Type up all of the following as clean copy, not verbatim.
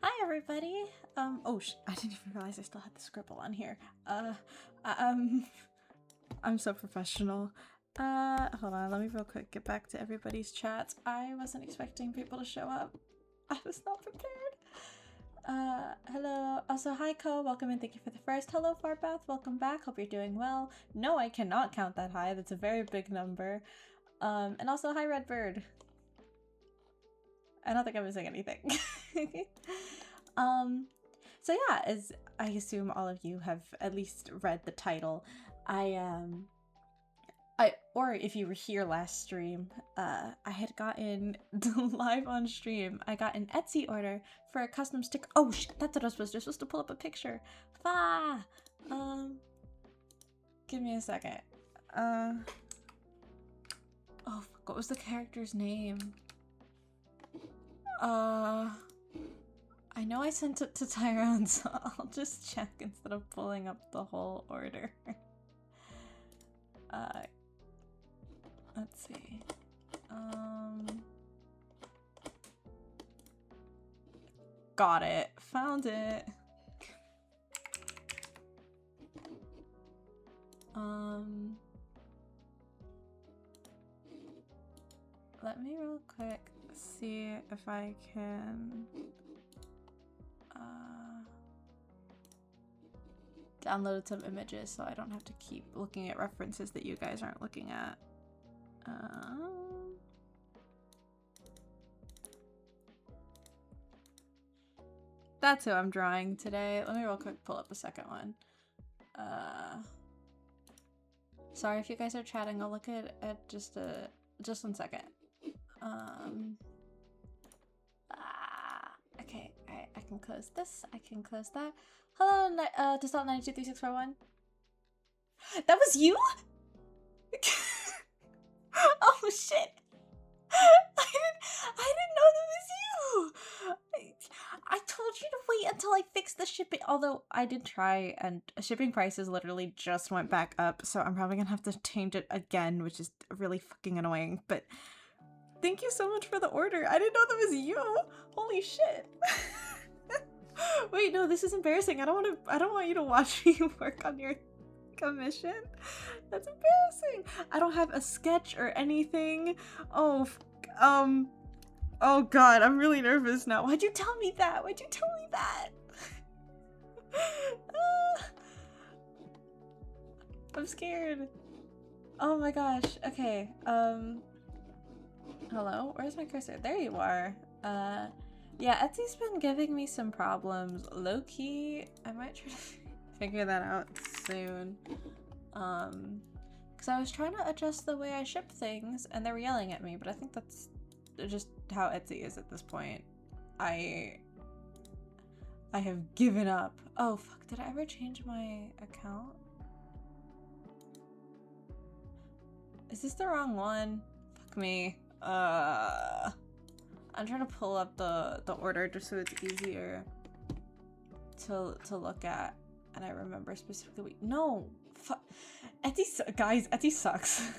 Hi everybody. I didn't even realize I still had the scribble on here. Um, I'm so professional. Hold on, let me real quick get back to everybody's chats. I wasn't expecting people to show up. I was not prepared. Hello. Also, hi Ko, welcome and thank you for the first. Hello Farbath, welcome back. Hope you're doing well. No, I cannot count that high. That's a very big number. And also, hi Redbird. I don't think I'm missing anything. So yeah, as I assume all of you have at least read the title, or if you were here last stream, I had gotten live on stream. I got an Etsy order for a custom sticker. Oh shit, that's what I was supposed to do. I was supposed to pull up a picture. Give me a second. Oh, fuck, what was the character's name? I know I sent it to Tyrone, so I'll just check instead of pulling up the whole order. Let's see. Got it. Found it. Let me real quick see if I can download some images so I don't have to keep looking at references that you guys aren't looking at. That's who I'm drawing today. Let me real quick pull up a second one. Sorry if you guys are chatting. I'll look at just 1 second. Okay, I can close this. I can close that. Hello, Disalt 923641. That was you? Oh shit! I didn't know that was you. I told you to wait until I fixed the shipping. Although I did try, and shipping prices literally just went back up, so I'm probably gonna have to change it again, which is really fucking annoying. But thank you so much for the order. I didn't know that was you. Holy shit. Wait, no, this is embarrassing. I don't want you to watch me work on your commission. That's embarrassing. I don't have a sketch or anything. Oh god, I'm really nervous now. Why'd you tell me that? Why'd you tell me that? I'm scared. Oh my gosh. Okay. Hello? Where's my cursor? There you are. Yeah, Etsy's been giving me some problems. Low-key, I might try to figure that out soon. Because I was trying to adjust the way I ship things, and they were yelling at me, but I think that's just how Etsy is at this point. I have given up. Oh, fuck, did I ever change my account? Is this the wrong one? Fuck me. I'm trying to pull up the order just so it's easier to look at, and I remember specifically. No, Etsy, guys, Etsy sucks.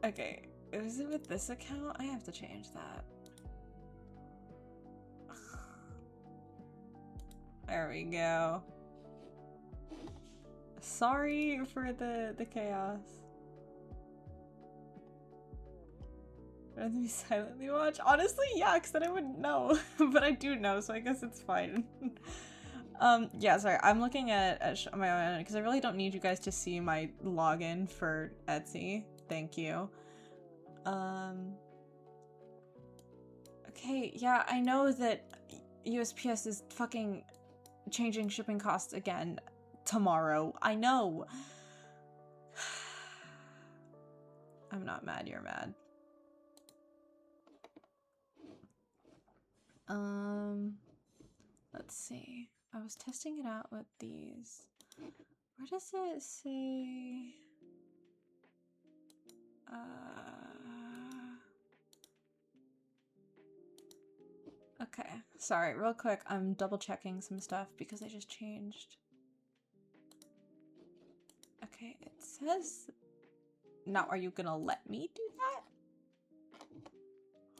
Okay, is it with this account? I have to change that. There we go. Sorry for the chaos. Rather than silently watch? Honestly, yeah, because then I wouldn't know. But I do know, so I guess it's fine. Yeah, sorry, I'm looking at my own because I really don't need you guys to see my login for Etsy. Thank you. Okay, yeah, I know that USPS is fucking changing shipping costs again tomorrow. I know. I'm not mad, you're mad. Let's see. I was testing it out with these. Where does it say? Okay. Sorry, real quick. I'm double checking some stuff because I just changed. Okay, it says... Now, are you gonna let me do that?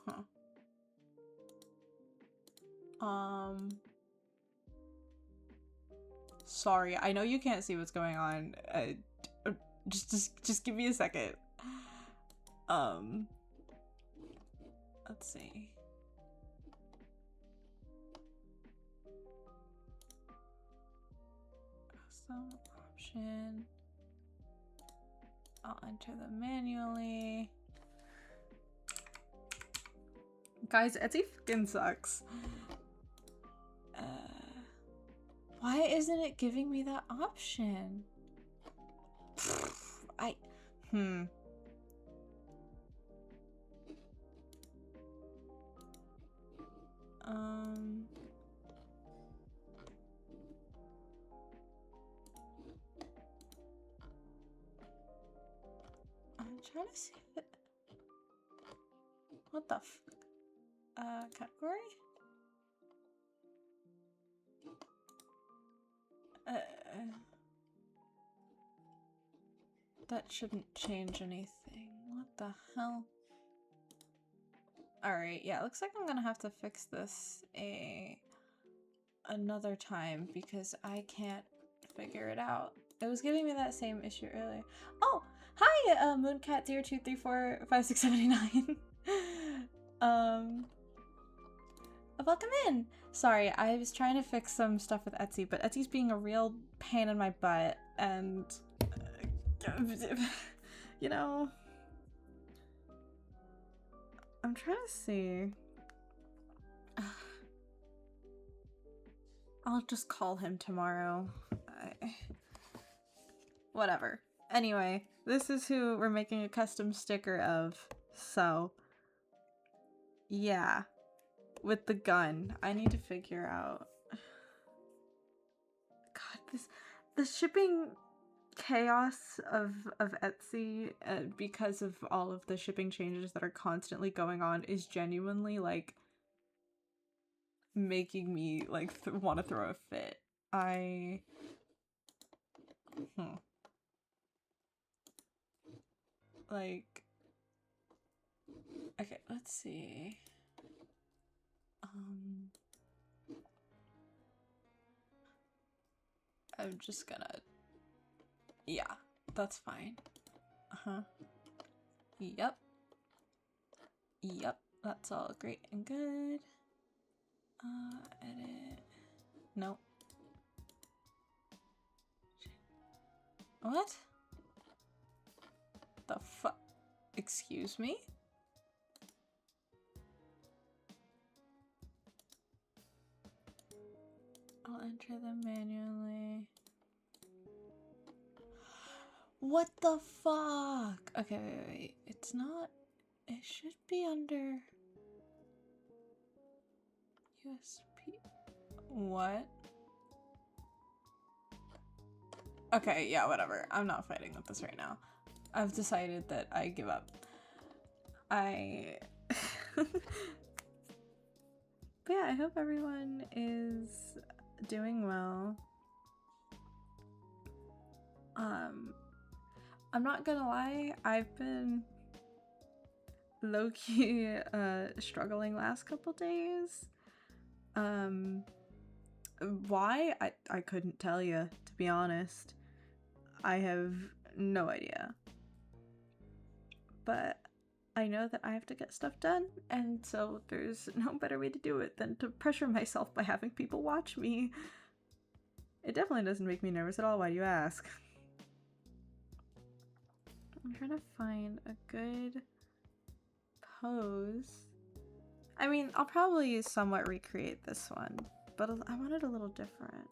Huh. Sorry, I know you can't see what's going on. Just give me a second. Let's see. Some option. I'll enter them manually. Guys, Etsy fucking sucks. Why isn't it giving me that option? I'm trying to see if it... What the f... category? That shouldn't change anything. What the hell? Alright, yeah, it looks like I'm gonna have to fix this another time because I can't figure it out. It was giving me that same issue earlier. Oh! Hi, Mooncat02345679. Welcome in! Sorry, I was trying to fix some stuff with Etsy, but Etsy's being a real pain in my butt, and... you know... I'm trying to see... I'll just call him tomorrow. Whatever. Anyway, this is who we're making a custom sticker of, so... yeah. With the gun. I need to figure out... God, the shipping chaos of Etsy, because of all of the shipping changes that are constantly going on, is genuinely, like, making me, like, want to throw a fit. Like... Okay, let's see... I'm just gonna... yeah, that's fine. Yep. Yep, that's all great and good. Edit. Nope. What? The fuck? Excuse me? I'll enter them manually. What the fuck? Okay, wait. It's not... It should be under... USP... What? Okay, yeah, whatever. I'm not fighting with this right now. I've decided that I give up. But yeah, I hope everyone is doing well. I'm not gonna lie, I've been low-key struggling last couple days. Why? I couldn't tell you, to be honest. I have no idea. But I know that I have to get stuff done, and so there's no better way to do it than to pressure myself by having people watch me. It definitely doesn't make me nervous at all, why do you ask? I'm trying to find a good pose. I mean, I'll probably somewhat recreate this one, but I want it a little different.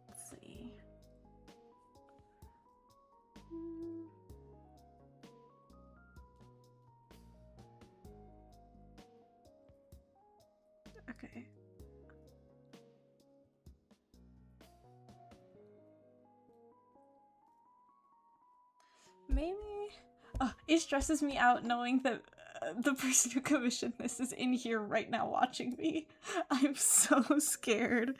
Let's see. Okay. Maybe... Oh, it stresses me out knowing that the person who commissioned this is in here right now watching me. I'm so scared.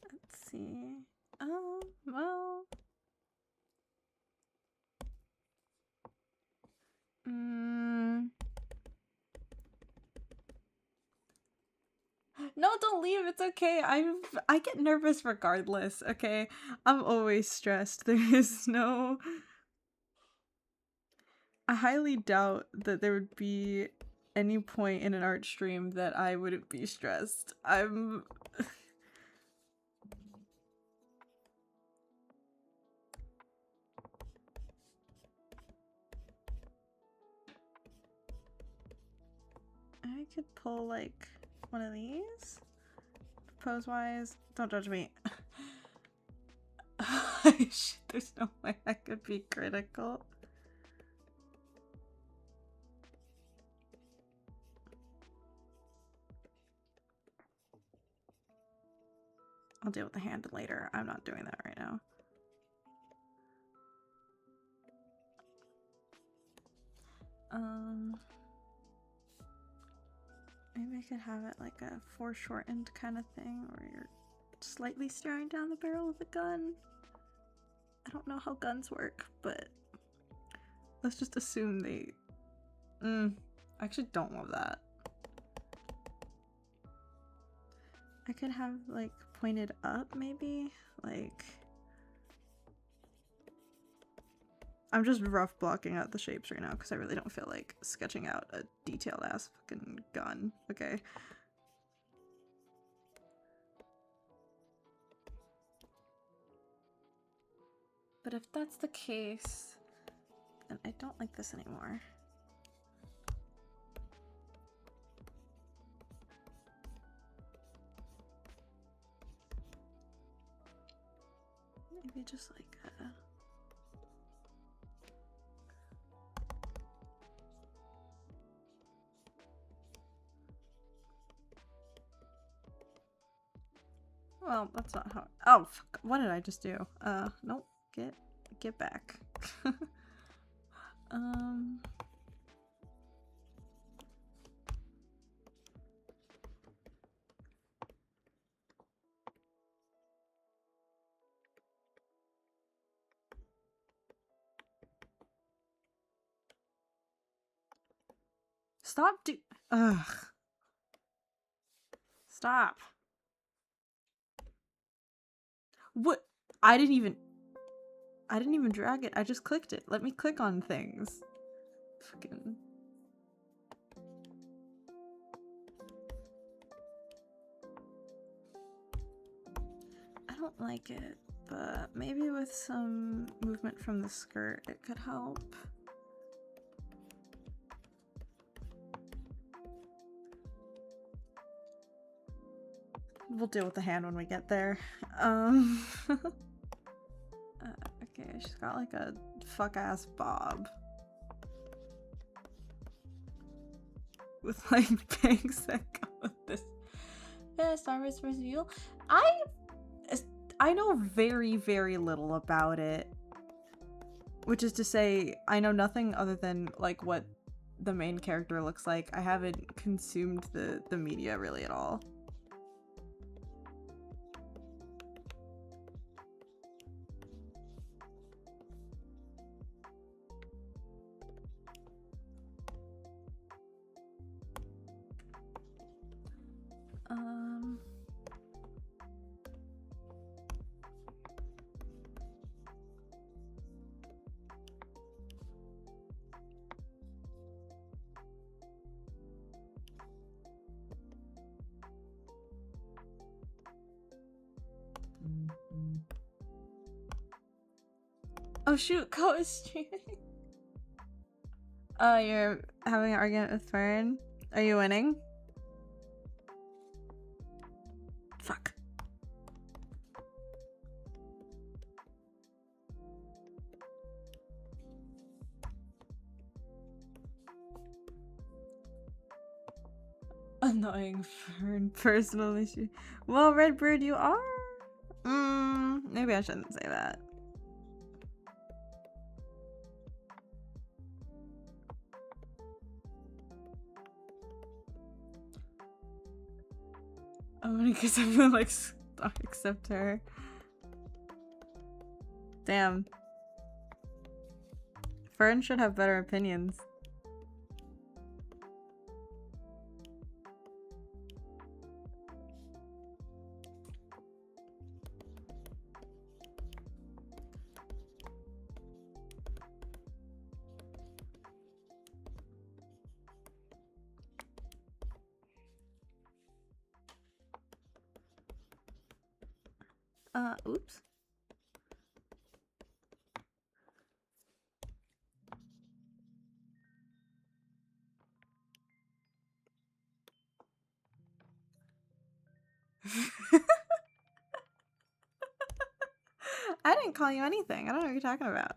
Let's see. Well. No, don't leave. It's okay. I get nervous regardless, okay? I'm always stressed. There is no... I highly doubt that there would be any point in an art stream that I wouldn't be stressed. I'm... I could pull, like, one of these? Pose-wise? Don't judge me. Shit, there's no way I could be critical. I'll deal with the hand later. I'm not doing that right now. Maybe I could have it like a foreshortened kind of thing where you're slightly staring down the barrel of a gun. I don't know how guns work, but let's just assume they... I actually don't love that. I could have like pointed up maybe, like... I'm just rough blocking out the shapes right now because I really don't feel like sketching out a detailed ass fucking gun, okay? But if that's the case, then I don't like this anymore. Maybe just like a... Well, that's not how... Oh, fuck. What did I just do? Nope. Get back. Stop Ugh. Stop. What? I didn't even drag it. I just clicked it. Let me click on things. Fucking... I don't like it, but maybe with some movement from the skirt it could help. We'll deal with the hand when we get there. Okay, she's got like a fuck-ass bob. With like bangs that go with this. Star Wars vs. you. I know very, very little about it. Which is to say, I know nothing other than like what the main character looks like. I haven't consumed the media really at all. Oh shoot, Ko is streaming. Oh, you're having an argument with Fern? Are you winning? Fuck. Annoying Fern, personal issue. Well, Redbird, you are? Maybe I shouldn't say that. I'm gonna guess I'm gonna like accept her. Damn. Fern should have better opinions. Oops. I didn't call you anything. I don't know what you're talking about.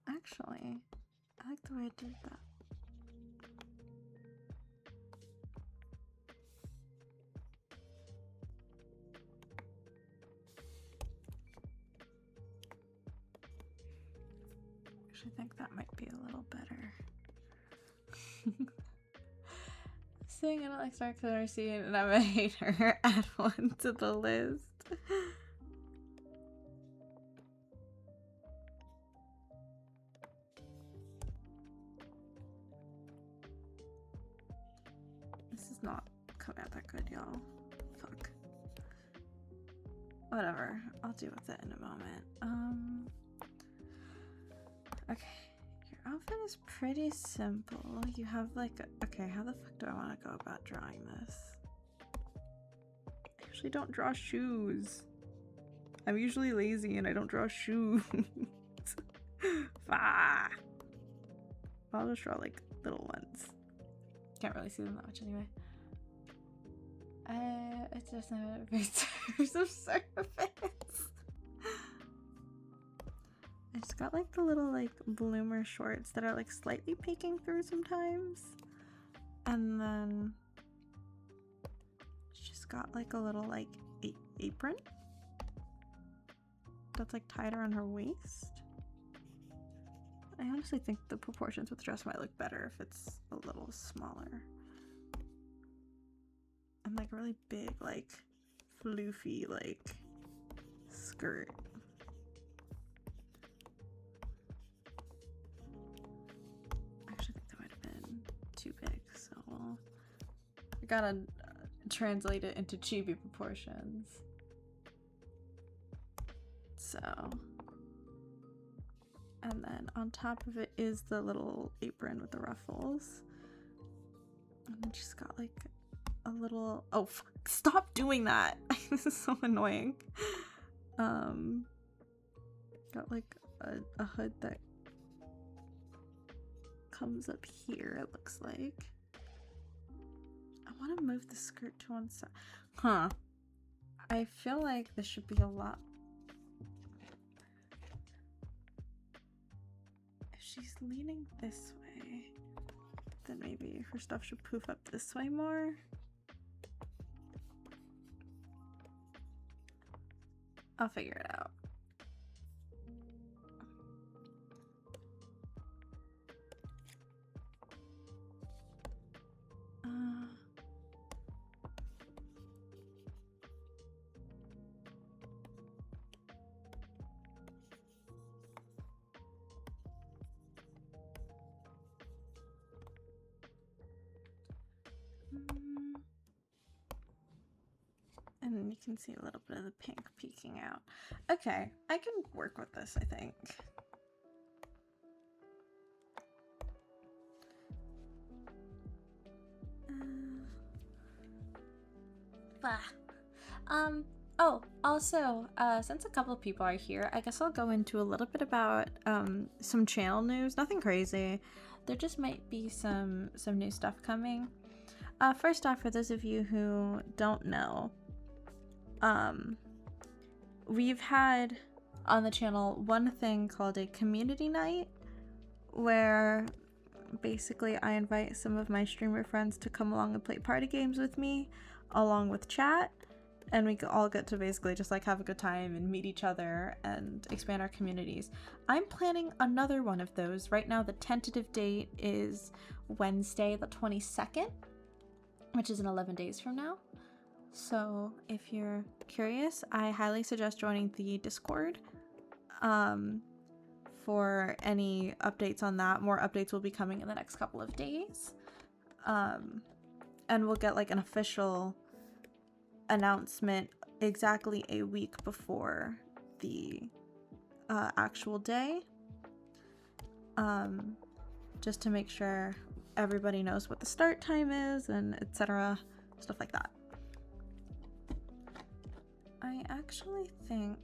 Actually, I like the way I did that. Actually, I think that might be a little better. Saying I don't like Stark Literacy and I'm a hater. Add one to the list. This is not coming out that good, y'all. Fuck. Whatever. I'll deal with it in a moment. Okay. Your outfit is pretty simple. You have like okay, how the fuck do I want to go about drawing this? I usually don't draw shoes. I'm usually lazy and I don't draw shoes. Ah. I'll just draw like little ones. Can't really see them that much anyway. It's just a very terms of service. I just got like the little like bloomer shorts that are like slightly peeking through sometimes. And then she's got like a little like apron that's like tied around her waist. I honestly think the proportions with the dress might look better if it's a little smaller. And like a really big like floofy like skirt. Too big, so I gotta translate it into chibi proportions. So, and then on top of it is the little apron with the ruffles, and then she's got like a little stop doing that. This is so annoying. Got like a hood that comes up here, it looks like. I want to move the skirt to one side. Huh. I feel like this should be a lot. If she's leaning this way, then maybe her stuff should poof up this way more. I'll figure it out. And you can see a little bit of the pink peeking out. Okay, I can work with this, I think. Oh, also, since a couple of people are here, I guess I'll go into a little bit about some channel news. Nothing crazy. There just might be some new stuff coming. First off, for those of you who don't know, we've had on the channel one thing called a community night, where basically I invite some of my streamer friends to come along and play party games with me along with chat, and we all get to basically just like have a good time and meet each other and expand our communities. I'm planning another one of those. Right now the tentative date is Wednesday the 22nd, which is in 11 days from now. So if you're curious, I highly suggest joining the Discord for any updates on that. More updates will be coming in the next couple of days. And we'll get like an official announcement exactly a week before the actual day, just to make sure everybody knows what the start time is and etc., stuff like that. I actually think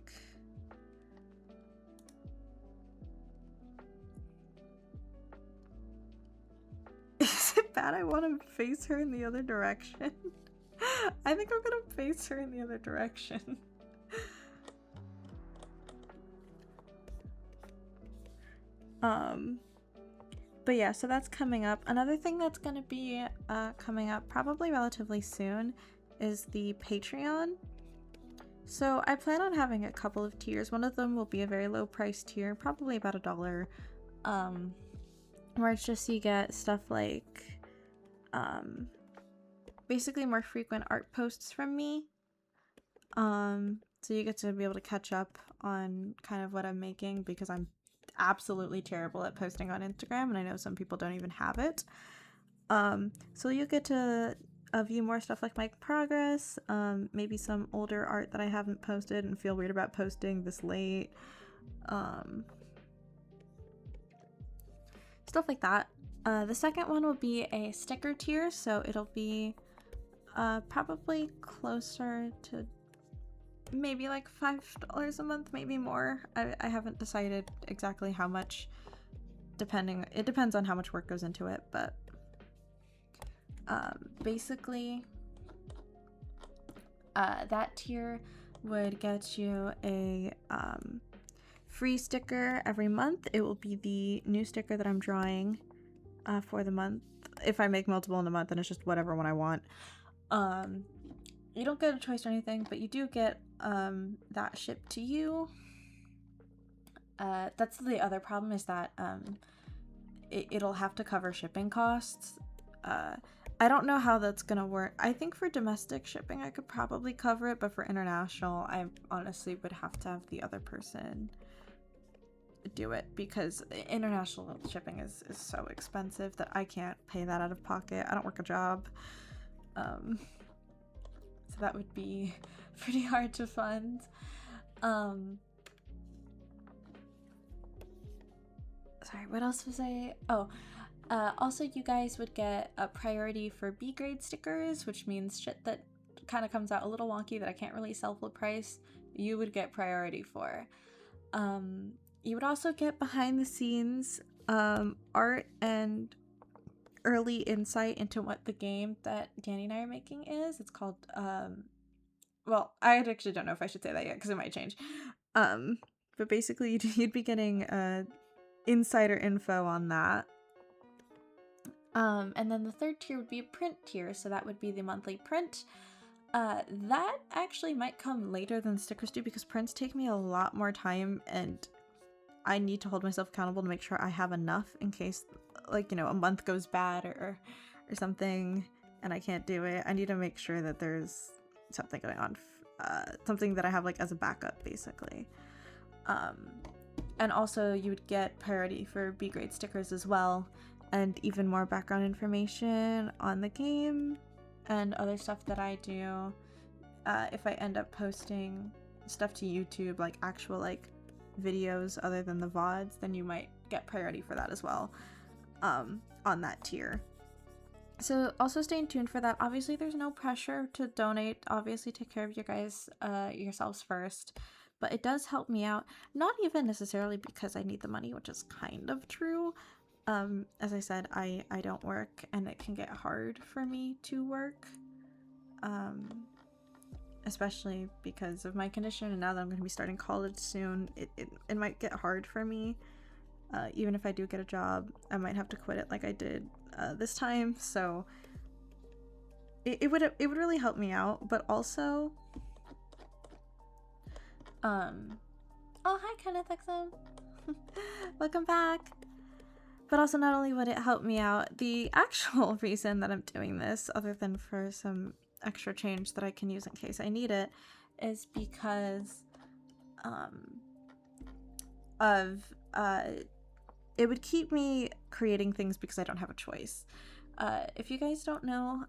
is it bad I want to face her in the other direction? I think I'm gonna face her in the other direction. But yeah, so that's coming up. Another thing that's gonna be coming up probably relatively soon is the Patreon. So I plan on having a couple of tiers. One of them will be a very low price tier, probably about $1, where it's just you get stuff like basically more frequent art posts from me. So you get to be able to catch up on kind of what I'm making, because I'm absolutely terrible at posting on Instagram, and I know some people don't even have it. So you get to view more stuff like my progress, maybe some older art that I haven't posted and feel weird about posting this late, stuff like that. The second one will be a sticker tier, so it'll be probably closer to maybe like $5 a month, maybe more. I haven't decided exactly how much, it depends on how much work goes into it, but basically that tier would get you a free sticker every month. It will be the new sticker that I'm drawing for the month. If I make multiple in a month, then it's just whatever one I want. You don't get a choice or anything, but you do get that shipped to you. That's the other problem, is that it'll have to cover shipping costs. I don't know how that's gonna work. I think for domestic shipping I could probably cover it, but for international I honestly would have to have the other person do it, because international shipping is so expensive that I can't pay that out of pocket. I don't work a job. So that would be pretty hard to fund. Sorry, what else was I? Also you guys would get a priority for B grade stickers, which means shit that kind of comes out a little wonky that I can't really sell full price, you would get priority for. You would also get behind the scenes art and early insight into what the game that Danny and I are making is. It's called well, I actually don't know if I should say that yet because it might change. But basically you'd be getting insider info on that. And then the third tier would be a print tier, so that would be the monthly print. That actually might come later than stickers do, because prints take me a lot more time and I need to hold myself accountable to make sure I have enough in case, like, you know, a month goes bad or something and I can't do it. I need to make sure that there's something going on, something that I have like as a backup basically. And also you would get priority for B grade stickers as well, and even more background information on the game and other stuff that I do. If I end up posting stuff to YouTube, like actual like videos other than the VODs, then you might get priority for that as well, on that tier. So also stay tuned for that. Obviously there's no pressure to donate. Obviously take care of you guys yourselves first, but it does help me out, not even necessarily because I need the money, which is kind of true. As I said, I don't work and it can get hard for me to work, especially because of my condition, and now that I'm going to be starting college soon, it might get hard for me. Even if I do get a job, I might have to quit it like I did this time, so it would really help me out. But also Oh, hi, Kenneth XM. Welcome back. But also, not only would it help me out, the actual reason that I'm doing this, other than for some extra change that I can use in case I need it, is because it would keep me creating things because I don't have a choice. If you guys don't know,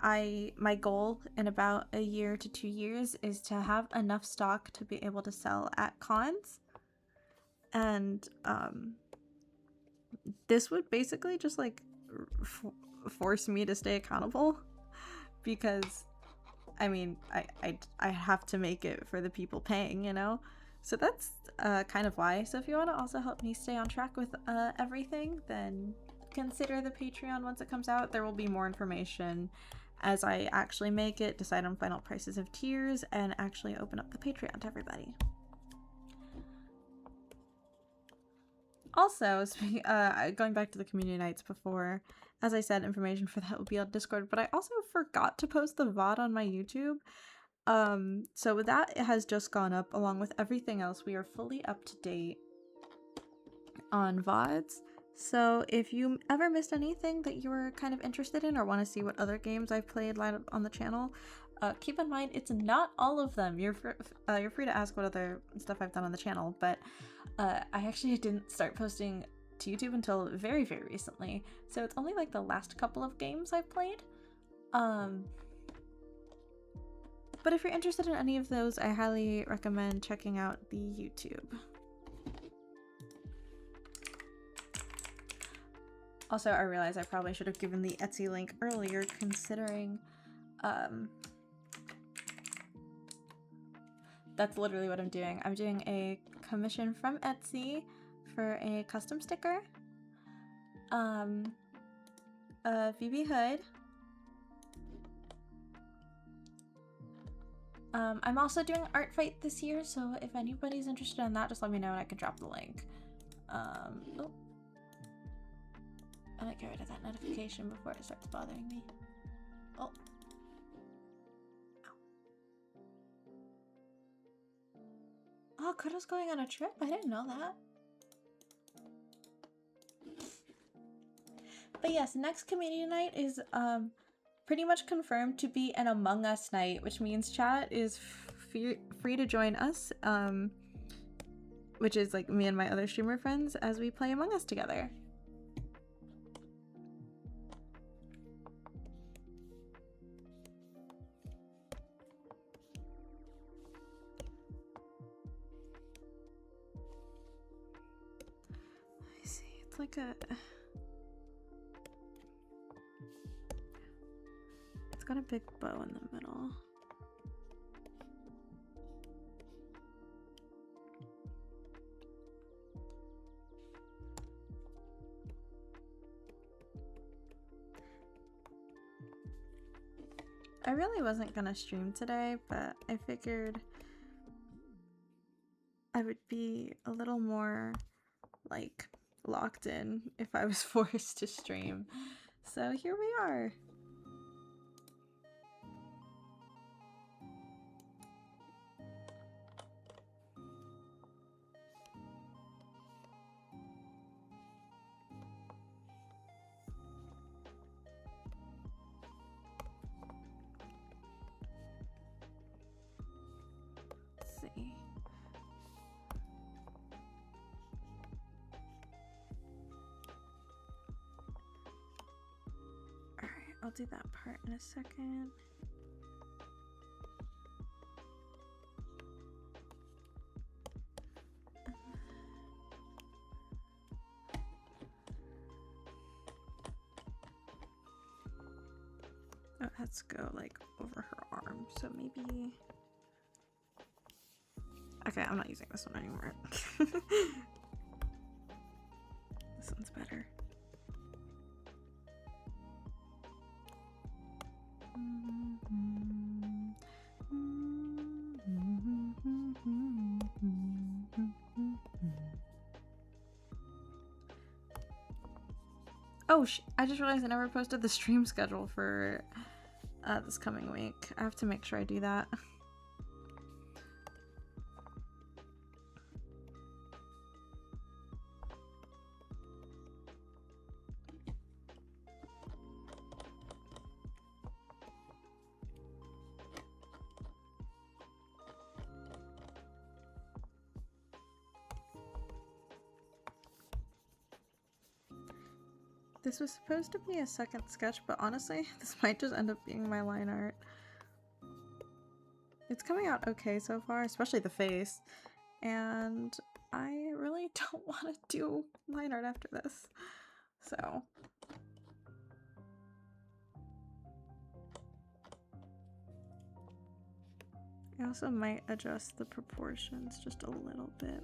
my goal in about a year to 2 years is to have enough stock to be able to sell at cons. And this would basically just like force me to stay accountable, because I mean, I have to make it for the people paying, you know? So that's kind of why. So if you want to also help me stay on track with everything, then consider the Patreon once it comes out. There will be more information as I actually make it, decide on final prices of tiers, and actually open up the Patreon to everybody. Also, going back to the community nights before, as I said, information for that will be on Discord, but I also forgot to post the VOD on my YouTube. So that has just gone up along with everything else. We are fully up to date on VODs. So if you ever missed anything that you were kind of interested in or want to see what other games I've played lined up on the channel, keep in mind it's not all of them. You're free to ask what other stuff I've done on the channel, but I actually didn't start posting to YouTube until very, very recently. So it's only like the last couple of games I've played. But if you're interested in any of those, I highly recommend checking out the YouTube. Also, I realize I probably should have given the Etsy link earlier, considering that's literally what I'm doing. I'm doing a commission from Etsy for a custom sticker, a VB hood. I'm also doing Art Fight this year, so if anybody's interested in that, just let me know and I can drop the link. Oh. I'm gonna get rid of that notification before it starts bothering me. Oh. Oh, Kudo's going on a trip? I didn't know that. But yes, next community night is pretty much confirmed to be an Among Us night, which means chat is free to join us, which is like me and my other streamer friends, as we play Among Us together. I see, it's like it's got a big bow in the middle. I really wasn't gonna stream today, but I figured I would be a little more like locked in if I was forced to stream. So here we are. Let's see. Alright, I'll do that part in a second. Oh, it has to go like over her arm, so maybe... Okay, I'm not using this one anymore. This one's better. Oh, I just realized I never posted the stream schedule for this coming week. I have to make sure I do that. This was supposed to be a second sketch, but honestly, this might just end up being my line art. It's coming out okay so far, especially the face. And I really don't want to do line art after this. So. I also might adjust the proportions just a little bit.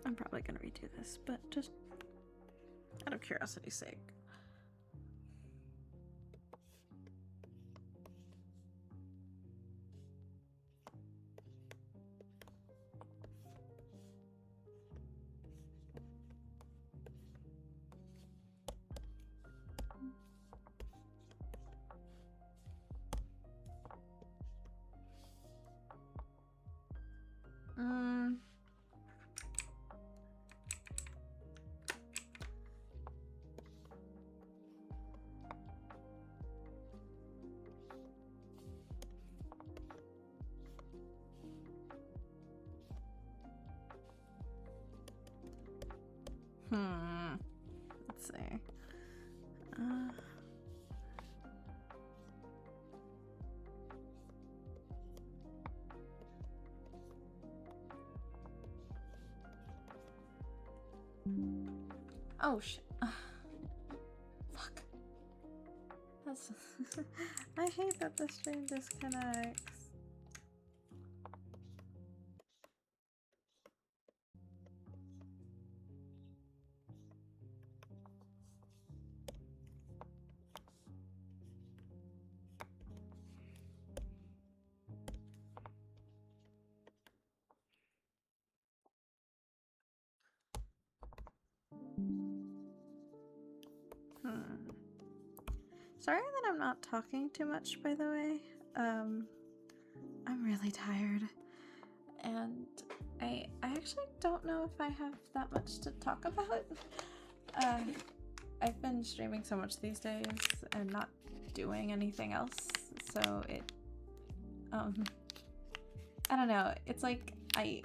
I'm probably gonna redo this, but just out of curiosity's sake. Let's see. Oh shit. Fuck. That's I hate that the stream disconnects. Sorry that I'm not talking too much, by the way. I'm really tired. And I actually don't know if I have that much to talk about. I've been streaming so much these days and not doing anything else, so it, I don't know, it's like, I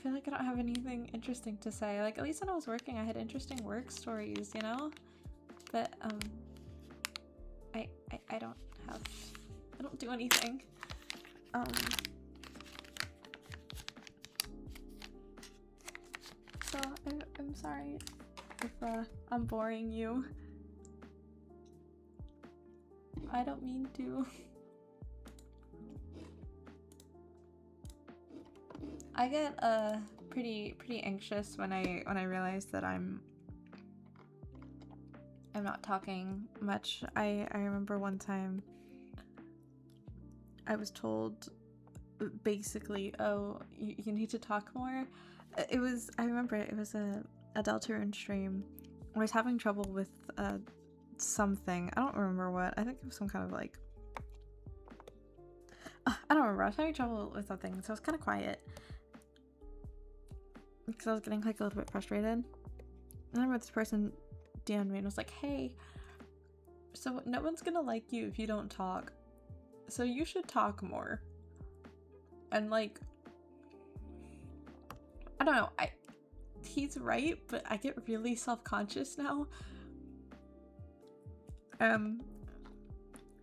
feel like I don't have anything interesting to say. Like, at least when I was working, I had interesting work stories, you know? But, I don't do anything. So, I'm sorry if, I'm boring you. I don't mean to. I get, pretty anxious when I realize that I'm not talking much. I remember one time I was told basically, oh, you need to talk more. I remember it was a Deltarune stream. I was having trouble with something. I don't remember what. I think it was some kind of like, I don't remember. I was having trouble with something, so I was kind of quiet because I was getting like a little bit frustrated. And I remember this person DM'd me and was like, hey, so no one's gonna like you if you don't talk, so you should talk more. And like, I don't know, he's right, but I get really self-conscious now. I'm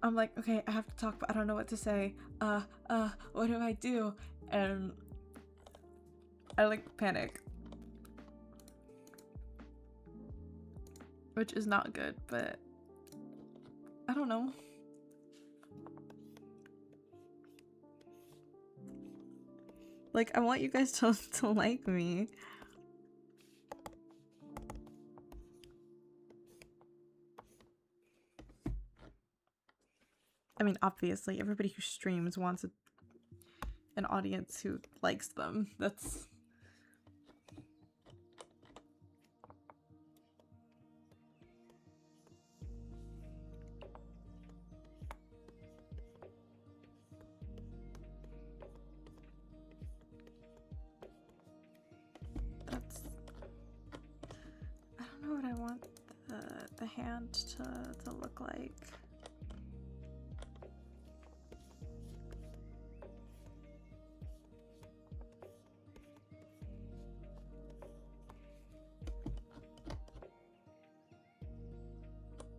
like, okay, I have to talk, but I don't know what to say. What do I do? And I like panic. Which is not good, but I don't know. Like, I want you guys to like me. I mean, obviously, everybody who streams wants an audience who likes them. That's... hand to look like.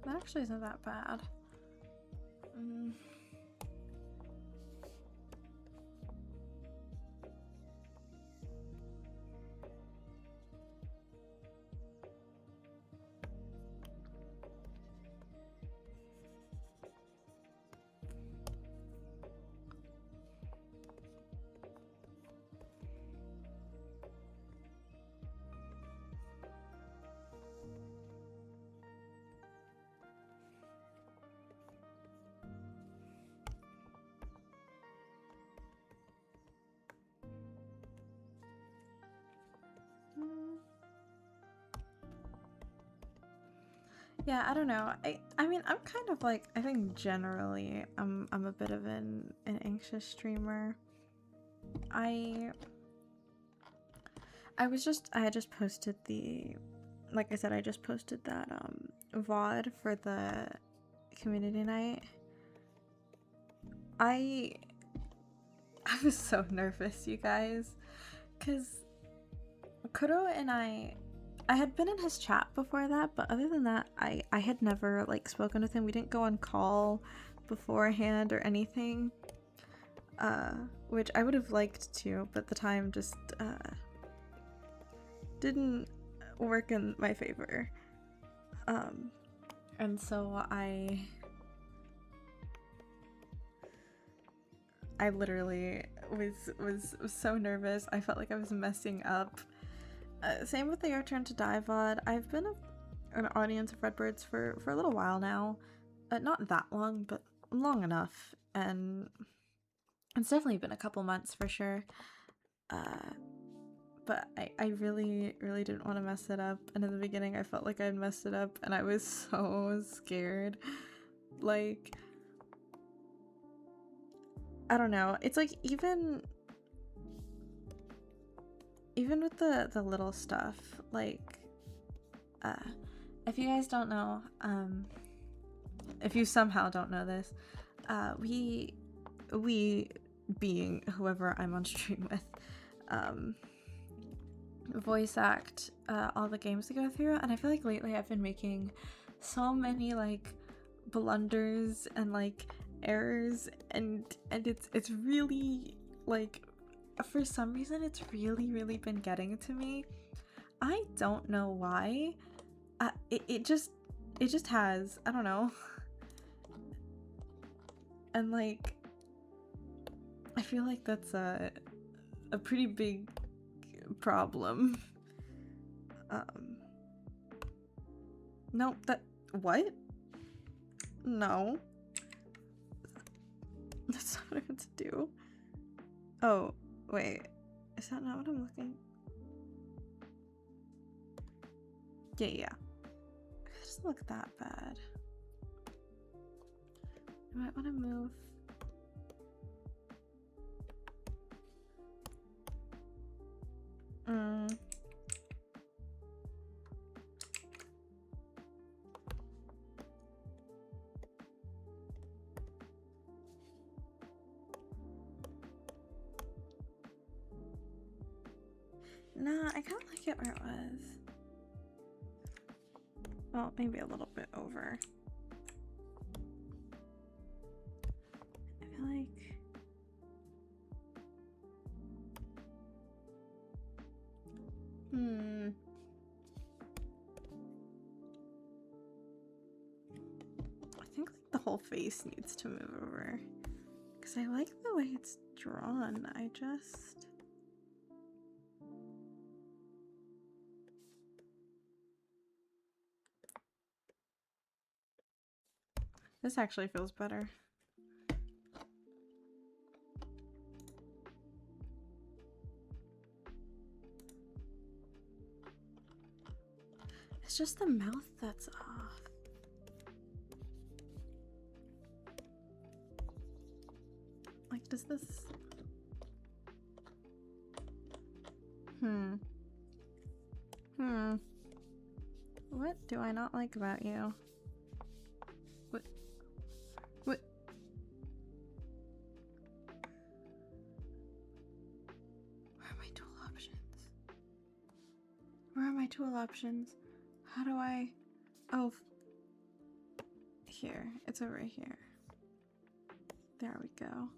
That actually isn't that bad. Yeah, I don't know. I mean, I'm kind of like, I think generally I'm a bit of an anxious streamer. I had just posted like I said, I just posted that VOD for the community night. I was so nervous, you guys, because Kuro and I had been in his chat before that, but other than that, I had never like spoken with him. We didn't go on call beforehand or anything, which I would have liked to, but the time just didn't work in my favor. And so I literally was so nervous. I felt like I was messing up. Same with the Your Turn to Die VOD. I've been an audience of Redbirds for a little while now. Not that long, but long enough. And it's definitely been a couple months for sure. But I really, really didn't want to mess it up. And in the beginning, I felt like I'd messed it up. And I was so scared. Like, I don't know. It's like even with the little stuff, like, if you guys don't know, if you somehow don't know this, we being whoever I'm on stream with, voice act all the games we go through, and I feel like lately I've been making so many like blunders and like errors, and it's really like, for some reason it's really been getting to me. I don't know why. It just has, I don't know. And like, I feel like that's a pretty big problem. No, what? No. That's not what I meant to do. Oh, wait. Is that not what I'm looking? Yeah. It doesn't look that bad. I might want to move. Nah, I kind of like it where it was. Well, maybe a little bit over. I feel like... I think like the whole face needs to move over. Because I like the way it's drawn. I just... This actually feels better. It's just the mouth that's off. Like, does this... What? do I not like about you? What? What? Where are my tool options? Where are my tool options? How do I... Oh. Here. It's over here. There we go.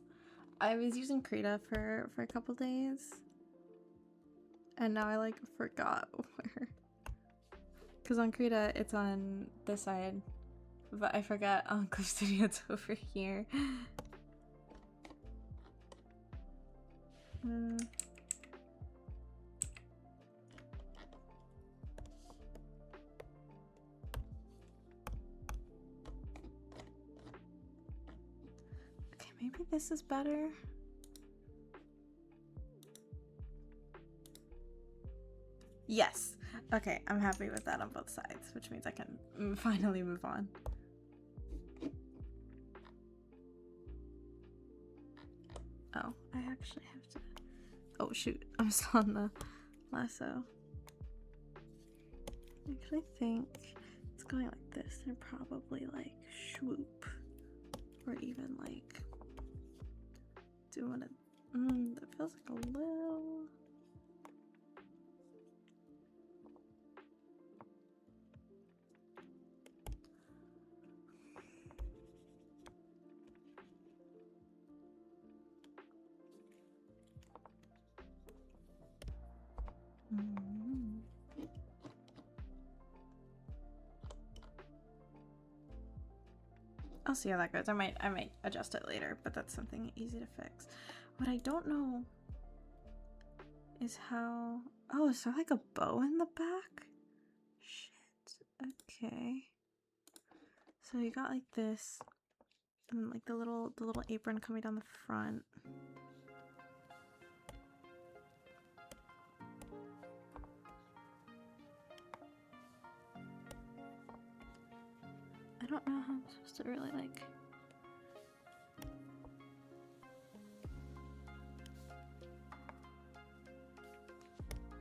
I was using Krita for a couple days. And now I like forgot where. Because on Krita it's on this side. But I forgot on Cliff Studio it's over here. Okay, maybe this is better. Yes. Okay, I'm happy with that on both sides, which means I can finally move on. Oh, I actually have to... Oh shoot, I'm still on the lasso. I actually think it's going like this and probably like swoop. Or even like doing it. That feels like a little... I'll see how that goes. I might adjust it later, but that's something easy to fix. What I don't know is how... Oh, is there like a bow in the back? Shit. Okay. So you got like this, and then like the little apron coming down the front. I don't know how I'm supposed to really like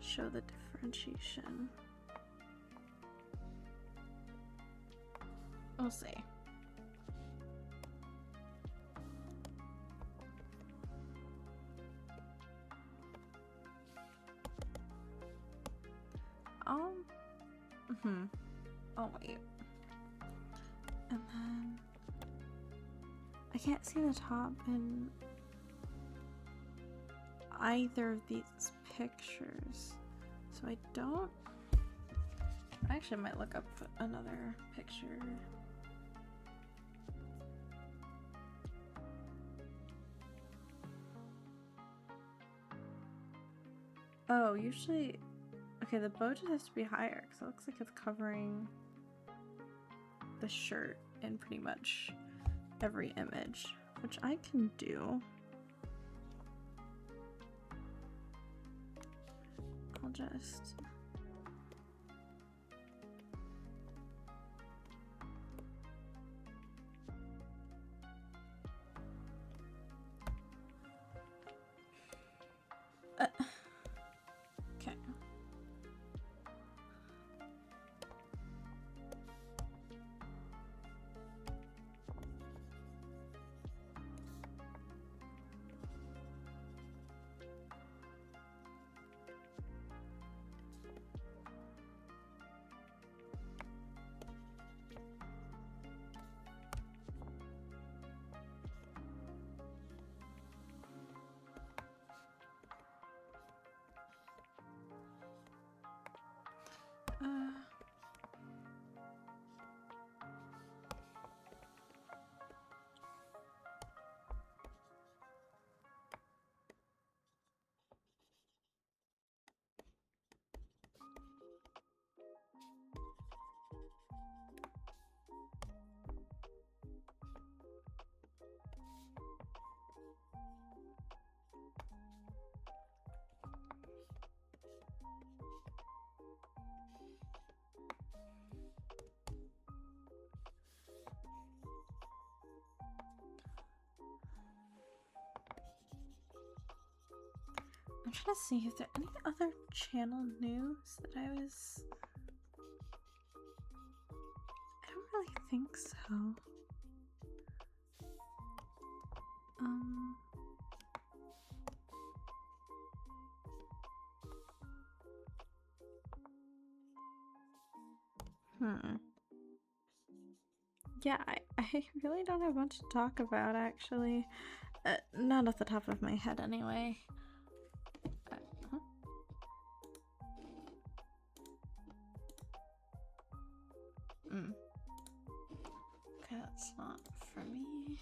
show the differentiation. We'll see. Oh wait. And then I can't see the top in either of these pictures, so I don't... I actually might look up another picture. Oh, usually... Okay, the bow just has to be higher, because it looks like it's covering the shirt in pretty much every image, which I can do. I'll just... Okay. I'm trying to see if there any other channel news that I was really think so. Yeah, I really don't have much to talk about, actually. Not off the top of my head, anyway. Huh? Okay, that's not for me.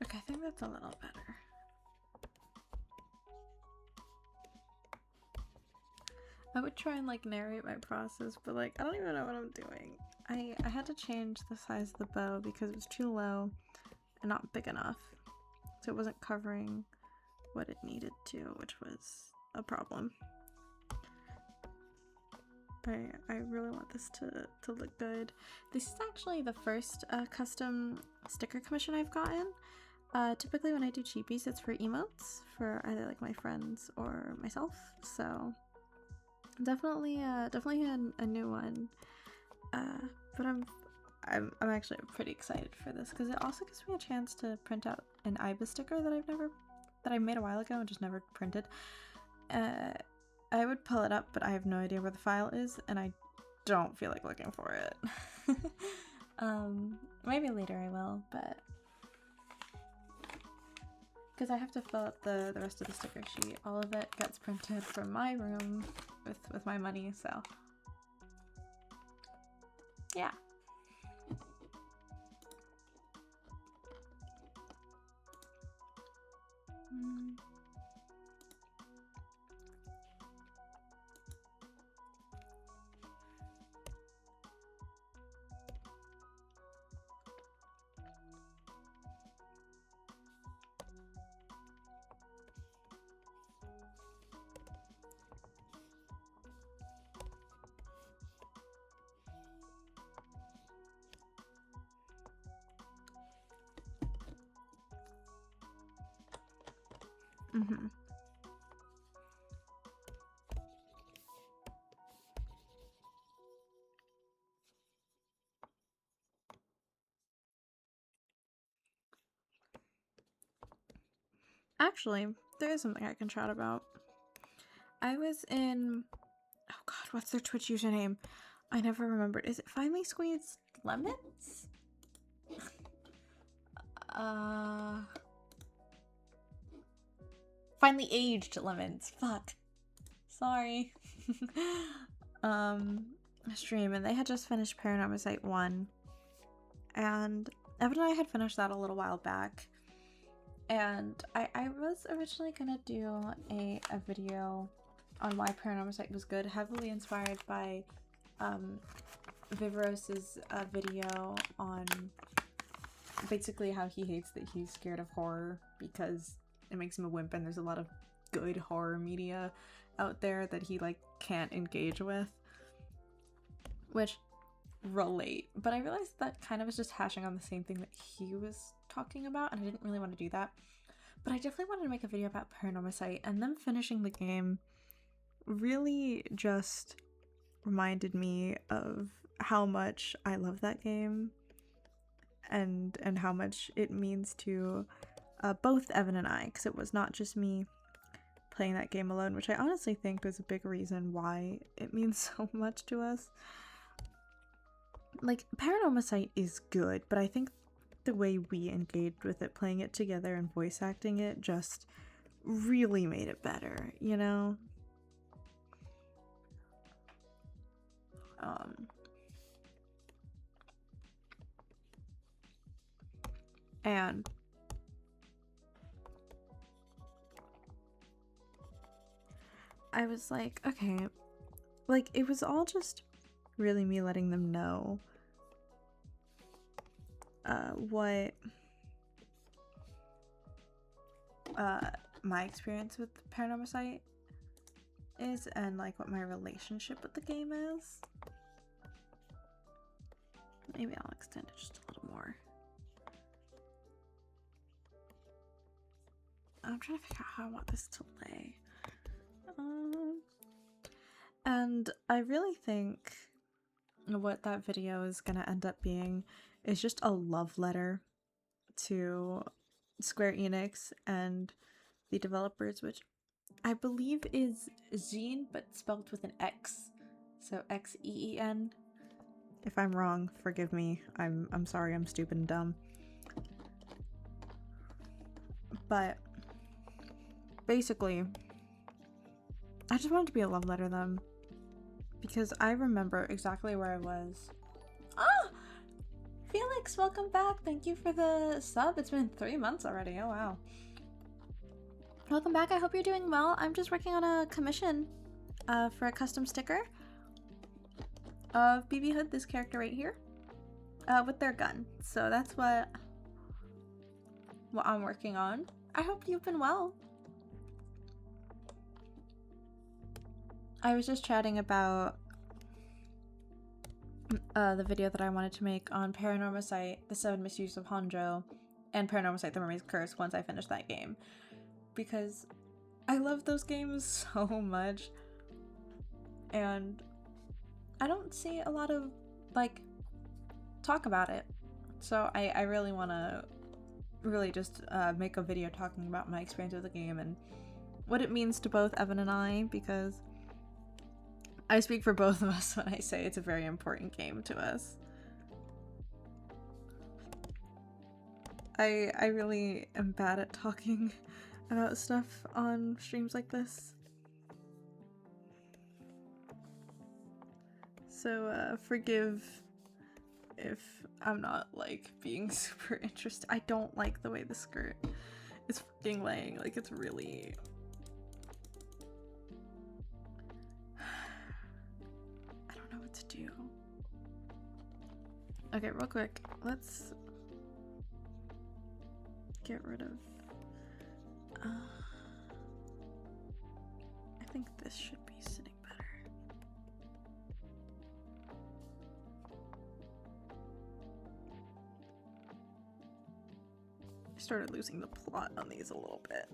Okay, I think that's a little better. I would try and like narrate my process, but like I don't even know what I'm doing. I had to change the size of the bow because it was too low and not big enough. So it wasn't covering what it needed to, which was a problem. I really want this to look good. This is actually the first custom sticker commission I've gotten. Typically when I do cheapies, it's for emotes for either like my friends or myself. So definitely a new one. But I'm actually pretty excited for this because it also gives me a chance to print out an Ibis sticker that I made a while ago and just never printed. I would pull it up, but I have no idea where the file is, and I don't feel like looking for it. Maybe later I will, but because I have to fill out the rest of the sticker sheet. All of it gets printed from my room with my money, so yeah. Actually, there is something I can chat about. I was in... Oh god, what's their Twitch username? I never remembered. Is it Finally Squeezed Lemons? Finally Aged Lemons. Fuck. Sorry. Stream, and they had just finished Paranormasight 1. And Evan and I had finished that a little while back. And I was originally gonna do a video on why Paranormasight was good, heavily inspired by Viveros's video on basically how he hates that he's scared of horror because it makes him a wimp, and there's a lot of good horror media out there that he like can't engage with, which relate. But I realized that kind of was just hashing on the same thing that he was talking about, and I didn't really want to do that. But I definitely wanted to make a video about Paranormasight, and them finishing the game really just reminded me of how much I love that game and how much it means to both Evan and I, because it was not just me playing that game alone, which I honestly think was a big reason why it means so much to us. Like, Paranormasight is good, but I think the way we engaged with it, playing it together and voice acting it, just really made it better, you know? And I was like, okay, like it was all just really me letting them know what my experience with Paranormal Sight is and like what my relationship with the game is. Maybe I'll extend it just a little more. I'm trying to figure out how I want this to lay. And I really think what that video is gonna end up being is just a love letter to Square Enix and the developers, which I believe is Xeen, but spelled with an X. So Xeen. If I'm wrong, forgive me. I'm sorry, I'm stupid and dumb. But basically, I just wanted to be a love letter to them because I remember exactly where I was. Ah! Felix, welcome back. Thank you for the sub. It's been 3 months already. Oh, wow. Welcome back. I hope you're doing well. I'm just working on a commission for a custom sticker of BB Hood, this character right here, with their gun. So that's what I'm working on. I hope you've been well. I was just chatting about the video that I wanted to make on Paranormal Sight, The 7 Misuse of Honjo, and Paranormal Sight, The Mermaid's Curse once I finish that game. Because I love those games so much. And I don't see a lot of, like, talk about it. So I really want to really just make a video talking about my experience with the game and what it means to both Evan and I, because I speak for both of us when I say it's a very important game to us. I really am bad at talking about stuff on streams like this. So forgive if I'm not like being super interested. I don't like the way the skirt is fucking laying. Like it's really... I don't know what to do. Okay, real quick, let's get rid of... I think this should be sitting better. I started losing the plot on these a little bit.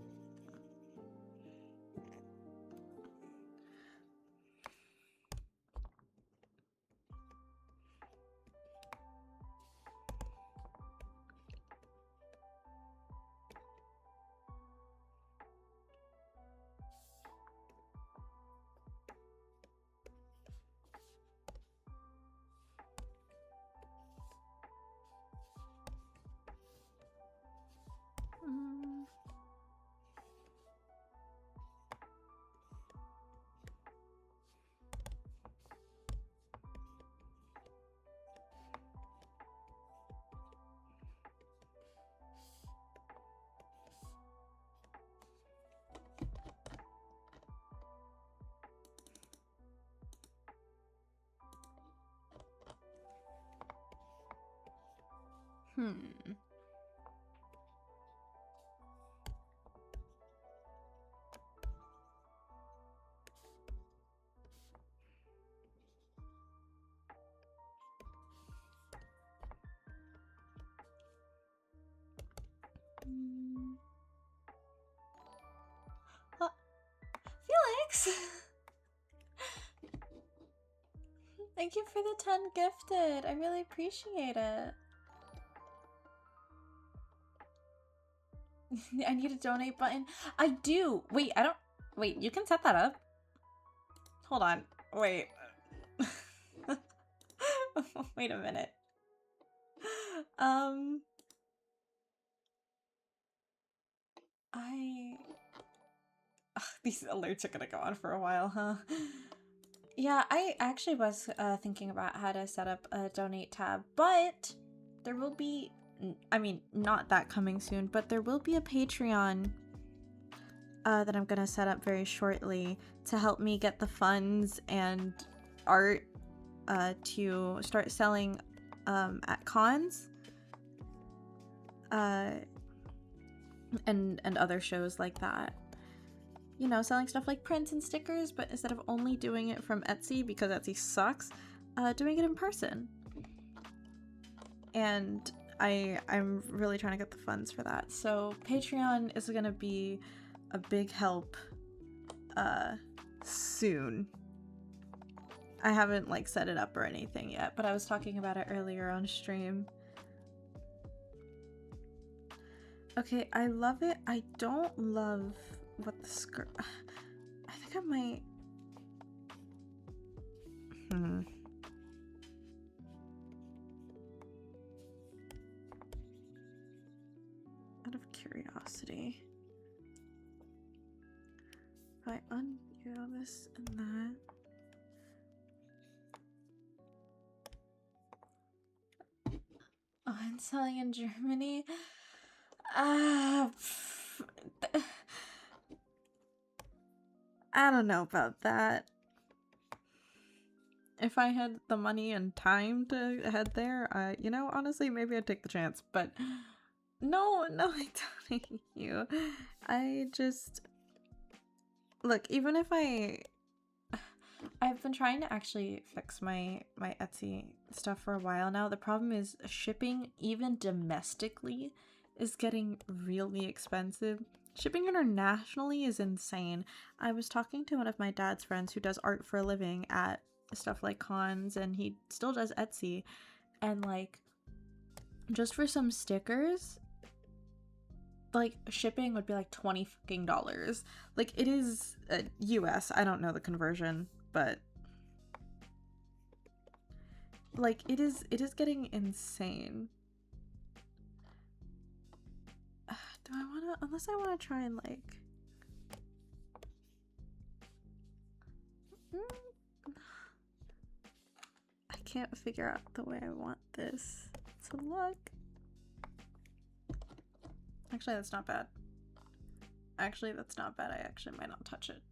Felix! Thank you for the 10 gifted. I really appreciate it. I need a donate button. I do. Wait, I don't... Wait, you can set that up? Hold on. Wait. Wait a minute. These alerts are gonna go on for a while, huh? Yeah, I actually was thinking about how to set up a donate tab, but there will be, I mean, not that coming soon, but there will be a Patreon that I'm gonna set up very shortly to help me get the funds and art to start selling at cons and other shows like that. You know, selling stuff like prints and stickers, but instead of only doing it from Etsy because Etsy sucks, doing it in person. And I'm really trying to get the funds for that. So Patreon is gonna be a big help soon. I haven't like set it up or anything yet, but I was talking about it earlier on stream. Okay, I love it. I don't love what the skirt... I think I might... Out of curiosity. If I undo this and that... Oh, and selling in Germany? I don't know about that. If I had the money and time to head there, you know, honestly, maybe I'd take the chance, but no, I don't hate you. I just... Look, even if I've been trying to actually fix my Etsy stuff for a while now. The problem is shipping, even domestically, is getting really expensive. Shipping internationally is insane. I was talking to one of my dad's friends who does art for a living at stuff like cons, and he still does Etsy, and like just for some stickers, like shipping would be like $20 fucking. Like it is US. I don't know the conversion, but like it is getting insane. Do I want to, unless I want to try and like I can't figure out the way I want this to look. Actually, that's not bad. Actually, that's not bad. I actually might not touch it.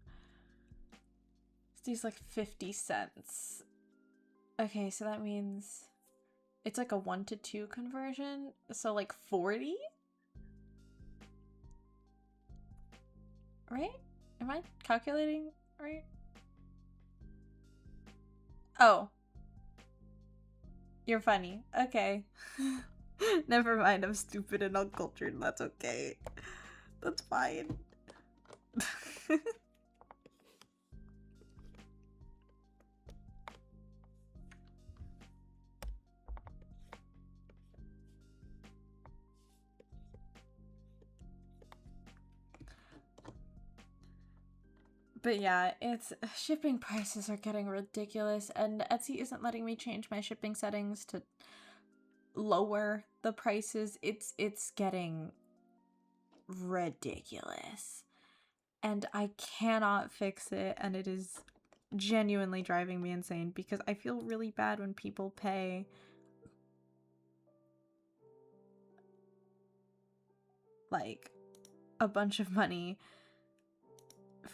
These like 50 cents. Okay, so that means it's like a 1-to-2 conversion. So like 40? Right? Am I calculating right? Oh. You're funny. Okay. Never mind, I'm stupid and uncultured, and that's okay. That's fine. But yeah, it's shipping prices are getting ridiculous, and Etsy isn't letting me change my shipping settings to lower the prices. It's getting ridiculous, and I cannot fix it, and it is genuinely driving me insane because I feel really bad when people pay like a bunch of money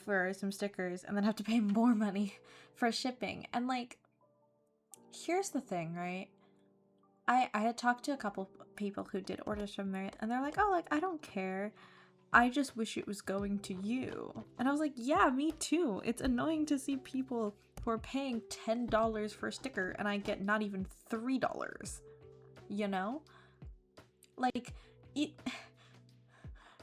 for some stickers and then have to pay more money for shipping. And like, here's the thing, right? I had talked to a couple people who did orders from there, and they're like, oh, like, I don't care. I just wish it was going to you. And I was like, yeah, me too. It's annoying to see people who are paying $10 for a sticker and I get not even $3, you know? Like, it...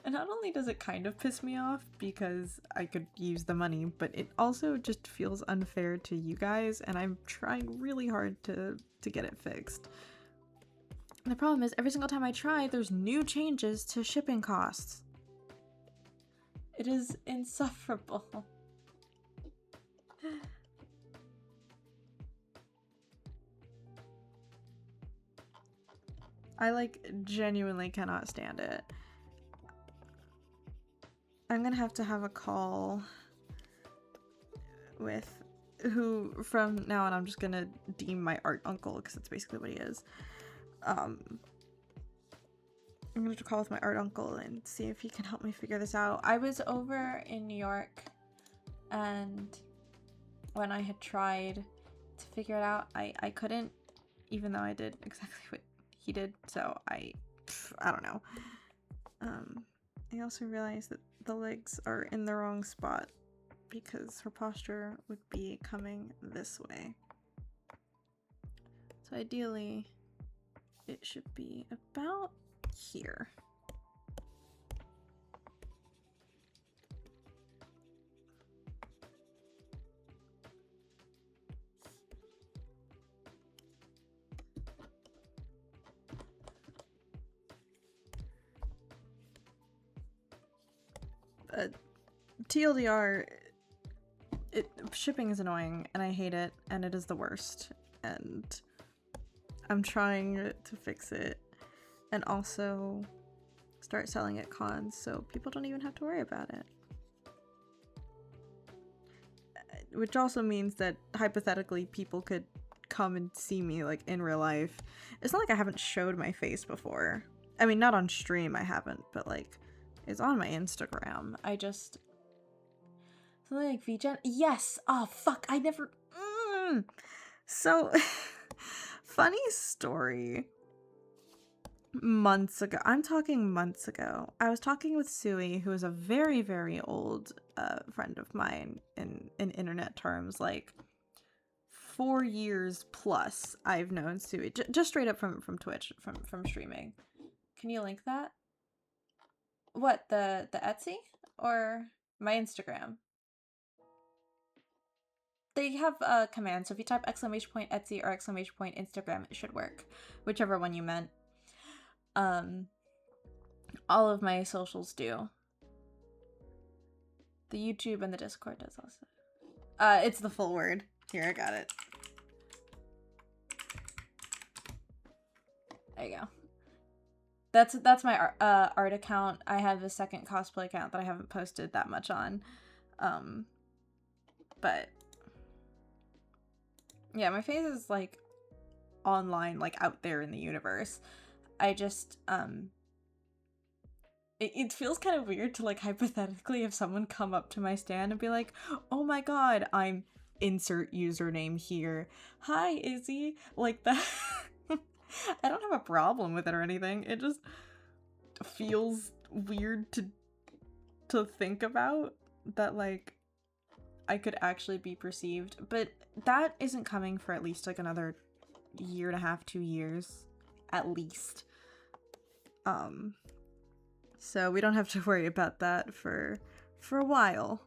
And not only does it kind of piss me off because I could use the money, but it also just feels unfair to you guys, and I'm trying really hard to get it fixed. And the problem is, every single time I try, there's new changes to shipping costs. It is insufferable. I like genuinely cannot stand it. I'm gonna have to have a call with who from now on I'm just gonna deem my art uncle because that's basically what he is. I'm gonna call with my art uncle and see if he can help me figure this out. I was over in New York, and when I had tried to figure it out, I couldn't, even though I did exactly what he did, so I don't know. I also realized that the legs are in the wrong spot because her posture would be coming this way. So ideally, it should be about here. TLDR, shipping is annoying and I hate it and it is the worst, and I'm trying to fix it and also start selling at cons so people don't even have to worry about it. Which also means that hypothetically people could come and see me like in real life. It's not like I haven't showed my face before. I mean, not on stream I haven't, but like it's on my Instagram. I just something like VGen. Yes. Oh fuck. I never. So funny story. Months ago, I'm talking months ago, I was talking with Sui, who is a very, very old friend of mine in internet terms. Like 4 years plus I've known Sui, just straight up from Twitch, from streaming. Can you link that? What, the Etsy or my Instagram? They have a command, so if you type !Etsy or !Instagram, it should work, whichever one you meant. All of my socials do. The YouTube and the Discord does also. It's the full word. Here, I got it. There you go. That's my art account. I have a second cosplay account that I haven't posted that much on. But yeah, my face is like online, like out there in the universe. I just it feels kind of weird to like hypothetically have someone come up to my stand and be like, oh my god, I'm insert username here. Hi, Izzy. Like that. I don't have a problem with it or anything. It just feels weird to think about that like I could actually be perceived. But that isn't coming for at least like another 1.5 to 2 years at least. So we don't have to worry about that for a while.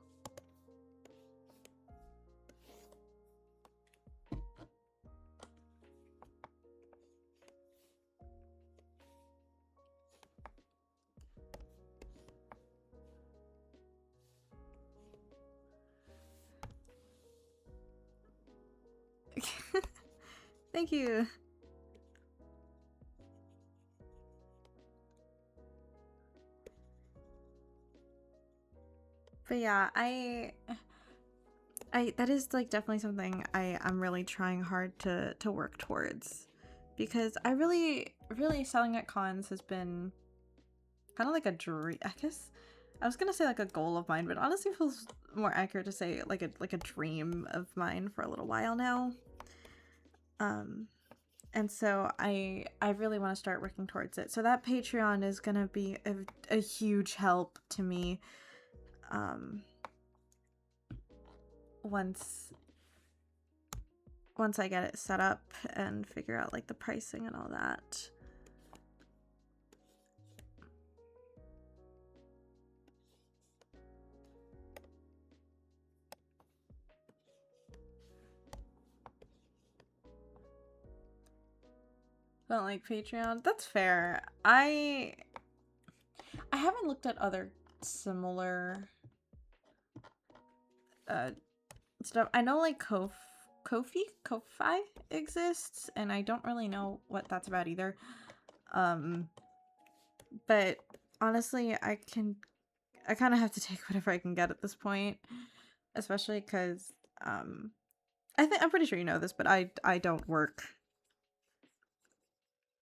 Thank you. But yeah, I that is like definitely something I'm really trying hard to work towards, because I really selling at cons has been kind of like a dream. I guess I was gonna say like a goal of mine, but honestly feels more accurate to say like a dream of mine for a little while now. And so I really want to start working towards it. So that Patreon is gonna be a huge help to me. Once I get it set up and figure out like the pricing and all that. Don't like Patreon? That's fair. I haven't looked at other similar stuff. I know like Ko-fi exists, and I don't really know what that's about either. But honestly, I kind of have to take whatever I can get at this point, especially because I'm pretty sure you know this, but I don't work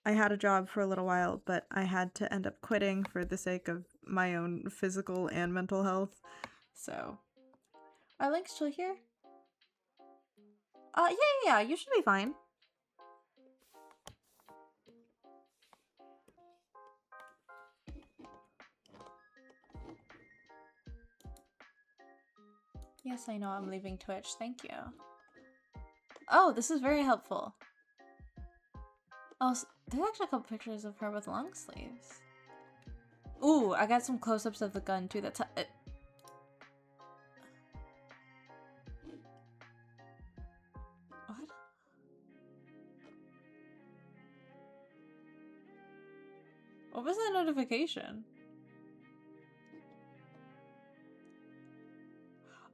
I had a job for a little while, but I had to end up quitting for the sake of my own physical and mental health. So, are links still here? Yeah, you should be fine. Yes, I know I'm leaving Twitch. Thank you. Oh, this is very helpful. Oh, there's actually a couple pictures of her with long sleeves. Ooh, I got some close-ups of the gun too. That's what? What was that notification?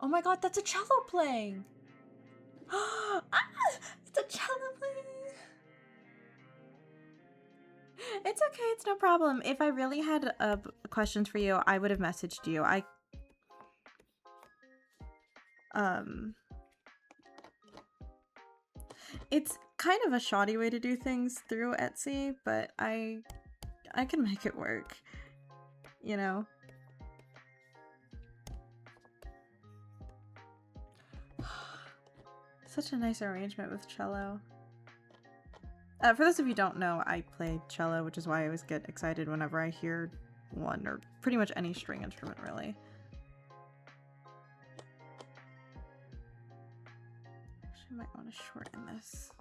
Oh my god, that's a cello playing! Ah, it's a cello playing! It's okay, it's no problem. If I really had questions for you, I would have messaged you. It's kind of a shoddy way to do things through Etsy, but I can make it work, you know? Such a nice arrangement with cello. For those of you who don't know, I play cello, which is why I always get excited whenever I hear one, or pretty much any string instrument, really. Actually, I might want to shorten this.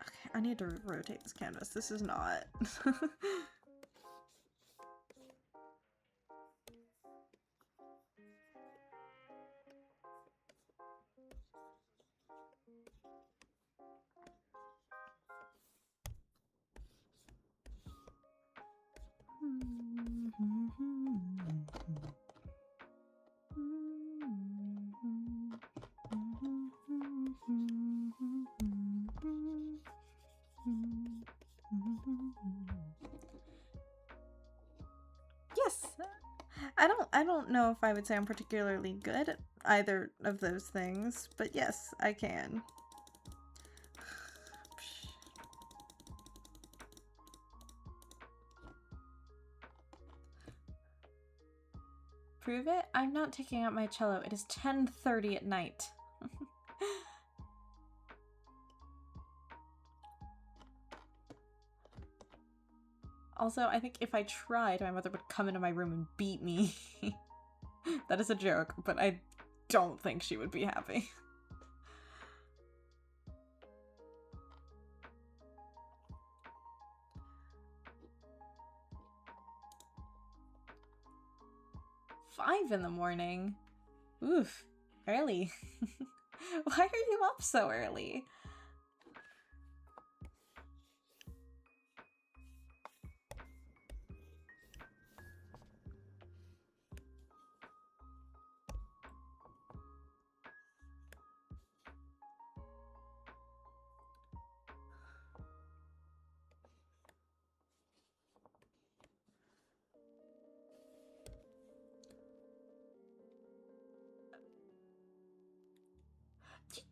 Okay, I need to rotate this canvas. This is not. Yes. I don't know if I would say I'm particularly good at either of those things, but yes, I can. Prove it? I'm not taking out my cello. It is 10:30 at night. Also, I think if I tried, my mother would come into my room and beat me. That is a joke, but I don't think she would be happy. Five in the morning? Oof, early. Why are you up so early?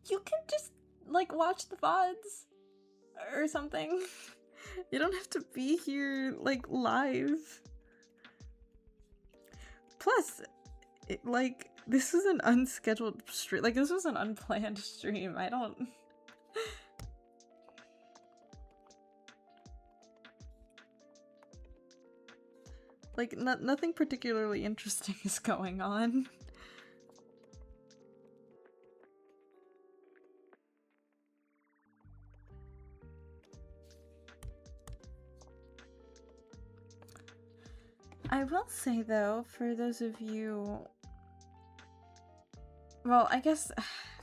You can just, like, watch the VODs or something. You don't have to be here, like, live. Plus, this was an unscheduled stream. Like, this was an unplanned stream. I don't... Like, nothing particularly interesting is going on. I will say, though, for those of you... Well, I guess...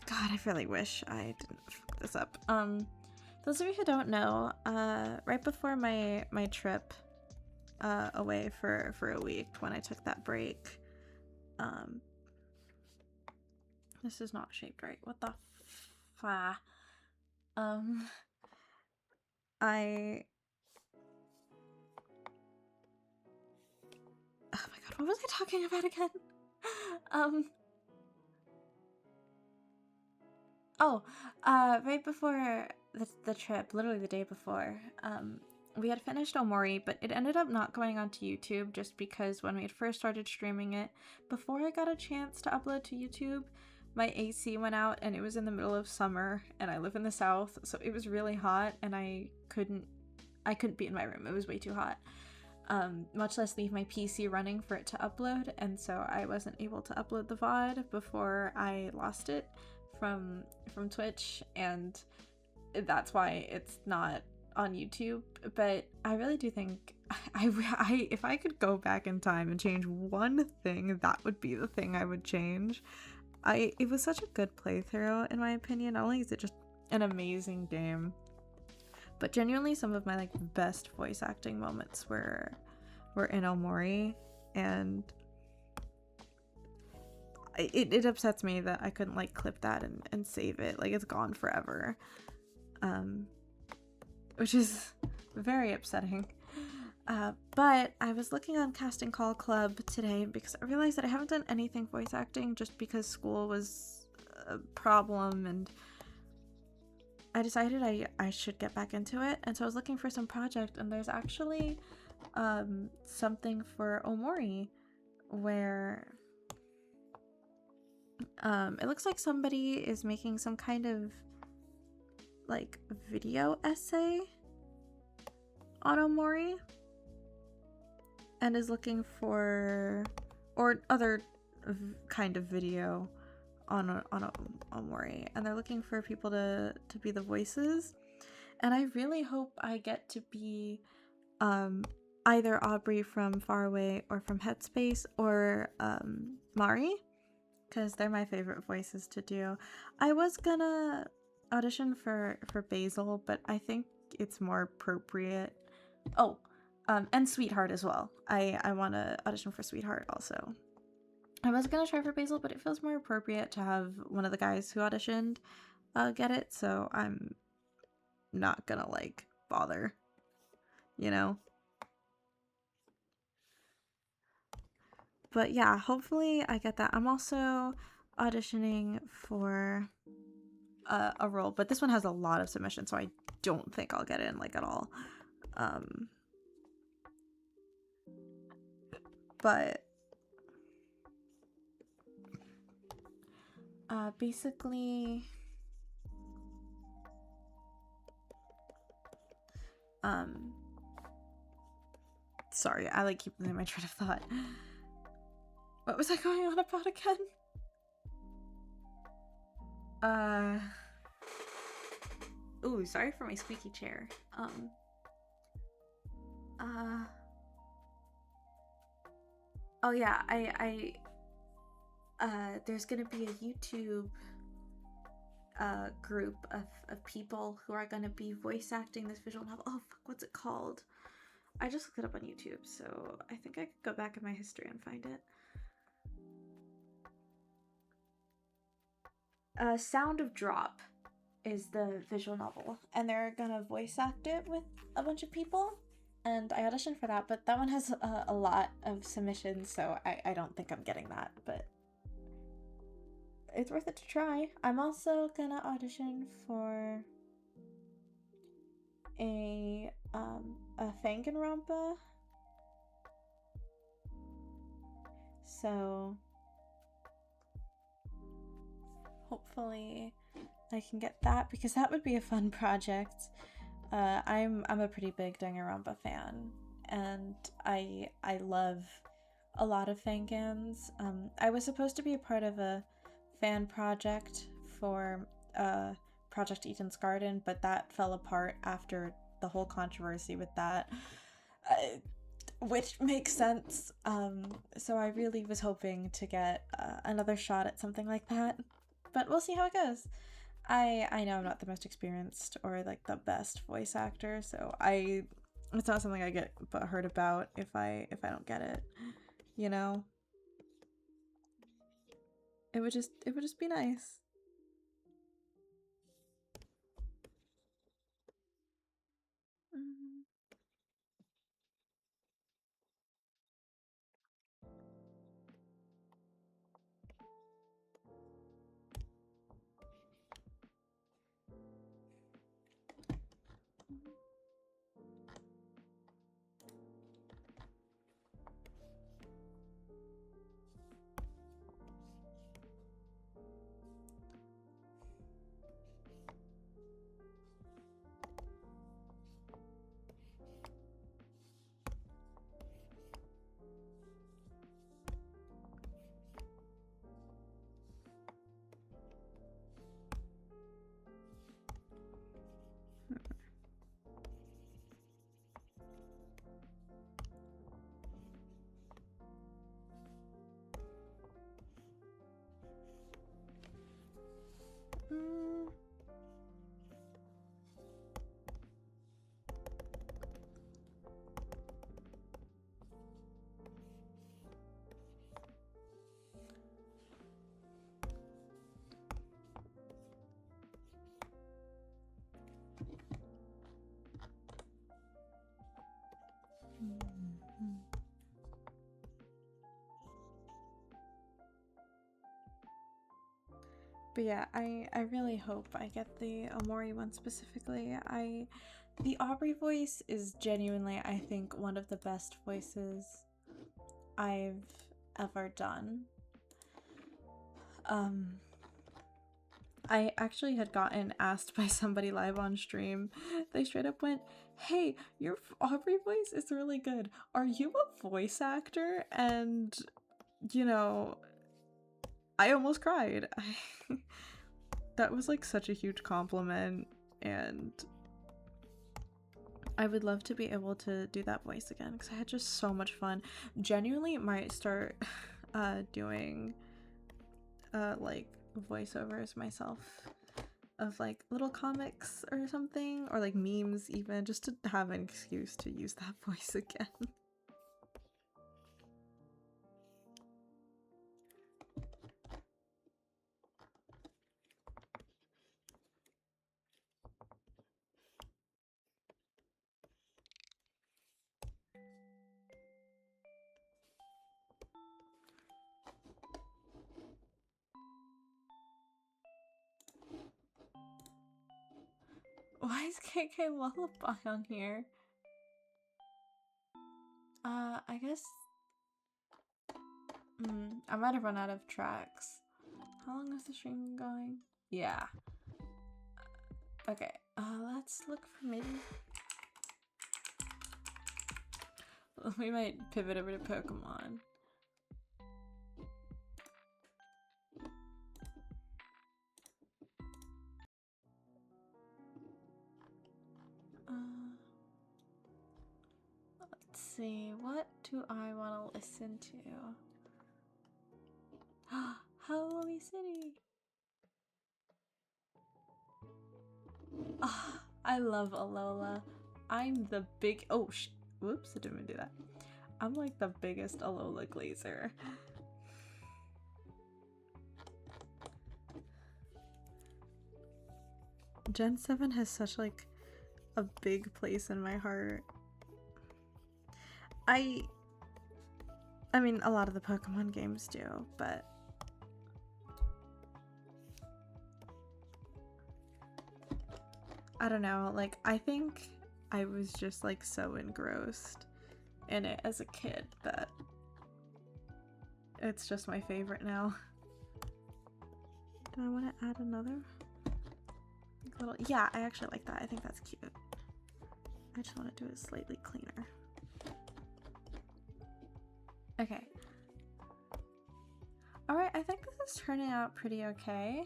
God, I really wish I didn't fuck this up. Those of you who don't know, right before my trip away for a week, when I took that break, this is not shaped right. What the fa? Oh my god, what was I talking about again? Oh, right before the trip, literally the day before, we had finished Omori, but it ended up not going onto YouTube just because when we had first started streaming it, before I got a chance to upload to YouTube, my AC went out and it was in the middle of summer and I live in the south, so it was really hot and I couldn't be in my room. It was way too hot. Much less leave my PC running for it to upload, and so I wasn't able to upload the VOD before I lost it from Twitch, and that's why it's not on YouTube. But I really do think if I could go back in time and change one thing, that would be the thing I would change. It was such a good playthrough in my opinion. Not only is it just an amazing game, but genuinely some of my like best voice acting moments were in Omori, and it upsets me that I couldn't like clip that and save it. Like it's gone forever. Which is very upsetting. But I was looking on Casting Call Club today because I realized that I haven't done anything voice acting just because school was a problem, and I decided I should get back into it. And so I was looking for some project, and there's actually something for Omori where it looks like somebody is making some kind of like video essay on Omori and is looking for, or other kind of video on Omori, and they're looking for people to be the voices, and I really hope I get to be either Aubrey from Far Away or from Headspace, or Mari, because they're my favorite voices to do. I was gonna audition for Basil, but I think it's more appropriate. Oh, and Sweetheart as well. I want to audition for Sweetheart also. I was gonna try for Basil, but it feels more appropriate to have one of the guys who auditioned get it, so I'm not gonna like bother, you know? But yeah, hopefully I get that. I'm also auditioning for a role, but this one has a lot of submissions, so I don't think I'll get in like at all. But basically, sorry, I like keep losing my train of thought. What was I going on about again? Ooh, sorry for my squeaky chair. Oh yeah, there's gonna be a YouTube group of people who are gonna be voice acting this visual novel. Oh fuck, what's it called? I just looked it up on YouTube, so I think I could go back in my history and find it. Sound of Drop is the visual novel, and they're gonna voice act it with a bunch of people, and I auditioned for that, but that one has a lot of submissions, so I don't think I'm getting that, but it's worth it to try. I'm also gonna audition for a Danganronpa, so hopefully I can get that, because that would be a fun project. I'm a pretty big Danganronpa fan, and I love a lot of fangans. I was supposed to be a part of a fan project for Project Eden's Garden, but that fell apart after the whole controversy with that, which makes sense. So I really was hoping to get another shot at something like that, but we'll see how it goes. I know I'm not the most experienced or like the best voice actor, so it's not something I get butthurt about if I don't get it, you know? It would just be nice. Mhm. But yeah, I really hope I get the Omori one specifically. The Aubrey voice is genuinely, I think, one of the best voices I've ever done. I actually had gotten asked by somebody live on stream. They straight up went, "Hey, your Aubrey voice is really good. Are you a voice actor?" And, you know, I almost cried. That was like such a huge compliment, and I would love to be able to do that voice again because I had just so much fun. Genuinely might start doing like voiceovers myself of like little comics or something, or like memes even, just to have an excuse to use that voice again. Why is KK Lullaby on here? I guess I might have run out of tracks. How long is the stream been going? Yeah. Okay, let's look for maybe... We might pivot over to Pokemon. Let's see, what do I want to listen to? Holy City! I love Alola. I'm the big... Oh, whoops, I didn't mean to do that. I'm like the biggest Alola glazer. Gen 7 has such like a big place in my heart. I mean, a lot of the Pokemon games do, but I don't know, like, I think I was just like so engrossed in it as a kid that it's just my favorite now. Do I want to add another little... Yeah, I actually like that. I think that's cute. I just want to do it slightly cleaner. Okay. Alright, I think this is turning out pretty okay.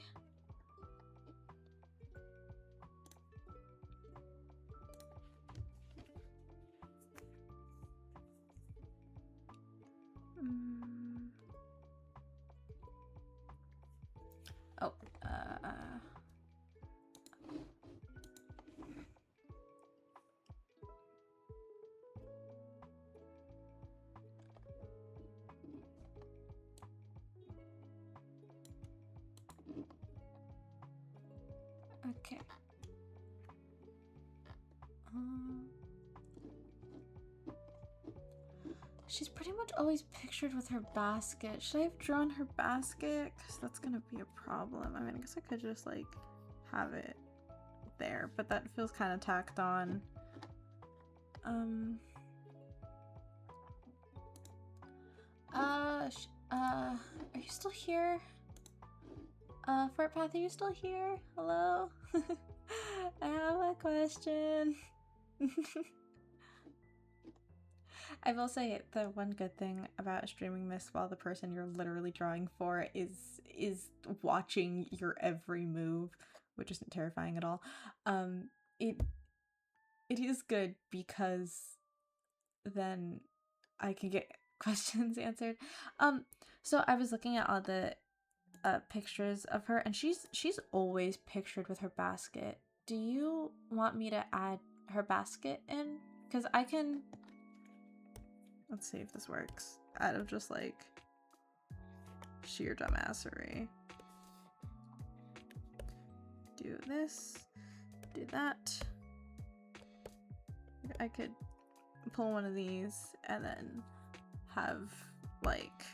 Oh, okay. She's pretty much always pictured with her basket. Should I have drawn her basket? Because that's gonna be a problem. I mean, I guess I could just like have it there, but that feels kind of tacked on. Are you still here? Fartpath, are you still here? Hello? I have a question. I will say the one good thing about streaming this while the person you're literally drawing for is watching your every move, which isn't terrifying at all. It is good because then I can get questions answered. So I was looking at all the pictures of her, and she's always pictured with her basket. Do you want me to add her basket in? Because I can... Let's see if this works. Out of just like sheer dumbassery. Do this, do that. I could pull one of these and then have like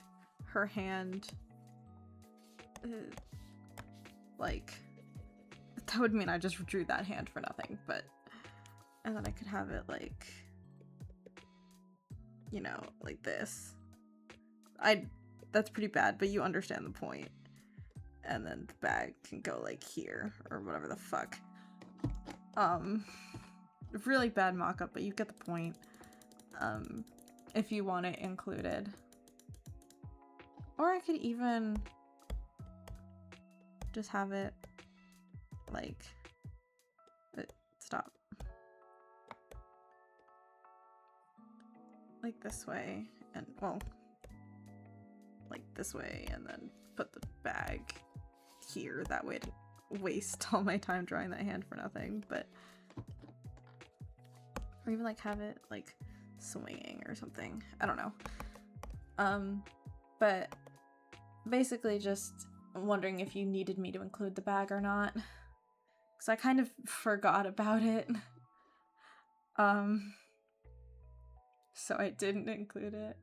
her hand like, that would mean I just drew that hand for nothing, but, and then I could have it like, you know, like this. That's pretty bad, but you understand the point. And then the bag can go like here, or whatever the fuck. Really bad mock-up, but you get the point. If you want it included. Or I could even just have it like, stop. Like this way, and well, like this way, and then put the bag here. That way I didn't waste all my time drawing that hand for nothing, but, or even like have it like swinging or something. I don't know. But basically just wondering if you needed me to include the bag or not, because I kind of forgot about it. So I didn't include it.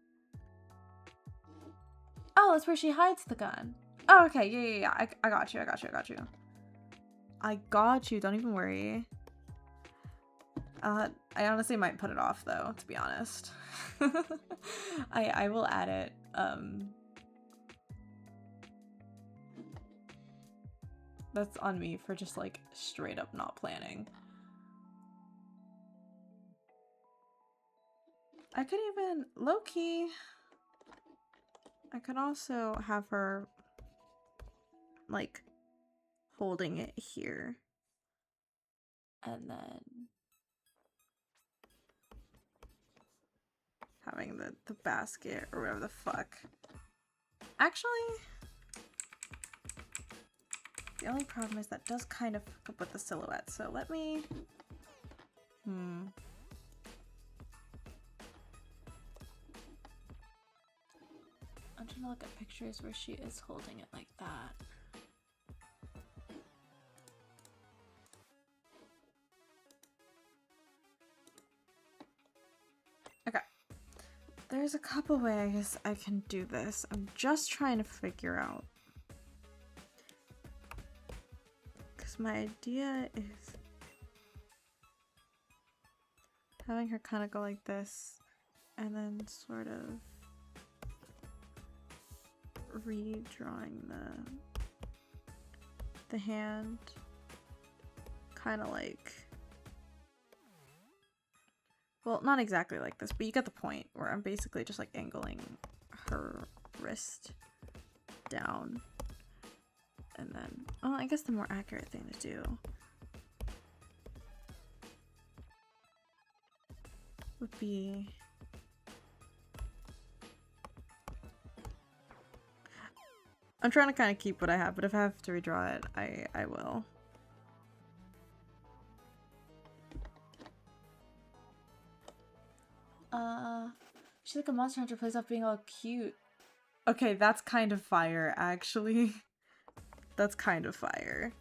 Oh, that's where she hides the gun. Oh, okay, yeah. I got you. I got you, don't even worry. I honestly might put it off though, to be honest. I will add it. That's on me for just like straight up not planning. I could even, low-key, I could also have her like holding it here. And then having the basket or whatever the fuck. Actually, the only problem is that does kind of fuck up with the silhouette, so let me... I'm trying to look at pictures where she is holding it like that. Okay. There's a couple ways I can do this. I'm just trying to figure out. Because my idea is having her kind of go like this and then sort of redrawing the hand kind of like, well, not exactly like this, but you get the point, where I'm basically just like angling her wrist down, and then, oh, I guess the more accurate thing to do would be I'm trying to kind of keep what I have, but if I have to redraw it, I will. She's like a monster hunter, plays off being all cute. Okay, that's kind of fire, actually. That's kind of fire.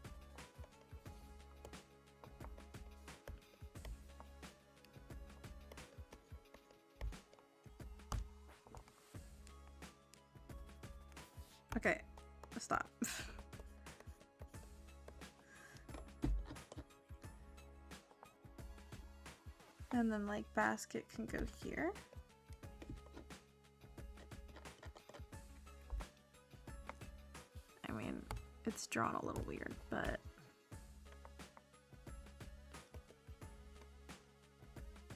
Okay, stop. And then like basket can go here. I mean, it's drawn a little weird, but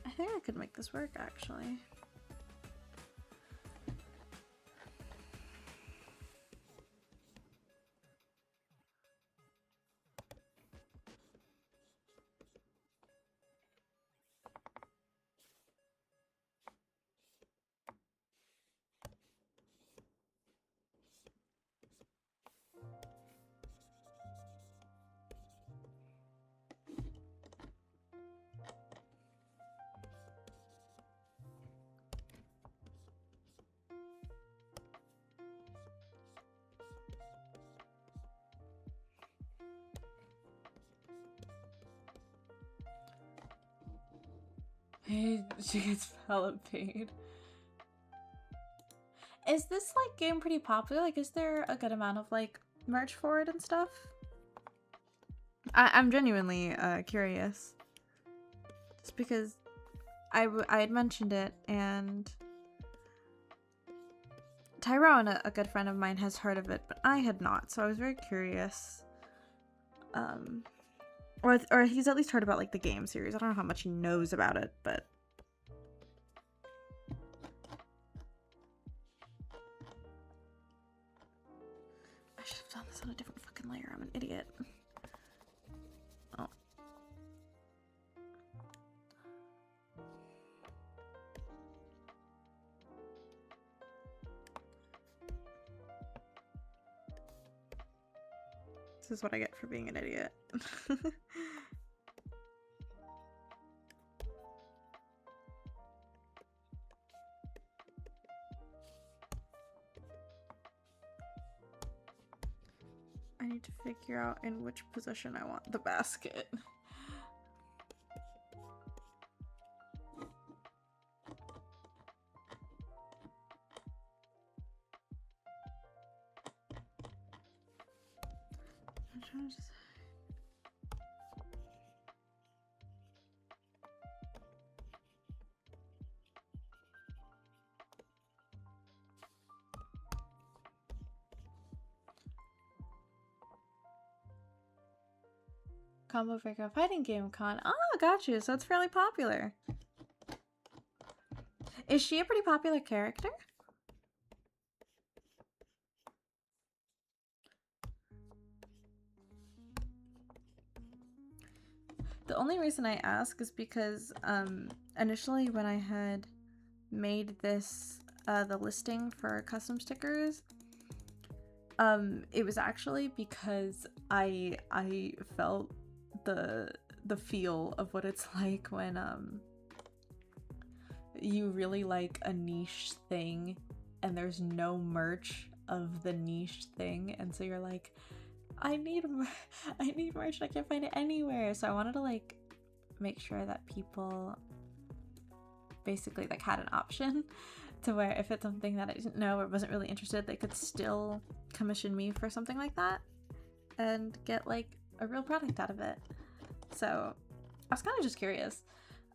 I think I could make this work actually. She gets hella paid. Is this like game pretty popular? Like, is there a good amount of like merch for it and stuff? I'm genuinely curious. Just because I had mentioned it, and Tyrone, a good friend of mine, has heard of it, but I had not, so I was very curious. Or he's at least heard about like the game series. I don't know how much he knows about it, but I should have done this on a different fucking layer. I'm an idiot. Oh. This is what I get for being an idiot. I need to figure out in which position I want the basket. I'm trying to decide. Combo Breaker Fighting Game Con. Oh, got you. So it's fairly popular. Is she a pretty popular character? The only reason I ask is because initially when I had made this the listing for custom stickers, it was actually because I felt the feel of what it's like when you really like a niche thing and there's no merch of the niche thing, and so you're like, I need merch and I can't find it anywhere. So I wanted to like make sure that people basically like had an option to where if it's something that I didn't know or wasn't really interested, they could still commission me for something like that and get like a real product out of it. So I was kind of just curious.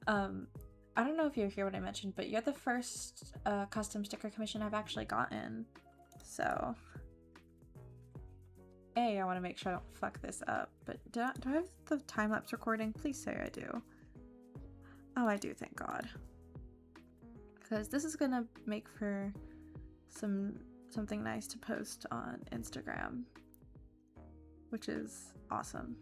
I don't know if you hear what I mentioned, but you're the first custom sticker commission I've actually gotten. So I want to make sure I don't fuck this up, but do I have the time-lapse recording? Please say I do. Oh, I do, thank God. Because this is gonna make for something nice to post on Instagram, which is awesome.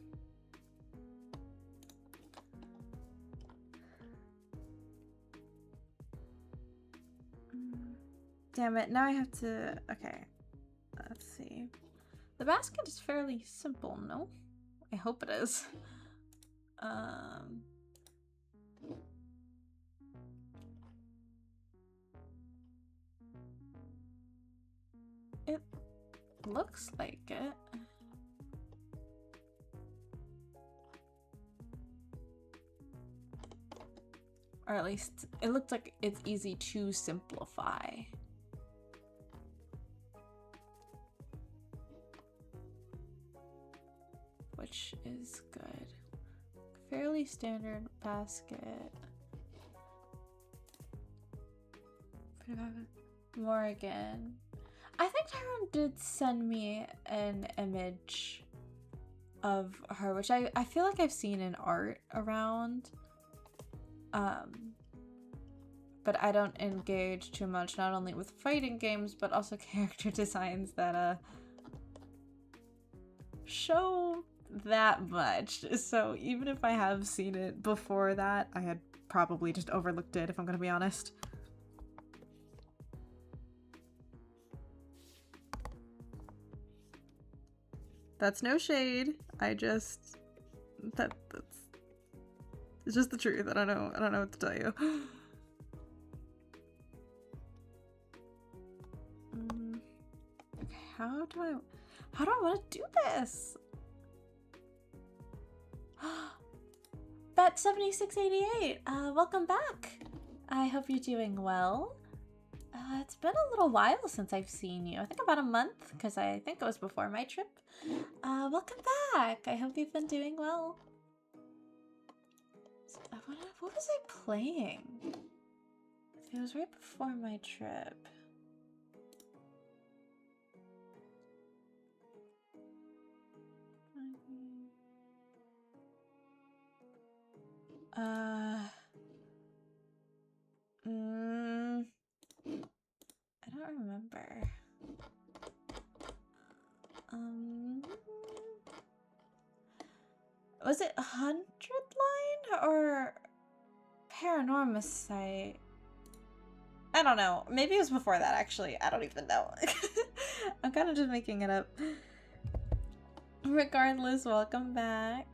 Damn it, now I have to... Okay, let's see. The basket is fairly simple, no? I hope it is. It looks like it. Or at least it looked like it's easy to simplify. Which is good. Fairly standard basket. Morgan. I think Tyrone did send me an image of her, which I feel like I've seen in art around. But I don't engage too much, not only with fighting games, but also character designs that show that much. So even if I have seen it before that, I had probably just overlooked it, if I'm gonna be honest. That's no shade. That's it's just the truth. I don't know what to tell you. Okay, how do I want to do this? Bet7688, welcome back. I hope you're doing well. It's been a little while since I've seen you. I think about a month, because I think it was before my trip. Welcome back. I hope you've been doing well. What was I playing? It was right before my trip. I don't remember. Was it 100 Line or Paranormicite? I don't know. Maybe it was before that, actually. I don't even know. I'm kind of just making it up. Regardless, welcome back.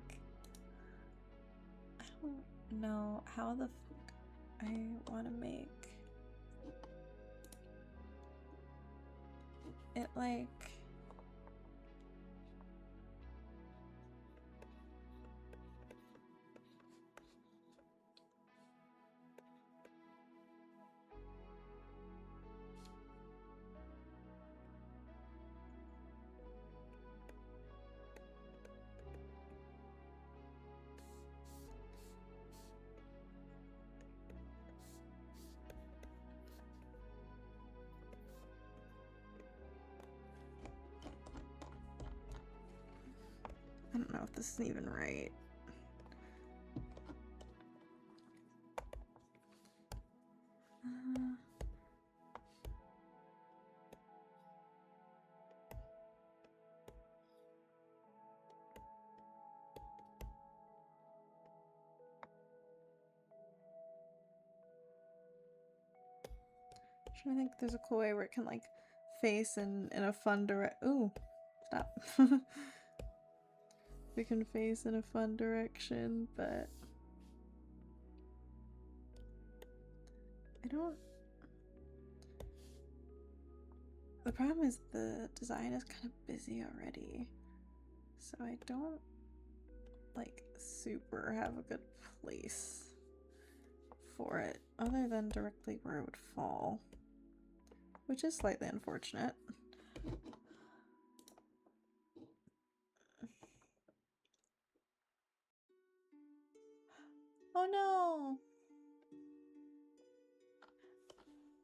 I don't know how the fuck I want to make it, like... I don't know if this is even right. I think there's a cool way where it can like face in a fun direction. Ooh, stop. We can face in a fun direction, but I don't. The problem is the design is kind of busy already, so I don't like super have a good place for it other than directly where it would fall, which is slightly unfortunate. Oh no!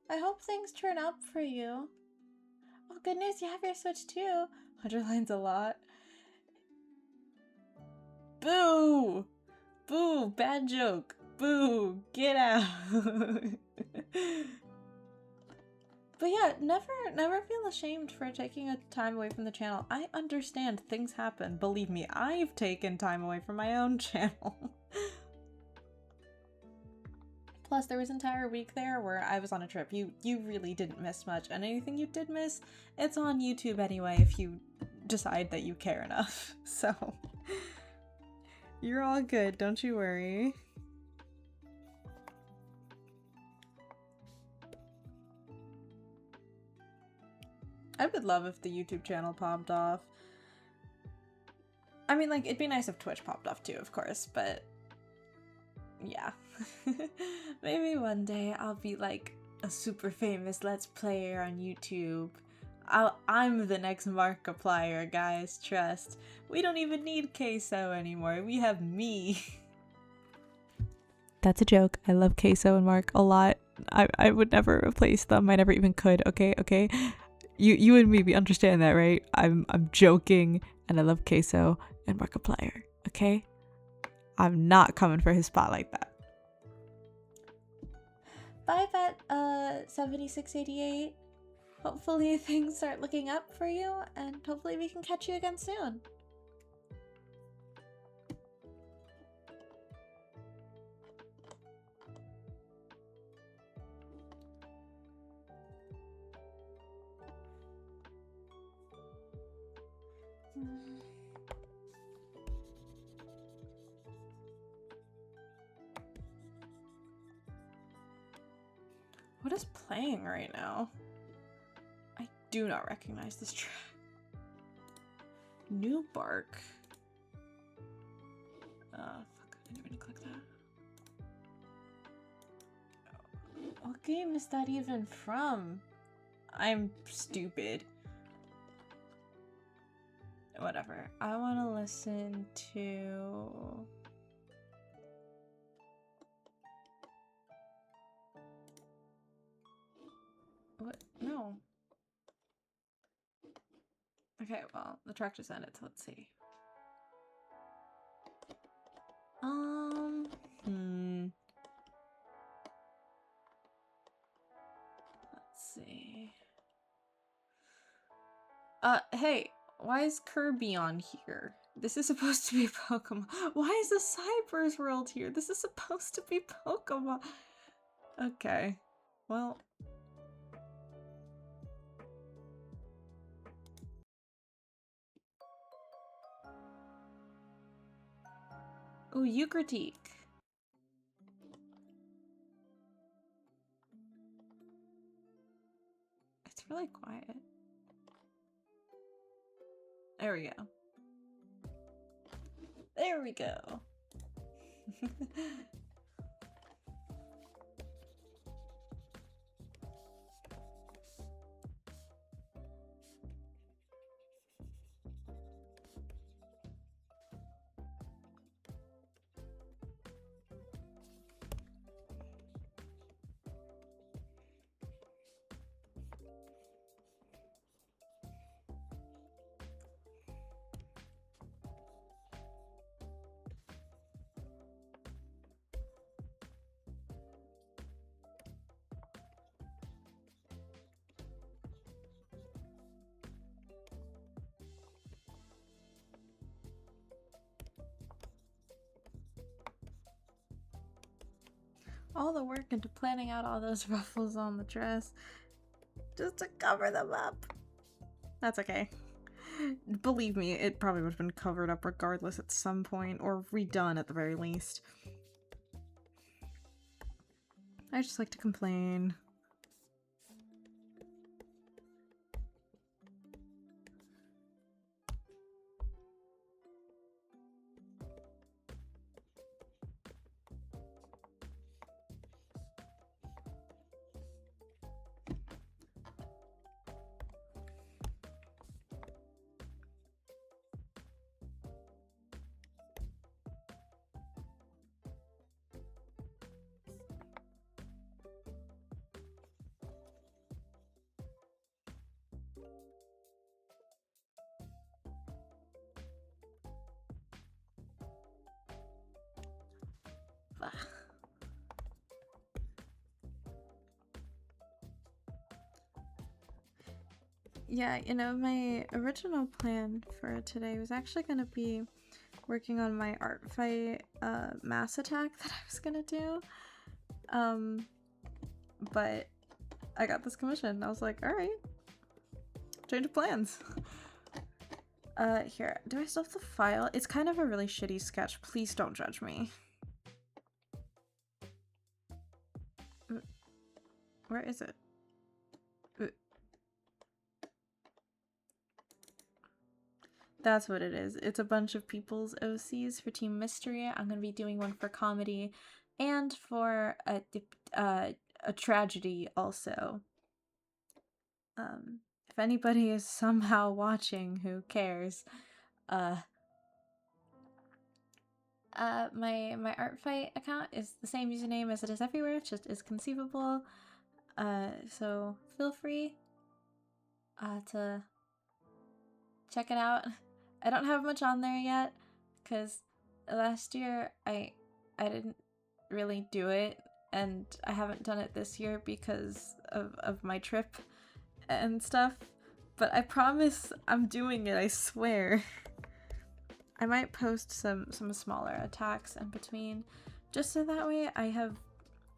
I hope things turn up for you. Oh, good news, you have your Switch too. 100 lines a lot. Boo! Boo! Bad joke. Boo! Get out! But yeah, never feel ashamed for taking a time away from the channel. I understand things happen. Believe me, I've taken time away from my own channel. Plus, there was an entire week there where I was on a trip. You really didn't miss much, and anything you did miss, it's on YouTube anyway if you decide that you care enough. So, you're all good, don't you worry. I would love if the YouTube channel popped off. I mean, like, it'd be nice if Twitch popped off too, of course, but yeah. Maybe one day I'll be like a super famous Let's Player on YouTube. I'm the next Markiplier, guys, trust. We don't even need Queso anymore, we have me. That's a joke. I love Queso and Mark a lot. I would never replace them. I never even could, okay? You and me, we understand that, right? I'm joking, and I love Queso and Markiplier, okay? I'm not coming for his spot like that. Bye, Vet, 7688. Hopefully things start looking up for you, and hopefully we can catch you again soon. What is playing right now? I do not recognize this track. New Bark. Fuck, I didn't mean to click that. What game is that even from? I'm stupid. Whatever. I want to listen to... What? No. Okay, well, the track just ended, so let's see. Let's see. Hey, why is Kirby on here? This is supposed to be Pokemon. Why is the Cyber's World here? This is supposed to be Pokemon. Okay, well. Ooh, you critique. It's really quiet. There we go. There we go. All the work into planning out all those ruffles on the dress just to cover them up. That's okay. Believe me, it probably would have been covered up regardless at some point, or redone at the very least. I just like to complain. Yeah, you know, my original plan for today was actually going to be working on my art fight mass attack that I was going to do. But I got this commission. I was like, all right, change of plans. Here, do I still have the file? It's kind of a really shitty sketch. Please don't judge me. Where is it? That's what it is. It's a bunch of people's OCs for Team Mystery. I'm going to be doing one for comedy and for a tragedy also. If anybody is somehow watching, who cares? My art fight account is the same username as it is everywhere. It's just is conceivable. So feel free to check it out. I don't have much on there yet because last year I didn't really do it, and I haven't done it this year because of my trip and stuff. But I promise I'm doing it, I swear. I might post some smaller attacks in between, just so that way I have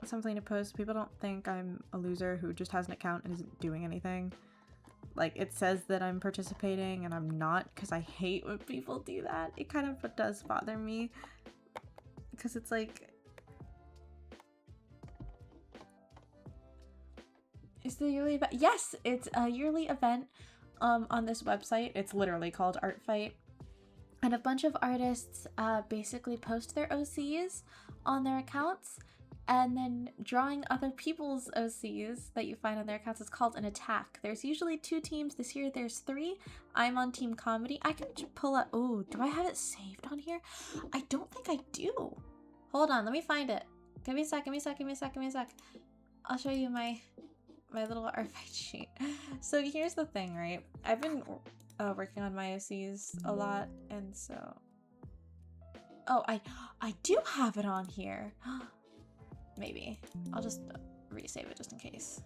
something to post. People don't think I'm a loser who just has an account and isn't doing anything. Like, it says that I'm participating and I'm not, because I hate when people do that. It kind of does bother me, because it's like, is the yearly event? Yes, it's a yearly event on this website. It's literally called Art Fight. And a bunch of artists basically post their OCs on their accounts, And then drawing other people's OCs that you find on their accounts is called an attack. There's usually 2 teams. This year there's 3. I'm on Team Comedy. I can pull up. Oh, do I have it saved on here? I don't think I do. Hold on, let me find it. Give me a sec, give me a sec, give me a sec, give me a sec. I'll show you my little art fight sheet. So here's the thing, right? I've been working on my OCs a lot, and so... Oh, I do have it on here. Maybe. I'll just resave it just in case.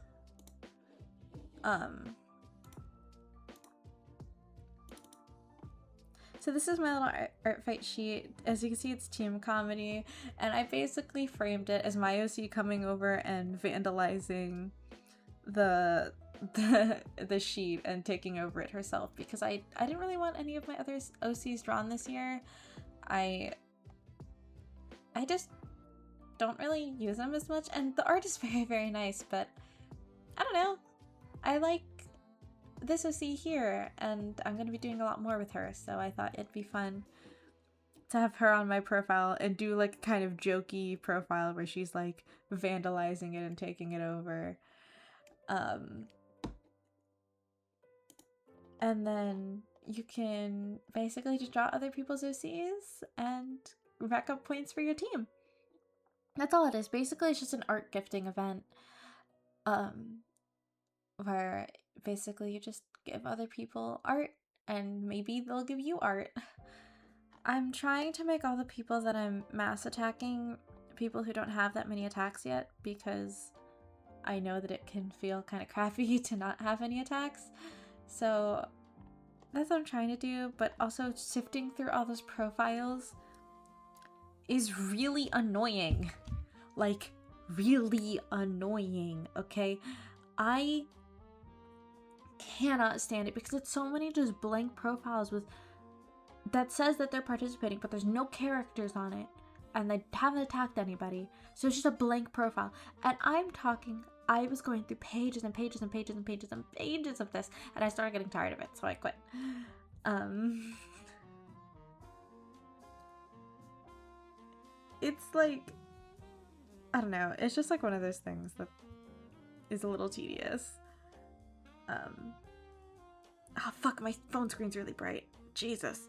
So this is my little art fight sheet. As you can see, it's Team Comedy, and I basically framed it as my OC coming over and vandalizing the sheet and taking over it herself, because I didn't really want any of my other OCs drawn this year. I just don't really use them as much, and the art is very, very nice, but I don't know. I like this OC here, and I'm gonna be doing a lot more with her, so I thought it'd be fun to have her on my profile and do like a kind of jokey profile where she's like vandalizing it and taking it over. And then you can basically just draw other people's OCs and rack up points for your team. That's all it is. Basically, it's just an art gifting event, where basically you just give other people art and maybe they'll give you art. I'm trying to make all the people that I'm mass attacking people who don't have that many attacks yet, because I know that it can feel kind of crappy to not have any attacks. So that's what I'm trying to do, but also sifting through all those profiles is really annoying. Like, really annoying, okay? I cannot stand it because it's so many just blank profiles with that says that they're participating, but there's no characters on it, and they haven't attacked anybody, so it's just a blank profile. And I was going through pages and pages and pages and pages and pages of this, and I started getting tired of it, so I quit. It's like, I don't know, it's just like one of those things that is a little tedious. Oh fuck, my phone screen's really bright. Jesus.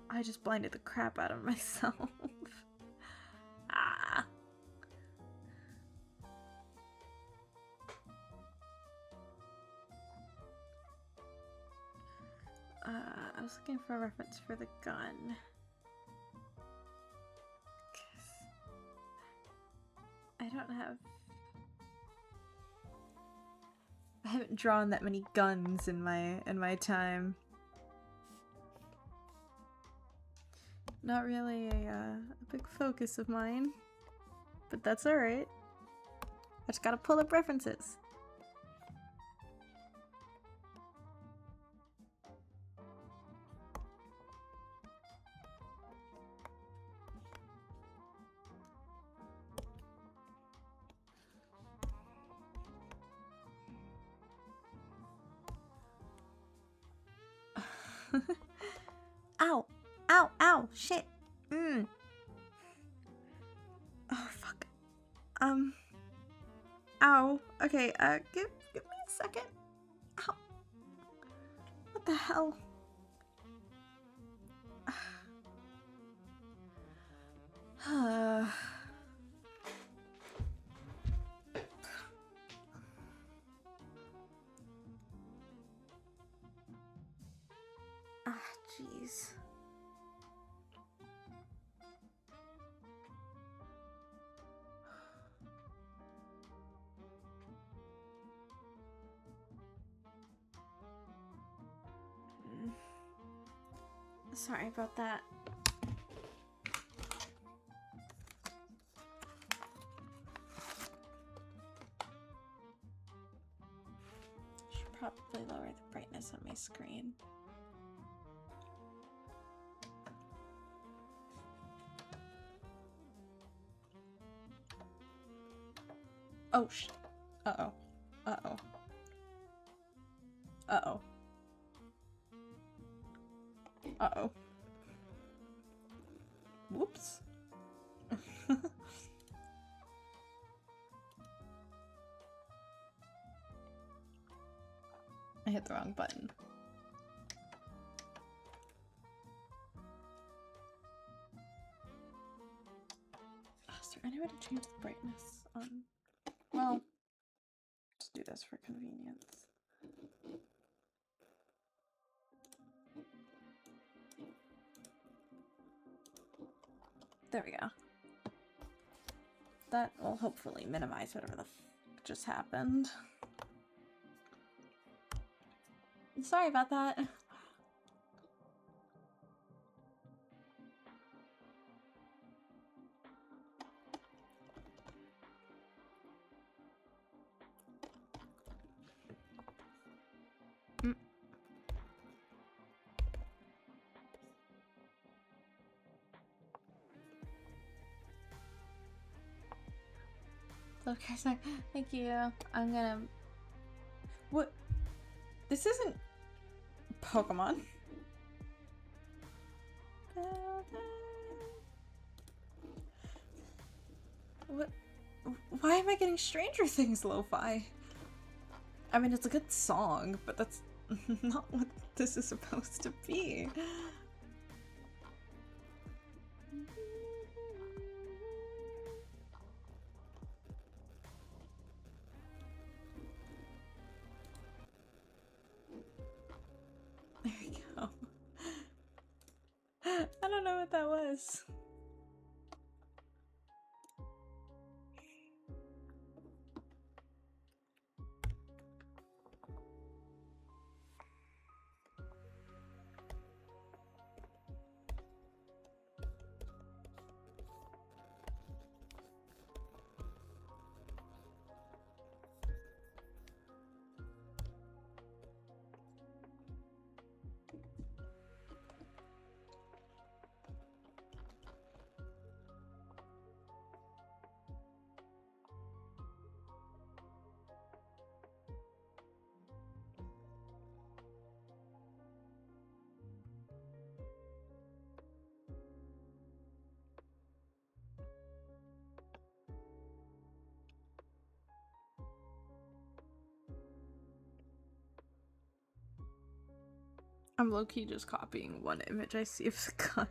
I just blinded the crap out of myself. Ah. I was looking for a reference for the gun. I haven't drawn that many guns in my time. Not really a big focus of mine, but that's alright. I just gotta pull up references. Ow! Ow! Ow! Shit! Oh, fuck. Ow. Okay, give me a second. Ow. What the hell? Jeez. Sorry about that. Should probably lower the brightness on my screen. Oh, uh-oh. Uh-oh. Uh-oh. Uh-oh. Whoops. I hit the wrong button. Oh, is there any way to change the brightness on? Well, just do this for convenience. There we go. That will hopefully minimize whatever the f just happened. Sorry about that. Okay, so thank you. I'm gonna. What? This isn't Pokemon. What? Why am I getting Stranger Things lo-fi? I mean, it's a good song, but that's not what this is supposed to be. There we go. I don't know what that was. I'm low-key just copying one image I see of the gun.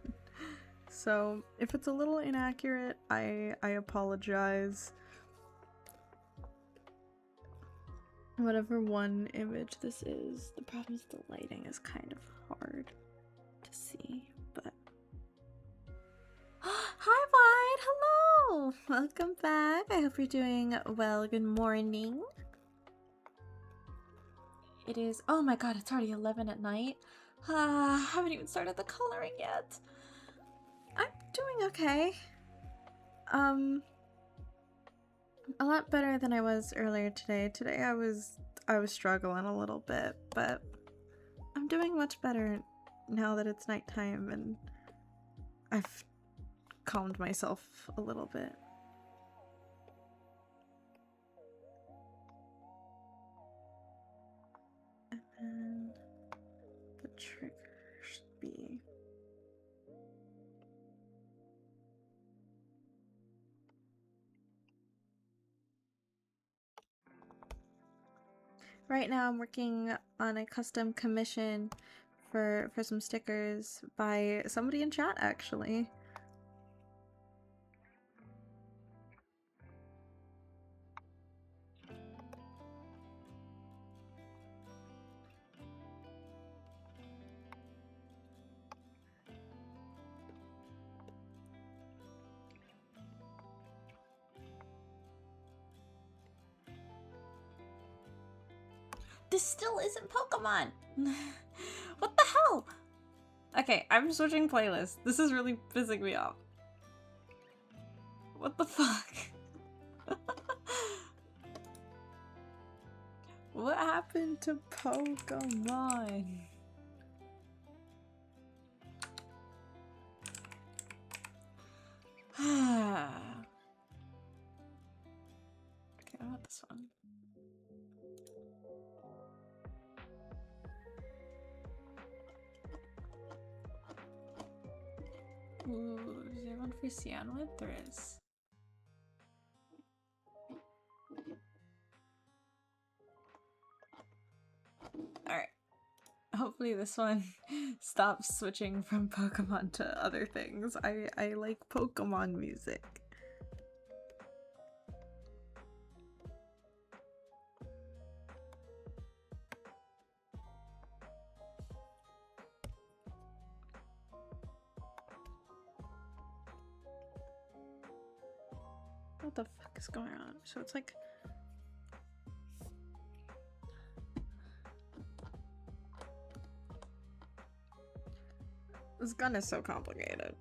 So if it's a little inaccurate, I apologize. Whatever one image this is, the problem is the lighting is kind of hard to see, but... Hi, Wide! Hello! Welcome back. I hope you're doing well. Good morning. It is... Oh my god, it's already 11 at night. I haven't even started the coloring yet. I'm doing okay. A lot better than I was earlier today. Today I was struggling a little bit, but I'm doing much better now that it's nighttime and I've calmed myself a little bit. And then the trigger should be... Right now I'm working on a custom commission for some stickers by somebody in chat, actually. This still isn't Pokemon! What the hell? Okay, I'm switching playlists. This is really pissing me off. What the fuck? What happened to Pokemon? Okay, I want this one. Ooh, is there one for Cianwood? There is. Alright. Hopefully this one stops switching from Pokemon to other things. I like Pokemon music. What the fuck is going on? So it's like... This gun is so complicated.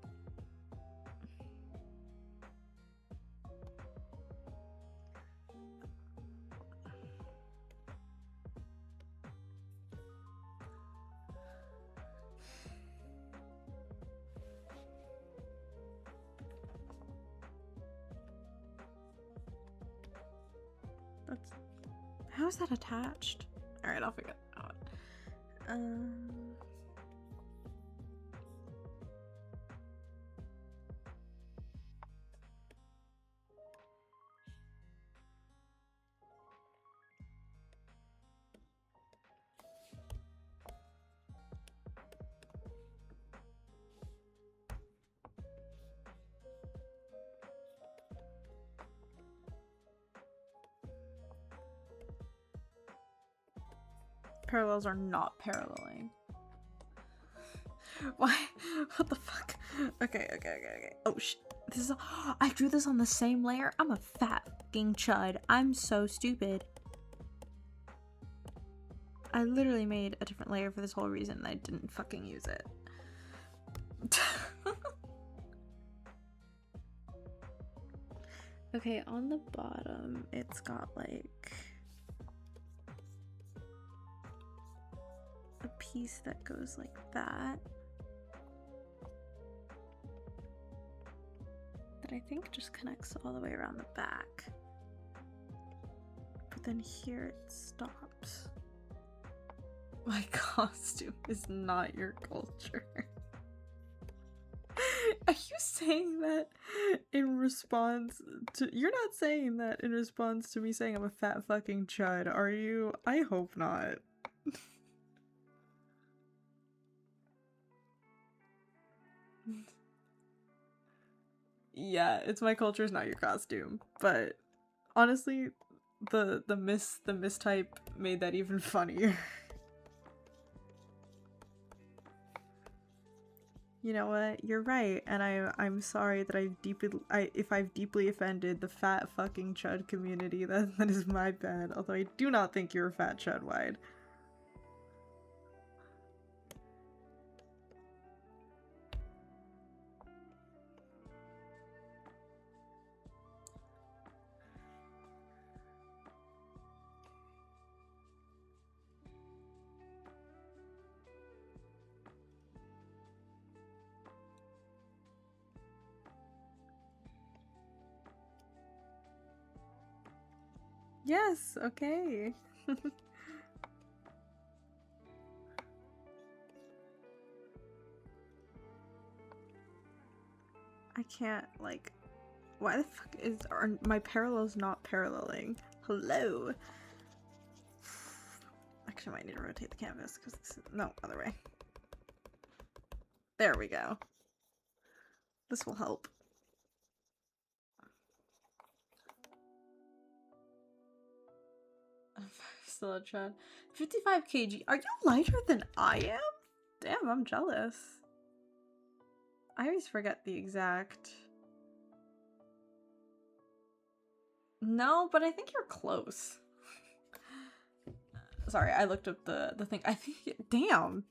That's... How is that attached? Alright, I'll figure it out. Parallels are not paralleling. Why? What the fuck? Okay. Oh shit. This is I drew this on the same layer? I'm a fat fucking chud. I'm so stupid. I literally made a different layer for this whole reason and I didn't fucking use it. Okay, on the bottom, it's got like a piece that goes like that. That I think just connects all the way around the back. But then here it stops. My costume is not your culture. Are you saying that in response to... You're not saying that in response to me saying I'm a fat fucking chud, are you? I hope not. Yeah, it's my culture, is not your costume. But honestly, the mistype made that even funnier. You know what? You're right, and I'm sorry that if I've deeply offended the fat fucking chud community. That is my bad. Although I do not think you're a fat chud wide. Yes, okay. I can't, like, why the fuck are my parallels not paralleling? Hello? Actually, I might need to rotate the canvas because this is, no, other way. There we go. This will help. Still a chud. 55 kg. Are you lighter than I am? Damn, I'm jealous. I always forget the exact. No, but I think you're close. Sorry, I looked up the thing. I think, damn.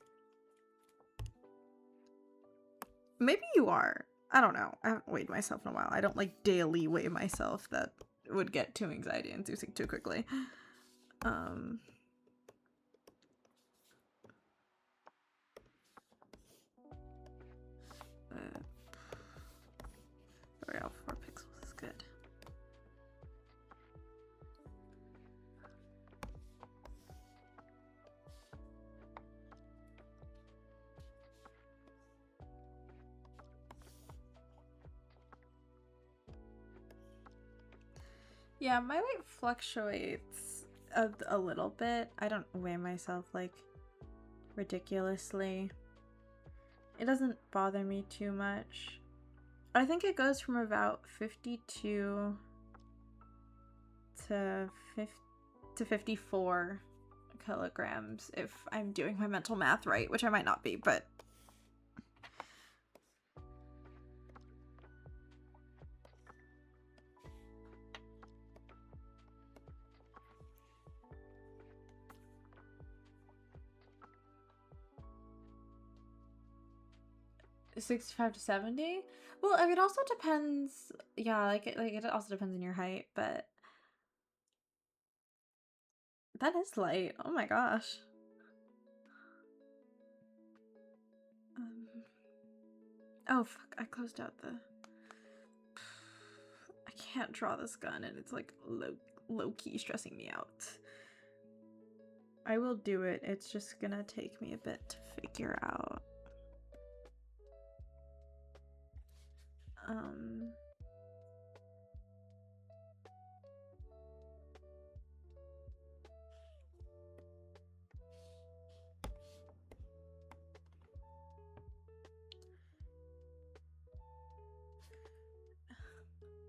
Maybe you are. I don't know. I haven't weighed myself in a while. I don't like daily weigh myself. That would get too anxiety inducing too quickly. Sorry, 4 pixels is good. Yeah, my weight fluctuates. A little bit. I don't weigh myself like ridiculously. It doesn't bother me too much. I think it goes from about 52 to 54 kilograms if I'm doing my mental math right, which I might not be, but 65 to 70. Well, I mean, it also depends. Yeah, like it also depends on your height, but that is light. Oh my gosh. Oh fuck! I closed out the. I can't draw this gun, and it's like low key stressing me out. I will do it. It's just gonna take me a bit to figure out.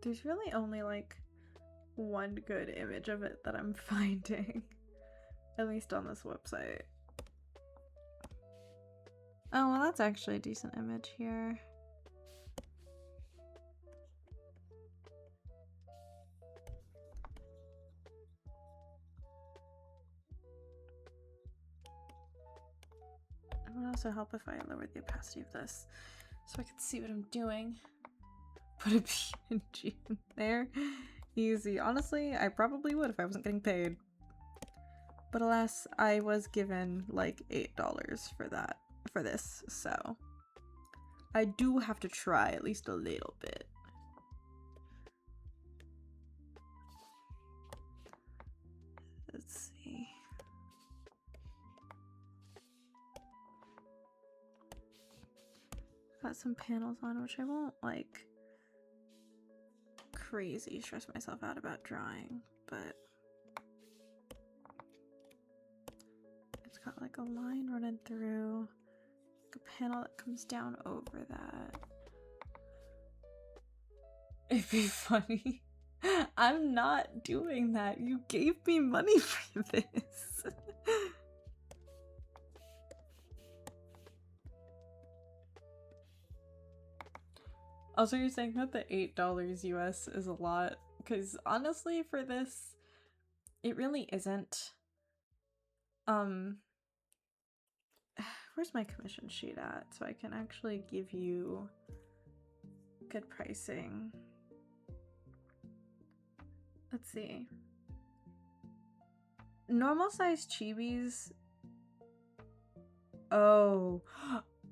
There's really only like one good image of it that I'm finding, at least on this website. Oh, well, that's actually a decent image here. It would also help if I lower the opacity of this so I can see what I'm doing. Put a PNG in there. Easy. Honestly, I probably would if I wasn't getting paid. But alas, I was given like $8 for this, so I do have to try at least a little bit. Let's see. Got some panels on, which I won't like crazy stress myself out about drawing, but it's got like a line running through, like a panel that comes down over that. It'd be funny. I'm not doing that. You gave me money for this. Also, you're saying that the $8 US is a lot, because honestly, for this, it really isn't. Where's my commission sheet at so I can actually give you good pricing? Let's see. Normal size chibis. Oh,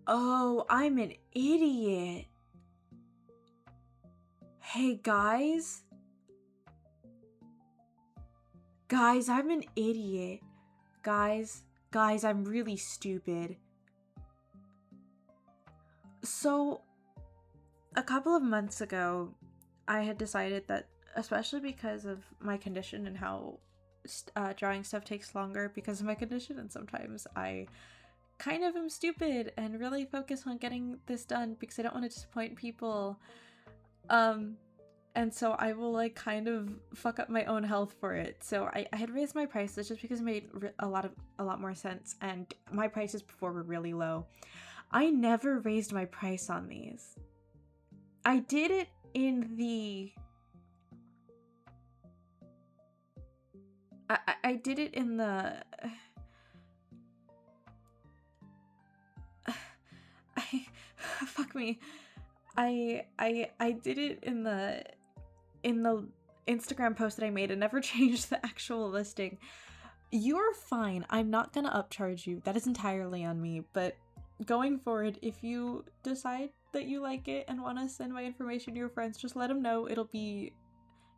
I'm an idiot. Hey guys, I'm an idiot. Guys, I'm really stupid. So, a couple of months ago, I had decided that, especially because of my condition and how drawing stuff takes longer because of my condition, and sometimes I kind of am stupid and really focus on getting this done because I don't want to disappoint people. And so I will like kind of fuck up my own health for it. So I had raised my prices just because it made a lot more sense, and my prices before were really low. I never raised my price on these. I did it in the I did it in the fuck me. I did it in the Instagram post that I made and never changed the actual listing. You're fine. I'm not gonna upcharge you. That is entirely on me. But going forward, if you decide that you like it and want to send my information to your friends, just let them know. It'll be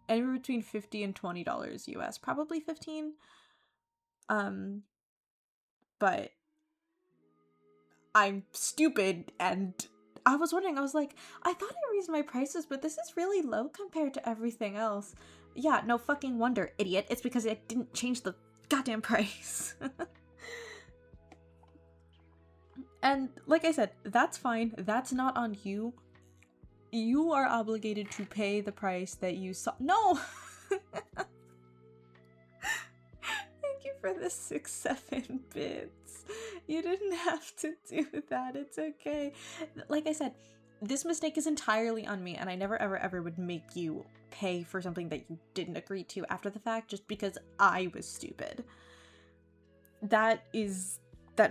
anywhere between $50 and $20 US. Probably 15. But I'm stupid, and I was wondering, I was like, I thought I raised my prices, but this is really low compared to everything else. Yeah, no fucking wonder, idiot. It's because I didn't change the goddamn price. And like I said, that's fine. That's not on you. You are obligated to pay the price that you saw. No! Thank you for the 6-7 bits. You didn't have to do that. It's okay. Like I said, this mistake is entirely on me, and I never ever would make you pay for something that you didn't agree to after the fact just because I was stupid. That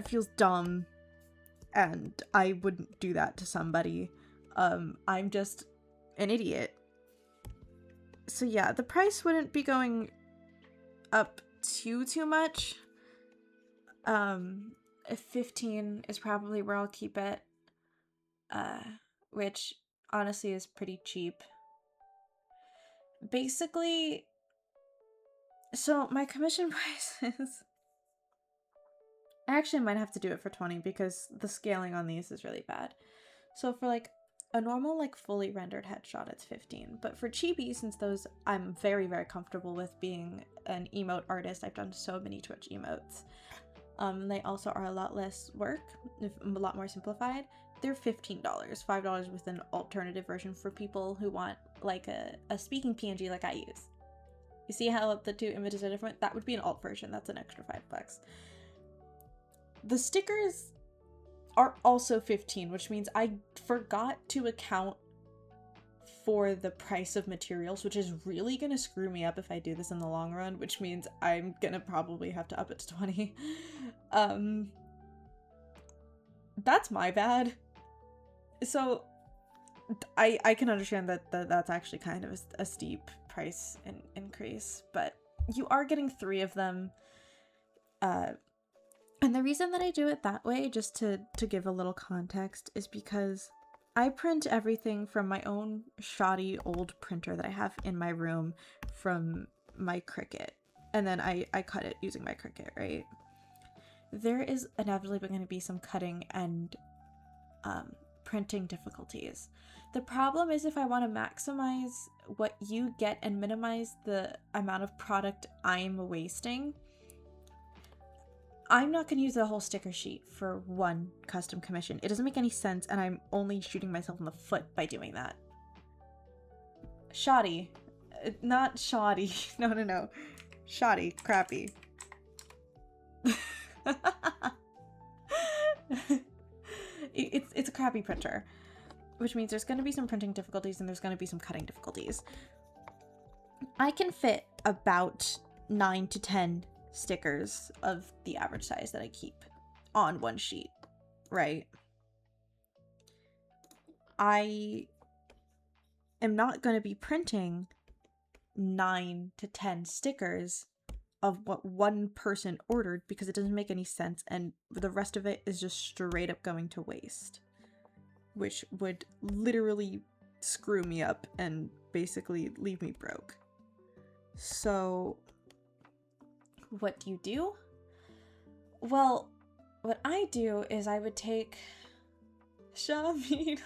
feels dumb, and I wouldn't do that to somebody. I'm just an idiot. So yeah, the price wouldn't be going up too much. 15 is probably where I'll keep it. Which honestly is pretty cheap. Basically, so my commission prices, I actually might have to do it for 20 because the scaling on these is really bad. So for like a normal like fully rendered headshot, it's 15. But for chibi, since those I'm very comfortable with being an emote artist, I've done so many Twitch emotes. They also are a lot less work, a lot more simplified. They're $15, $5 with an alternative version for people who want like a speaking PNG like I use. You see how the two images are different? That would be an alt version. That's an extra $5. The stickers are also 15, which means I forgot to account for the price of materials, which is really gonna screw me up if I do this in the long run, which means I'm gonna probably have to up it to 20. That's my bad. So I can understand that's actually kind of a steep price increase, but you are getting 3 of them. And the reason that I do it that way, just to give a little context, is because I print everything from my own shoddy old printer that I have in my room from my Cricut. And then I cut it using my Cricut, right? There is inevitably going to be some cutting and printing difficulties. The problem is if I want to maximize what you get and minimize the amount of product I'm wasting, I'm not going to use the whole sticker sheet for one custom commission. It doesn't make any sense, and I'm only shooting myself in the foot by doing that. Shoddy. Not shoddy. No. Shoddy. Crappy. It's a crappy printer, which means there's going to be some printing difficulties and there's going to be some cutting difficulties. I can fit about 9 to 10 stickers of the average size that I keep on one sheet, right? I am not going to be printing 9 to 10 stickers of what one person ordered because it doesn't make any sense, and the rest of it is just straight up going to waste, which would literally screw me up and basically leave me broke. So what do? Well, what I do is I would take Shadi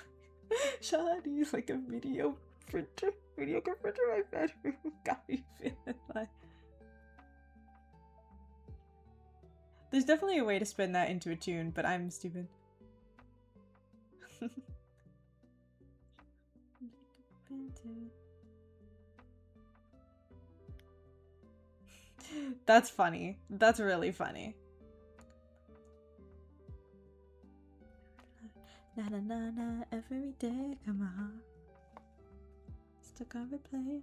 like a video printer in my bedroom. Got me feeling like there's definitely a way to spin that into a tune, but I'm stupid. That's funny. That's really funny. Na na na na every day, come on. Stuck on replay.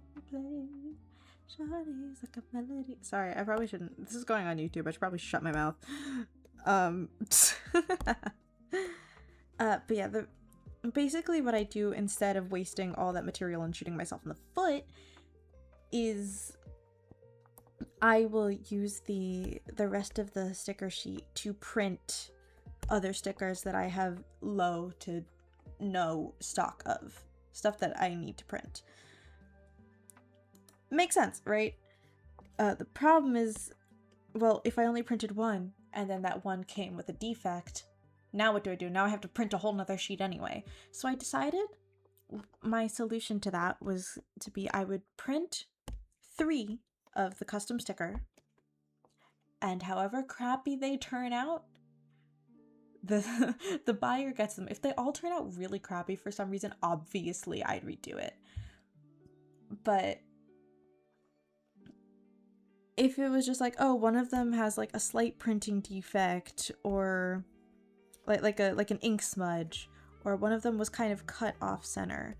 Shawty's like a melody. Sorry, I probably shouldn't. This is going on YouTube. I should probably shut my mouth. But yeah, basically what I do instead of wasting all that material and shooting myself in the foot is I will use the rest of the sticker sheet to print other stickers that I have low to no stock of. Stuff that I need to print. Makes sense, right? The problem is, well, if I only printed one and then that one came with a defect, now what do? Now I have to print a whole nother sheet anyway. So I decided my solution to that was to be I would print 3 of the custom sticker, and however crappy they turn out, the the buyer gets them. If they all turn out really crappy for some reason, obviously I'd redo it. But if it was just like, oh, one of them has like a slight printing defect, or like an ink smudge, or one of them was kind of cut off center,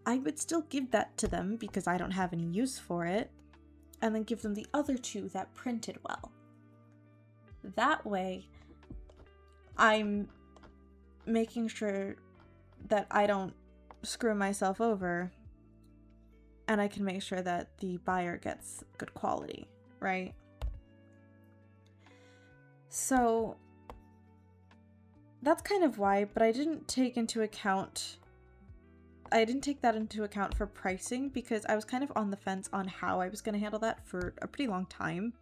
I would still give that to them because I don't have any use for it, and then give them the other 2 that printed well. That way, I'm making sure that I don't screw myself over, and I can make sure that the buyer gets good quality, right? So that's kind of why, but I didn't take that into account for pricing because I was kind of on the fence on how I was going to handle that for a pretty long time.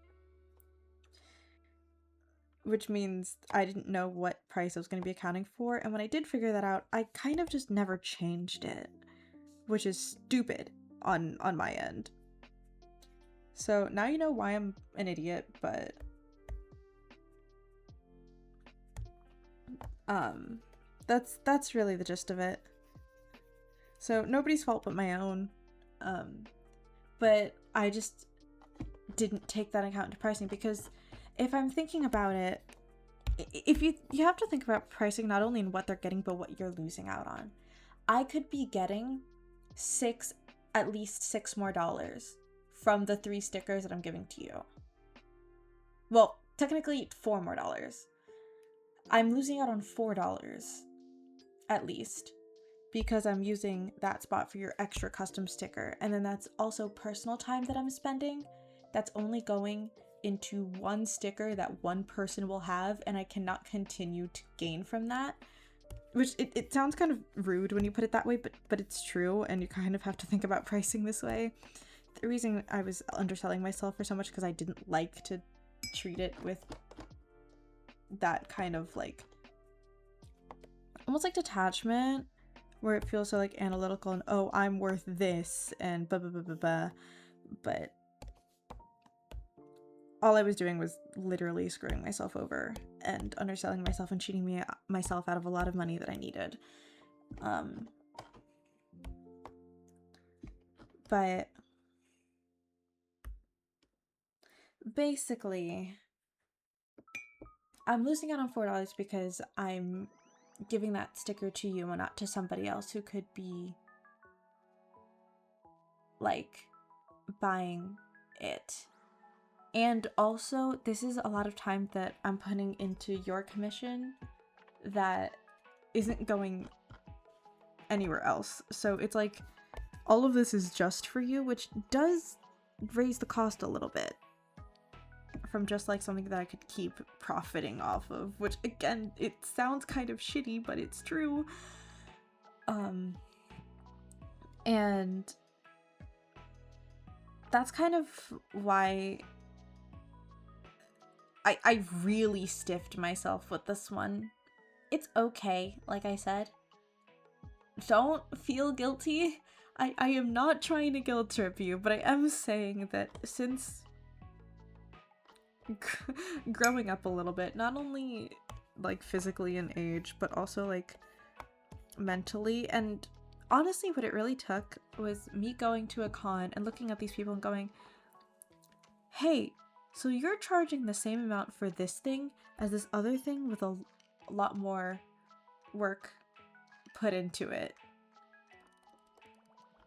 Which means I didn't know what price I was going to be accounting for, and when I did figure that out, I kind of just never changed it, which is stupid on my end. So now you know why I'm an idiot, but that's really the gist of it. So nobody's fault but my own. But I just didn't take that account into pricing because if I'm thinking about it, if you have to think about pricing not only in what they're getting but what you're losing out on. I could be getting at least $6 more from the 3 stickers that I'm giving to you. Well, technically $4 more. I'm losing out on $4 at least because I'm using that spot for your extra custom sticker, and then that's also personal time that I'm spending that's only going into 1 sticker that 1 person will have, and I cannot continue to gain from that. Which it sounds kind of rude when you put it that way, but it's true, and you kind of have to think about pricing this way. The reason I was underselling myself for so much because I didn't like to treat it with that kind of like almost like detachment where it feels so like analytical and oh, I'm worth this and blah blah blah blah blah. But all I was doing was literally screwing myself over and underselling myself and cheating myself out of a lot of money that I needed. But basically, I'm losing out on $4 because I'm giving that sticker to you and not to somebody else who could be like buying it. And also, this is a lot of time that I'm putting into your commission that isn't going anywhere else. So it's like all of this is just for you, which does raise the cost a little bit from just like something that I could keep profiting off of, which again, it sounds kind of shitty, but it's true. And that's kind of why I really stiffed myself with this one. It's okay, like I said. Don't feel guilty. I am not trying to guilt trip you, but I am saying that since growing up a little bit, not only like physically in age, but also like mentally, and honestly what it really took was me going to a con and looking at these people and going, hey, so you're charging the same amount for this thing as this other thing with a lot more work put into it.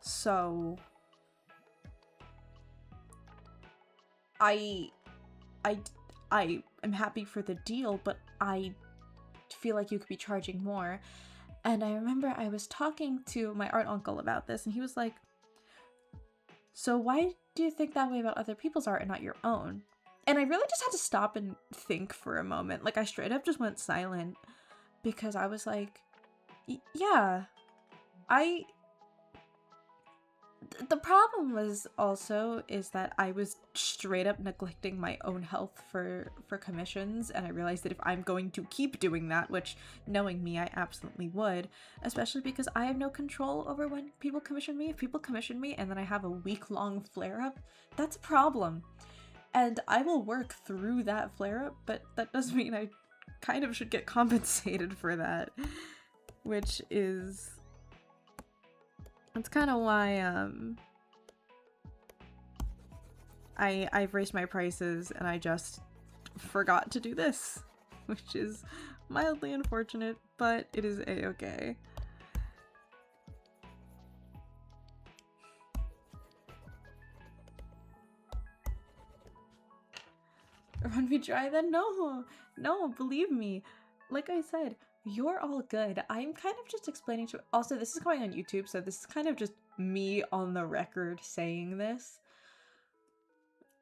So I am happy for the deal, but I feel like you could be charging more. And I remember I was talking to my art uncle about this, and he was like, so why do you think that way about other people's art and not your own? And I really just had to stop and think for a moment. Like, I straight up just went silent because I was like, yeah, The problem was also is that I was straight up neglecting my own health for commissions, and I realized that if I'm going to keep doing that, which knowing me I absolutely would, especially because I have no control over when people commission me. If people commission me and then I have a week-long flare-up, that's a problem. And I will work through that flare-up, but that does mean I kind of should get compensated for that, which is... That's kind of why I've raised my prices and I just forgot to do this, which is mildly unfortunate, but it is a-okay. Run me dry then? No, believe me. Like I said, you're all good. I'm kind of just explaining to... Also, this is going on YouTube, so this is kind of just me on the record saying this.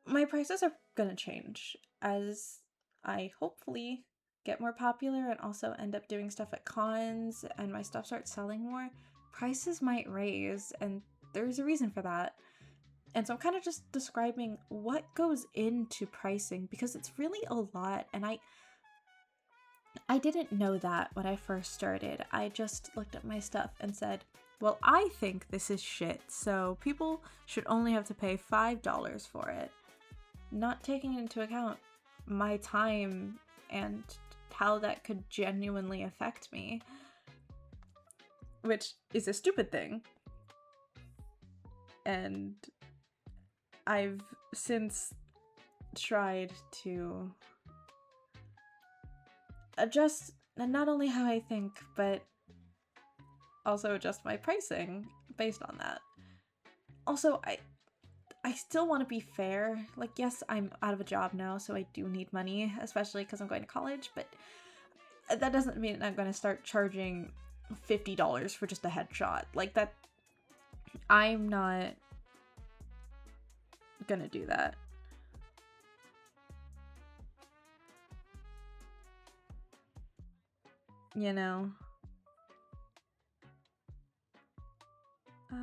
My prices are gonna change as I hopefully get more popular and also end up doing stuff at cons and my stuff starts selling more. Prices might raise, and there's a reason for that. And so I'm kind of just describing what goes into pricing because it's really a lot, and I didn't know that when I first started. I just looked at my stuff and said, well, I think this is shit, so people should only have to pay $5 for it. Not taking into account my time and how that could genuinely affect me. Which is a stupid thing. And I've since tried to adjust not only how I think, but also adjust my pricing based on that. Also, I still want to be fair. Like, yes, I'm out of a job now, so I do need money, especially because I'm going to college, but that doesn't mean I'm going to start charging $50 for just a headshot. Like, that... I'm not gonna do that. You know? Hold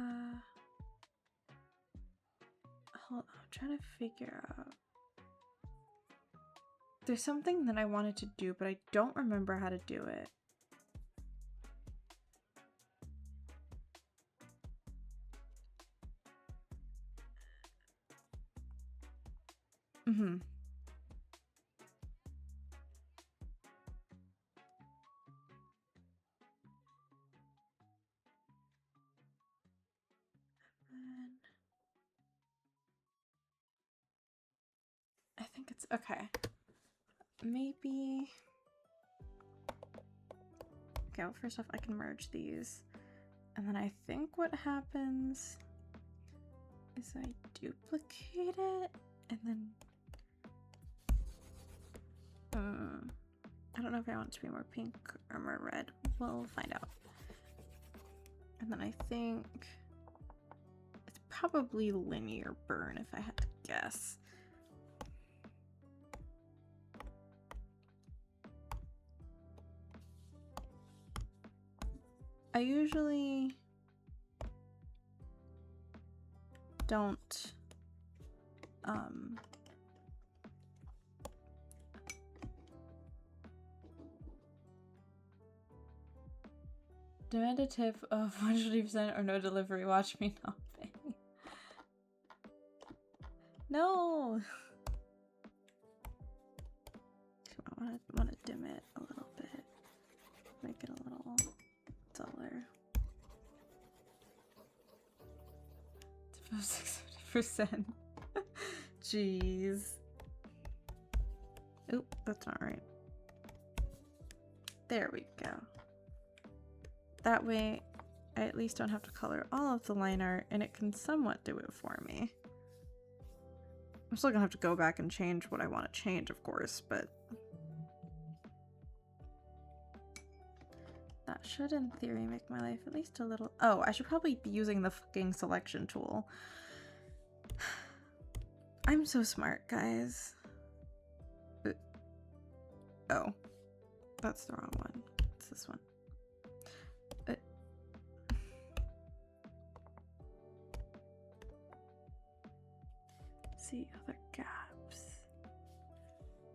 on, I'm trying to figure out. There's something that I wanted to do, but I don't remember how to do it. Mm-hmm. I think it's okay. Maybe... Okay, well, first off, I can merge these. And then I think what happens is I duplicate it, and then... I don't know if I want it to be more pink or more red. We'll find out. And then I think it's probably linear burn if I had to guess. I usually don't demand a tip of 150% or no delivery. Watch me not pay. No. Come on, I want to dim it a little bit. Make it a little duller. It's about 600%. Jeez. Oop, that's not right. There we go. That way, I at least don't have to color all of the line art, and it can somewhat do it for me. I'm still gonna have to go back and change what I want to change, of course, but... that should, in theory, make my life at least a little... Oh, I should probably be using the fucking selection tool. I'm so smart, guys. Oh. That's the wrong one. It's this one. see other gaps.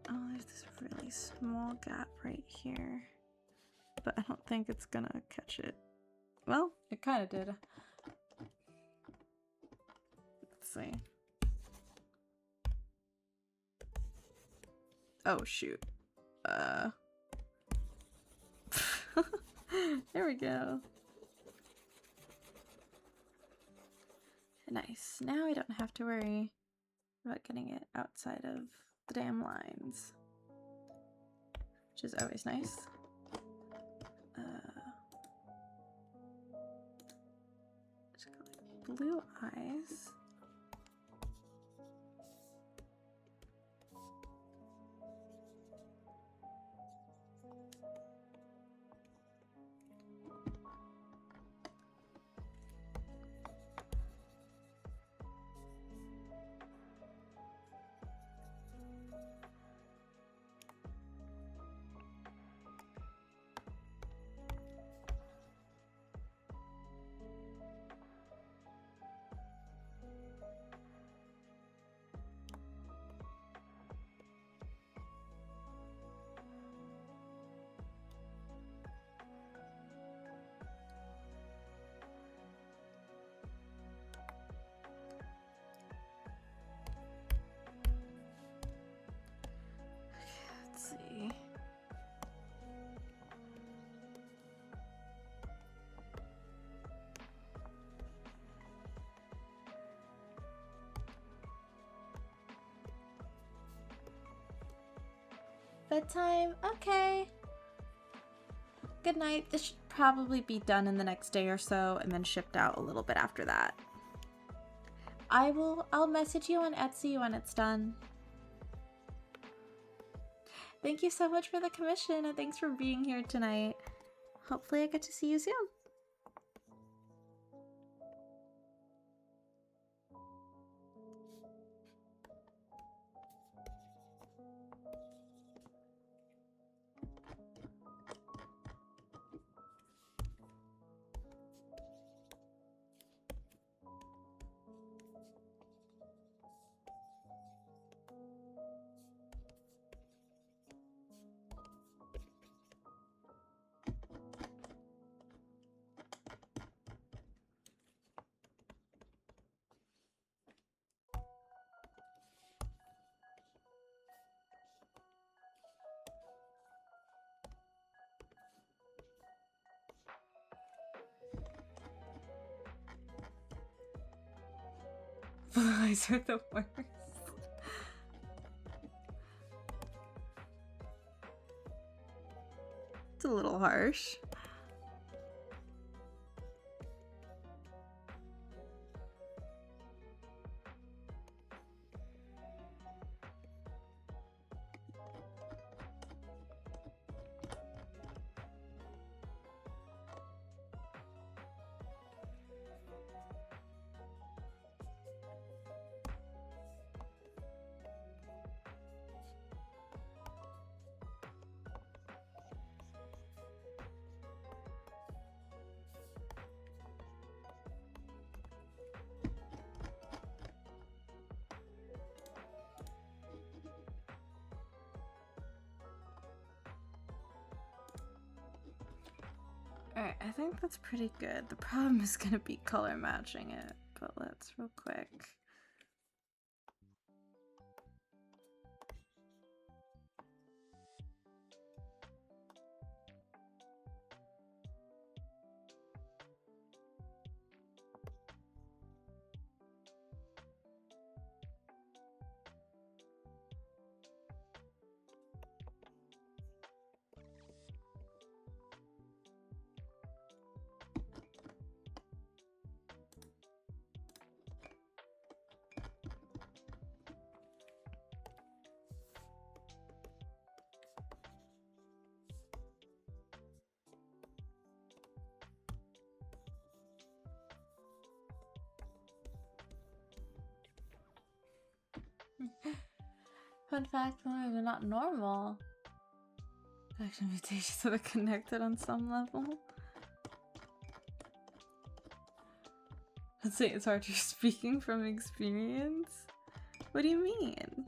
Oh, there's this really small gap right here. But I don't think it's gonna catch it. Well, it kind of did. Let's see. Oh, shoot. There we go. Nice. Now I don't have to worry about getting it outside of the damn lines, which is always nice. It's got like blue eyes. Let's see. Bedtime? Okay. Good night. This should probably be done in the next day or so and then shipped out a little bit after that. I'll message you on Etsy when it's done. Thank you so much for the commission and thanks for being here tonight. Hopefully I get to see you soon. Eyes are the worst. It's a little harsh. Alright, I think that's pretty good. The problem is gonna be color matching it, but let's real quick. Fun fact, women are not normal. Action mutations that are connected on some level. Let's say it's hard. You're speaking from experience. What do you mean?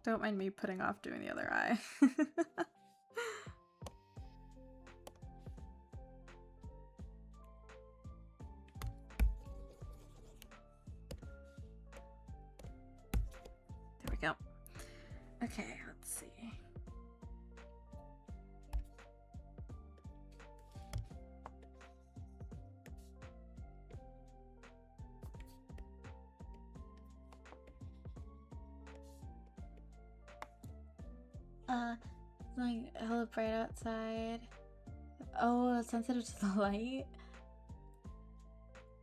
Don't mind me putting off doing the other eye. There we go. Okay, let's see. It's like hella bright outside. Oh, it's sensitive to the light.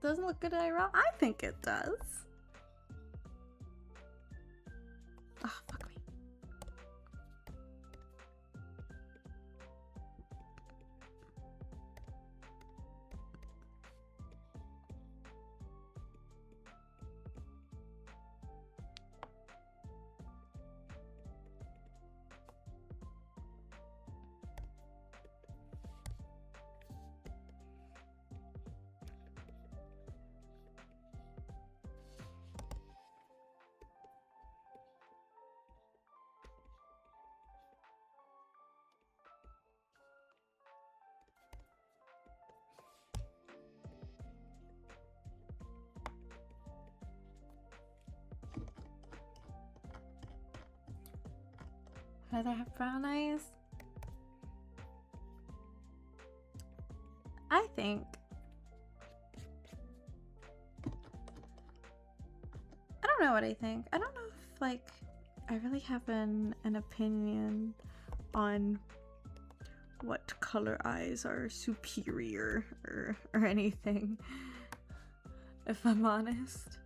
Doesn't look good IRL? I think it does. Oh, fuck me. I'd rather have brown eyes. I think. I don't know what I think. I don't know if, like, I really have an opinion on what color eyes are superior or anything, if I'm honest.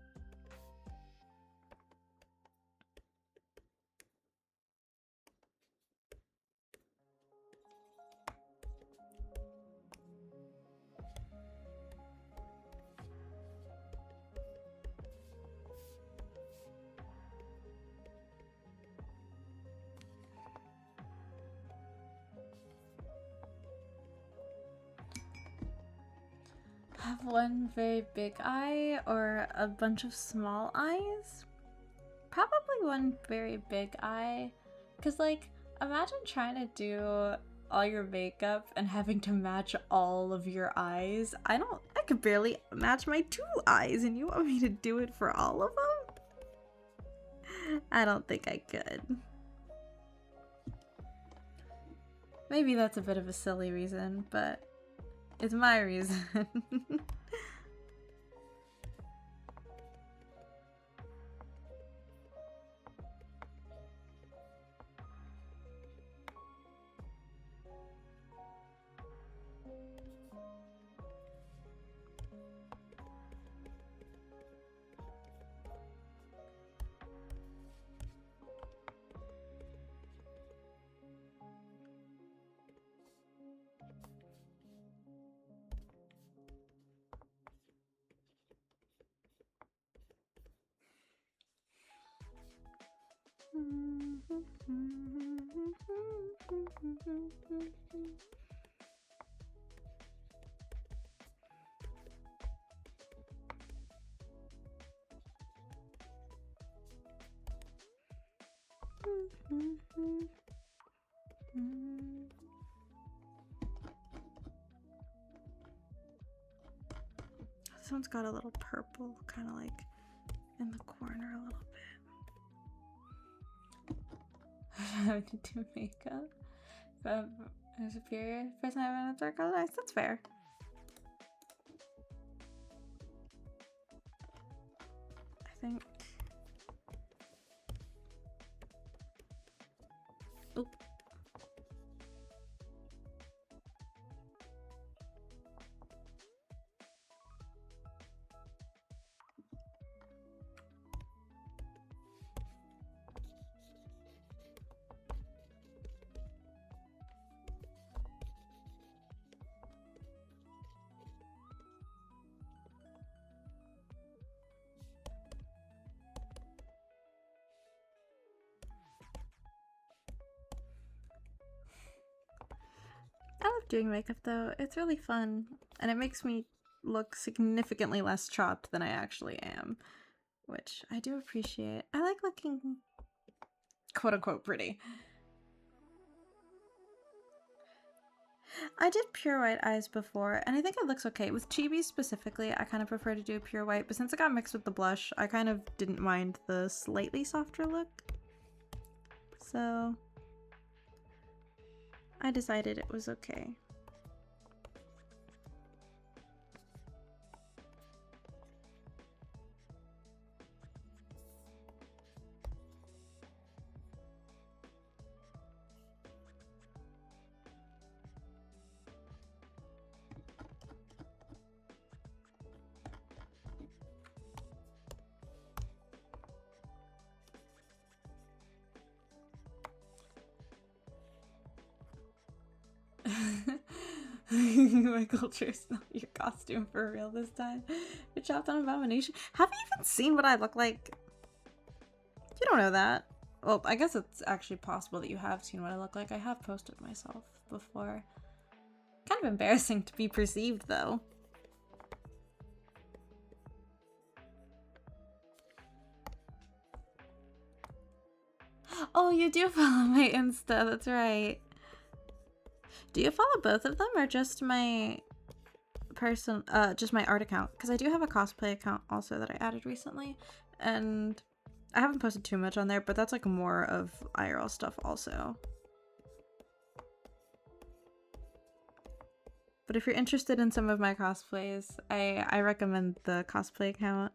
Have one very big eye or a bunch of small eyes? Probably one very big eye. Because, like, imagine trying to do all your makeup and having to match all of your eyes. I could barely match my 2 eyes, and you want me to do it for all of them? I don't think I could. Maybe that's a bit of a silly reason, but it's my reason. This one's got a little purple, kind of like in the corner a little bit. Having to do makeup. But a superior person having a dark eyes, that's fair. think. Oop. I love doing makeup though. It's really fun, and it makes me look significantly less chopped than I actually am, which I do appreciate. I like looking quote unquote pretty. I did pure white eyes before, and I think it looks okay. With chibi specifically, I kind of prefer to do pure white, but since it got mixed with the blush, I kind of didn't mind the slightly softer look. So I decided it was okay. Michael Tristan, your costume for real this time. You're chopped on Abomination. Have you even seen what I look like? You don't know that. Well, I guess it's actually possible that you have seen what I look like. I have posted myself before. Kind of embarrassing to be perceived, though. Oh, you do follow my Insta, that's right. Do you follow both of them or just my just my art account? Because I do have a cosplay account also that I added recently, and I haven't posted too much on there, but that's like more of IRL stuff also. But if you're interested in some of my cosplays, I recommend the cosplay account.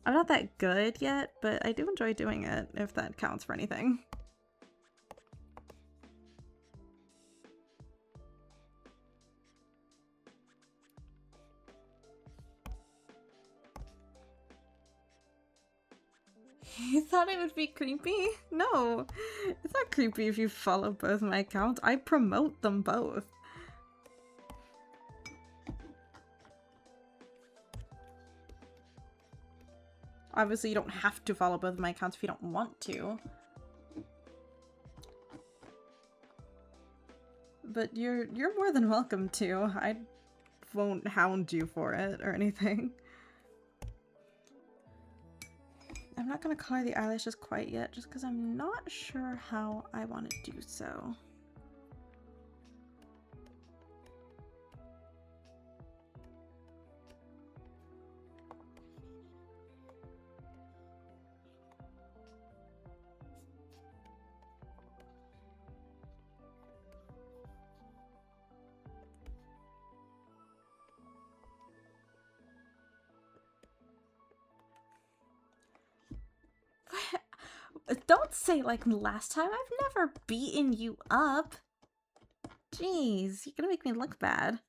I'm not that good yet, but I do enjoy doing it, if that counts for anything. You thought it would be creepy? No, it's not creepy if you follow both my accounts. I promote them both. Obviously, you don't have to follow both of my accounts if you don't want to. But you're more than welcome to. I won't hound you for it or anything. I'm not gonna color the eyelashes quite yet, just because I'm not sure how I want to do so. Don't say like last time. I've never beaten you up. Jeez, you're gonna make me look bad.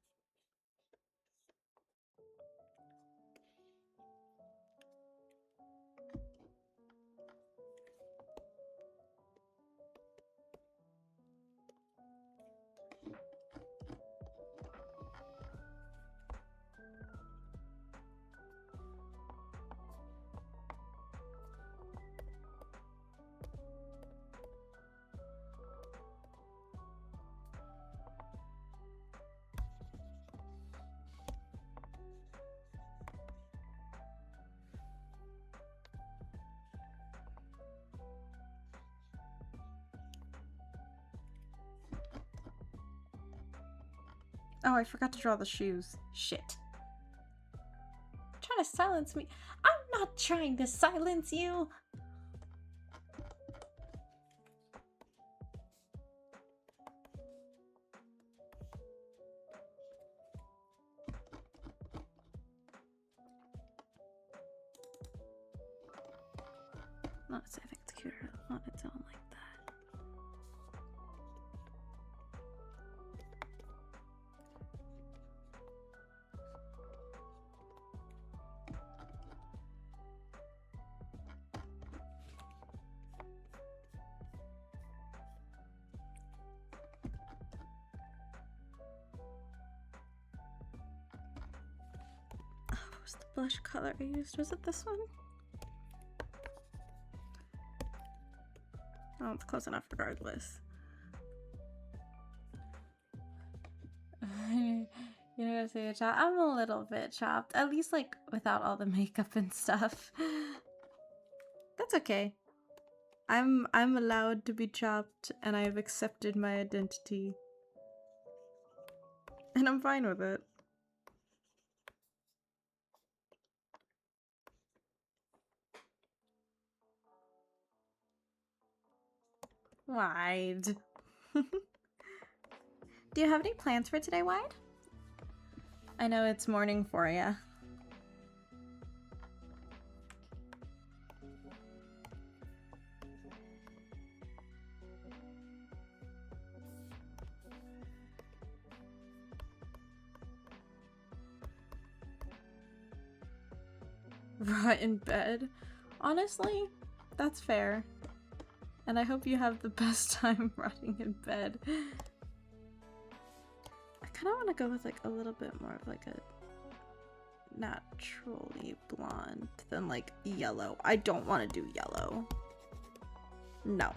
Oh, I forgot to draw the shoes. Shit. Trying to silence me. I'm not trying to silence you. Honestly, I think it's cuter on its own like that. What was the blush color I used? Was it this one? Oh, it's close enough regardless. You know, say a chop. I'm a little bit chopped, at least like without all the makeup and stuff. That's okay. I'm allowed to be chopped, and I've accepted my identity, and I'm fine with it. Wide. Do you have any plans for today, Wide? I know it's morning for ya. Rot in bed. Honestly, that's fair. And I hope you have the best time rotting in bed. I kind of want to go with like a little bit more of like a naturally blonde than like yellow. I don't want to do yellow. No.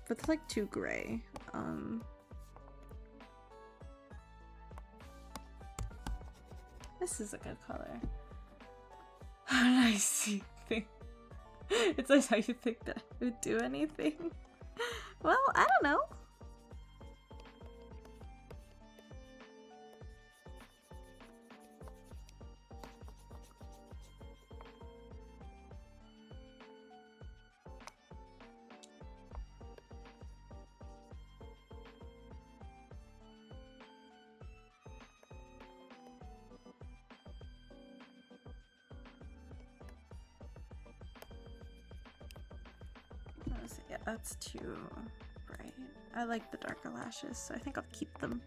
That's like too gray. This is a good color. How nice you think. It's nice how you think that I would do anything. Well, I don't know. Yeah, that's too bright. I like the darker lashes, so I think I'll keep them.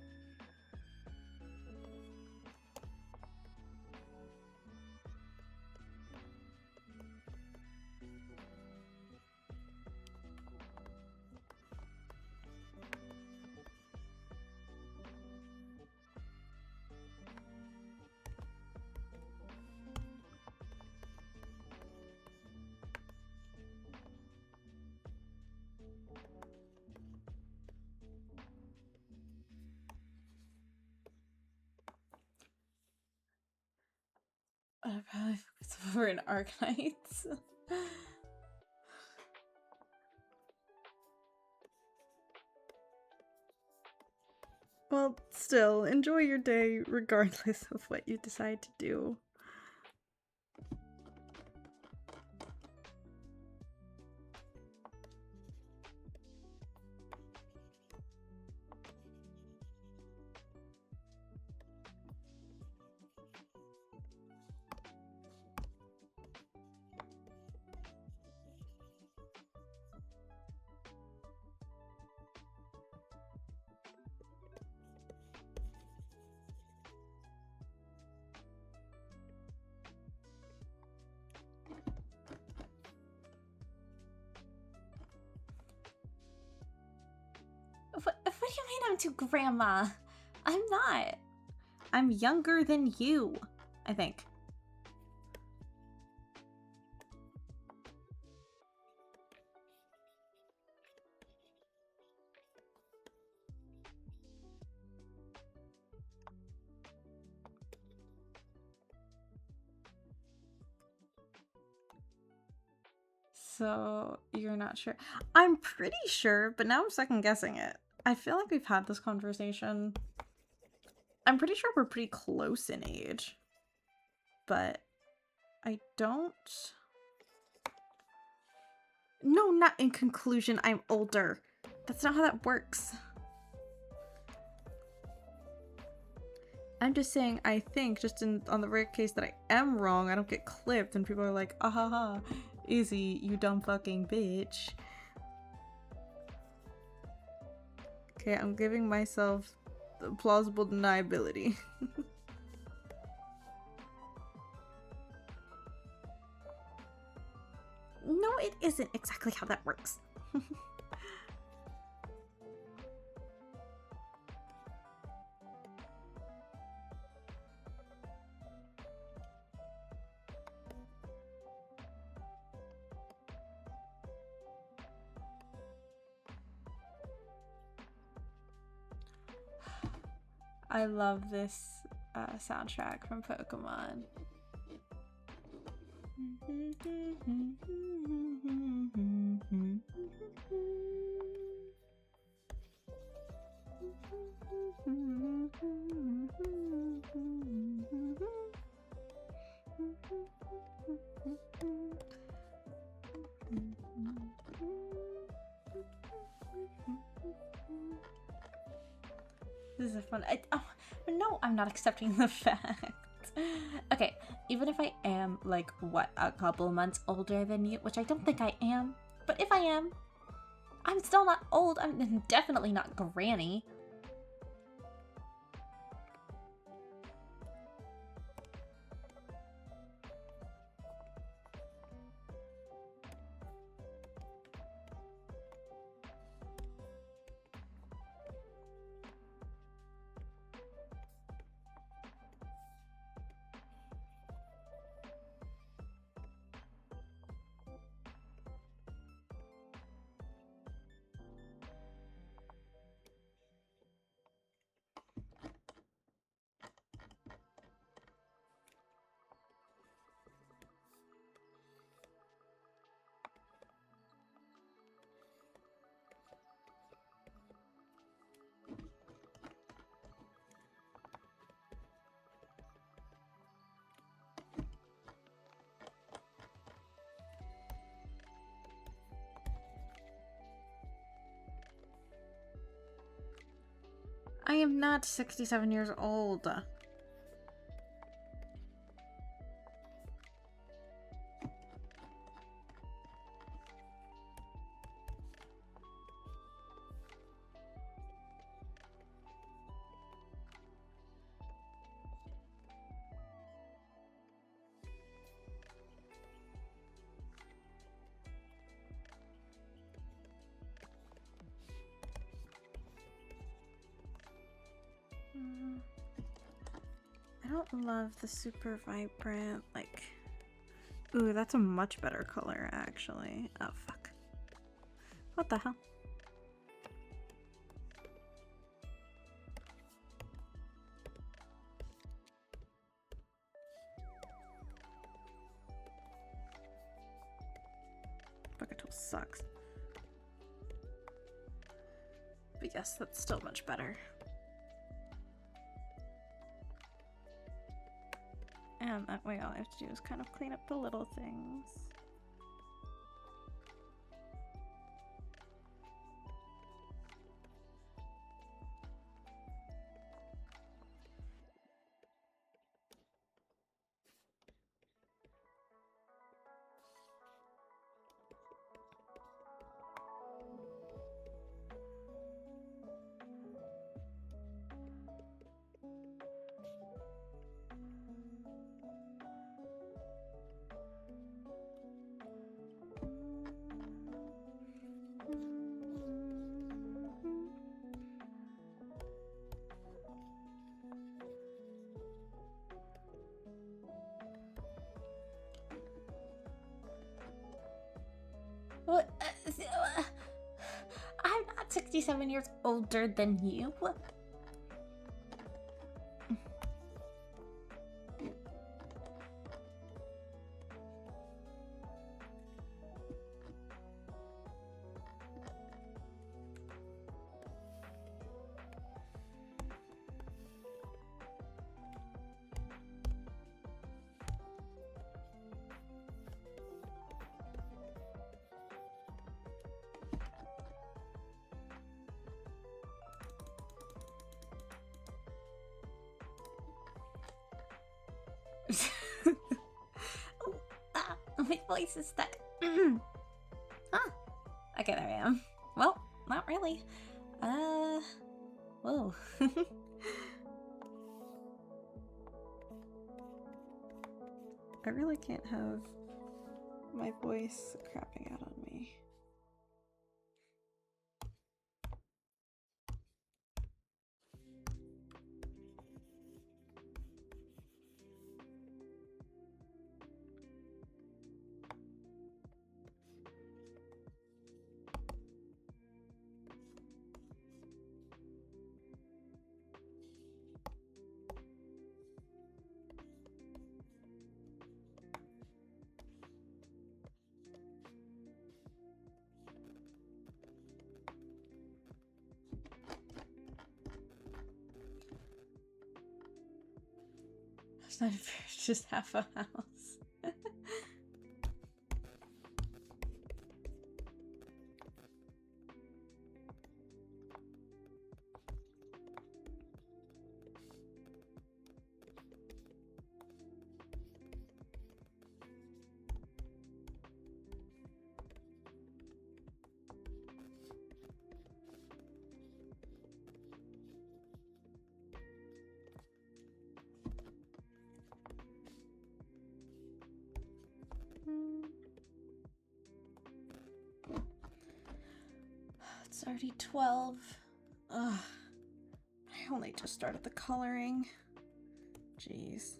I probably focus over in Arknights. Well, still, enjoy your day regardless of what you decide to do. What do you mean I'm too grandma? I'm not. I'm younger than you, I think. So, you're not sure? I'm pretty sure, but now I'm second guessing it. I feel like we've had this conversation. I'm pretty sure we're pretty close in age. But I don't... No, not in conclusion, I'm older. That's not how that works. I'm just saying, I think, just on the rare case that I am wrong, I don't get clipped and people are like, ah ha ha. Easy, you dumb fucking bitch. Okay, I'm giving myself the plausible deniability. No, it isn't exactly how that works. I love this soundtrack from Pokemon. This is fun. No, I'm not accepting the fact. Okay, even if I am, like, what, a couple months older than you, which I don't think I am, but if I am, I'm still not old. I'm definitely not granny. I am not 67 years old. I don't love the super vibrant, like... Ooh, that's a much better color, actually. Oh, fuck. What the hell? Fuck, tool sucks. But yes, that's still much better. And that way all I have to do is kind of clean up the little things. What? I'm not 67 years older than you. My voice is stuck. Huh. Okay, there I am. Well, not really. Whoa. I really can't have my voice crapping out on me. It's not fair, it's just half a house. It's already 12. Ugh. I only just started the coloring. Jeez.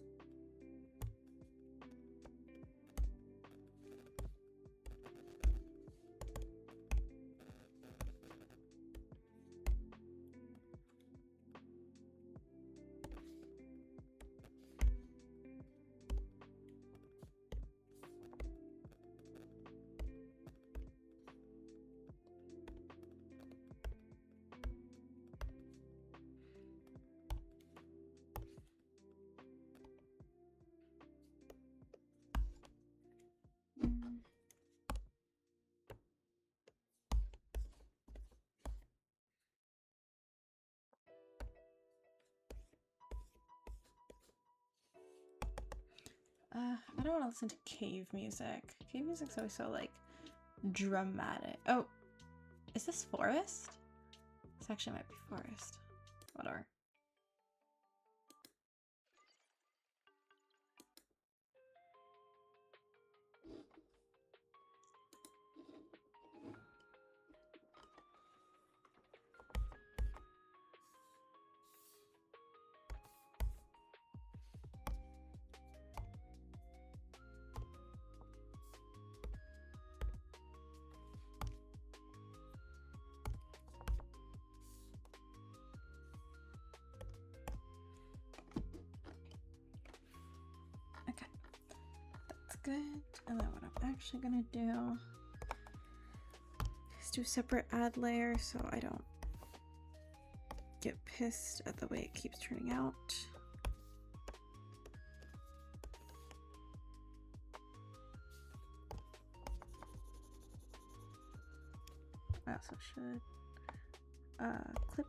I don't want to listen to cave music. Cave music's always so, like, dramatic. Oh, is this forest? This actually might be forest. Whatever. Good. And then what I'm actually gonna do is do a separate add layer so I don't get pissed at the way it keeps turning out. I also should clip.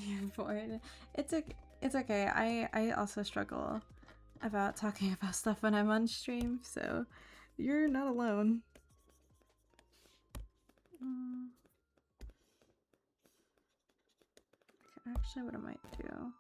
You're bored. It's okay. It's okay. I also struggle about talking about stuff when I'm on stream, so you're not alone. Okay, actually, what I might do.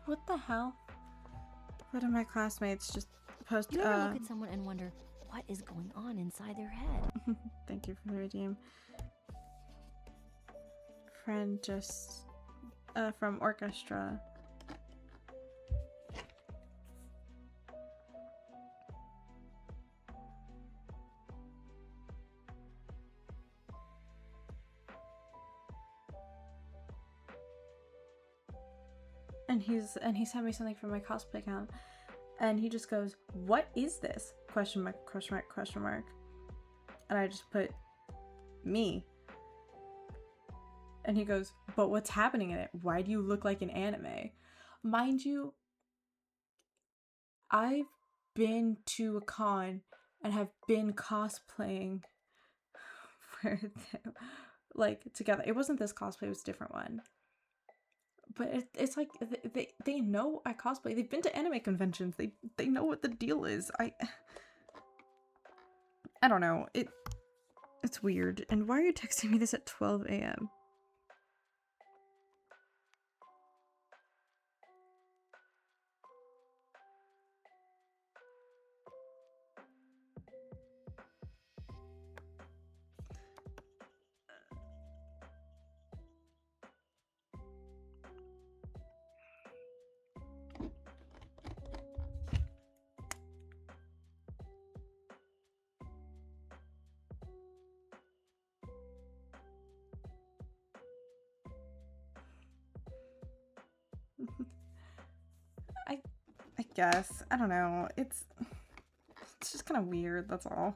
What the hell? What did my classmates just post? You ever look at someone and wonder what is going on inside their head? Thank you for the redeem. Friend just from orchestra. And he sent me something from my cosplay account, and he just goes, "What is this?" Question mark, question mark, question mark. And I just put me. And he goes, "But what's happening in it? Why do you look like an anime?" Mind you, I've been to a con and have been cosplaying for like together. It wasn't this cosplay, it was a different one. But it's like they know I cosplay. They've been to anime conventions. They know what the deal is. I don't know. It's weird. And why are you texting me this at 12 a.m.? I guess. I don't know. It's just kind of weird, that's all.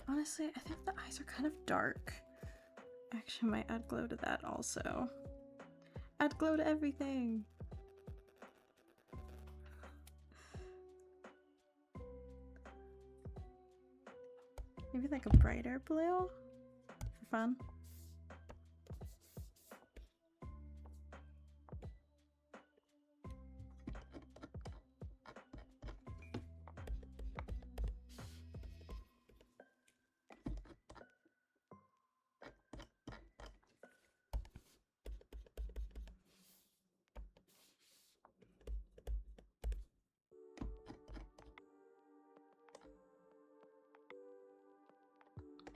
Honestly, I think the eyes are kind of dark. Actually, might add glow to that also. Add glow to everything. Maybe like a brighter blue for fun.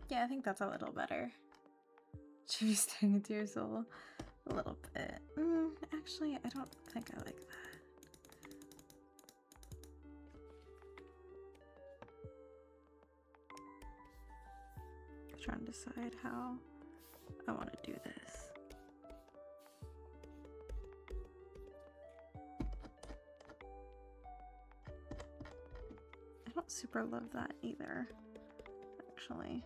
Yeah, I think that's a little better. Should be staring into your soul a little bit. Actually, I don't think I like that. I'm trying to decide how I want to do this. I don't super love that either, actually.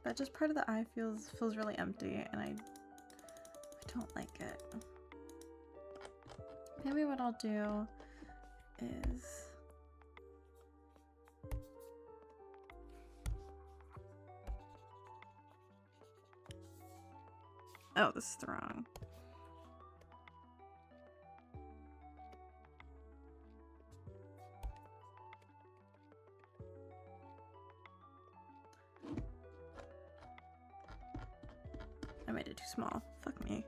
That just part of the eye feels really empty, and I don't like it. Maybe what I'll do is oh, this is the wrong. I made it too small. Fuck me.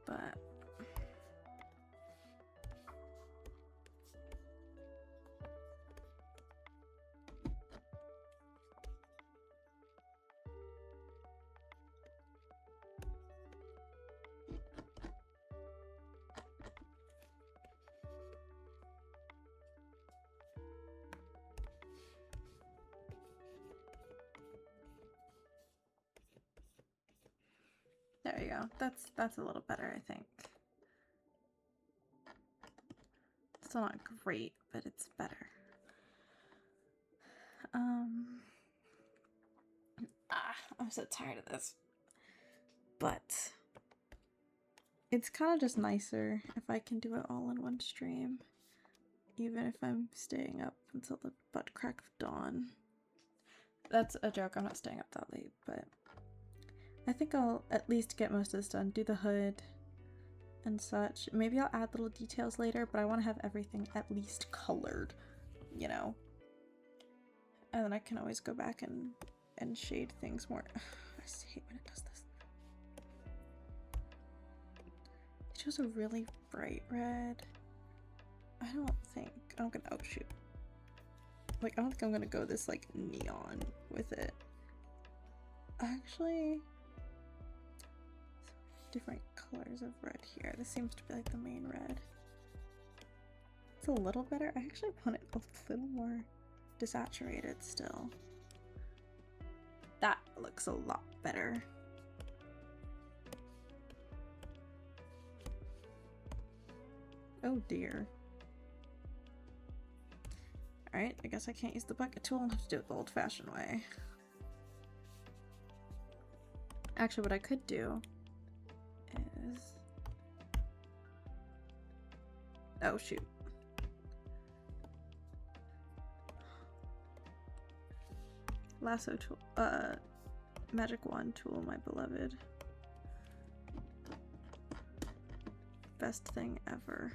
But there you go. That's a little better, I think. Still not great, but it's better. I'm so tired of this. But it's kind of just nicer if I can do it all in one stream. Even if I'm staying up until the butt crack of dawn. That's a joke, I'm not staying up that late, but I think I'll at least get most of this done. Do the hood and such. Maybe I'll add little details later, but I want to have everything at least colored, you know? And then I can always go back and shade things more. I just hate when it does this. It shows a really bright red. I don't think I'm gonna, oh shoot. Like, I don't think I'm gonna go this, like, neon with it. Actually, different colors of red here. This seems to be, like, the main red. It's a little better. I actually want it a little more desaturated still. That looks a lot better. Oh dear. Alright, I guess I can't use the bucket tool. I'll have to do it the old-fashioned way. Actually, what I could do is... Oh, shoot. Lasso tool. Magic wand tool, my beloved. Best thing ever.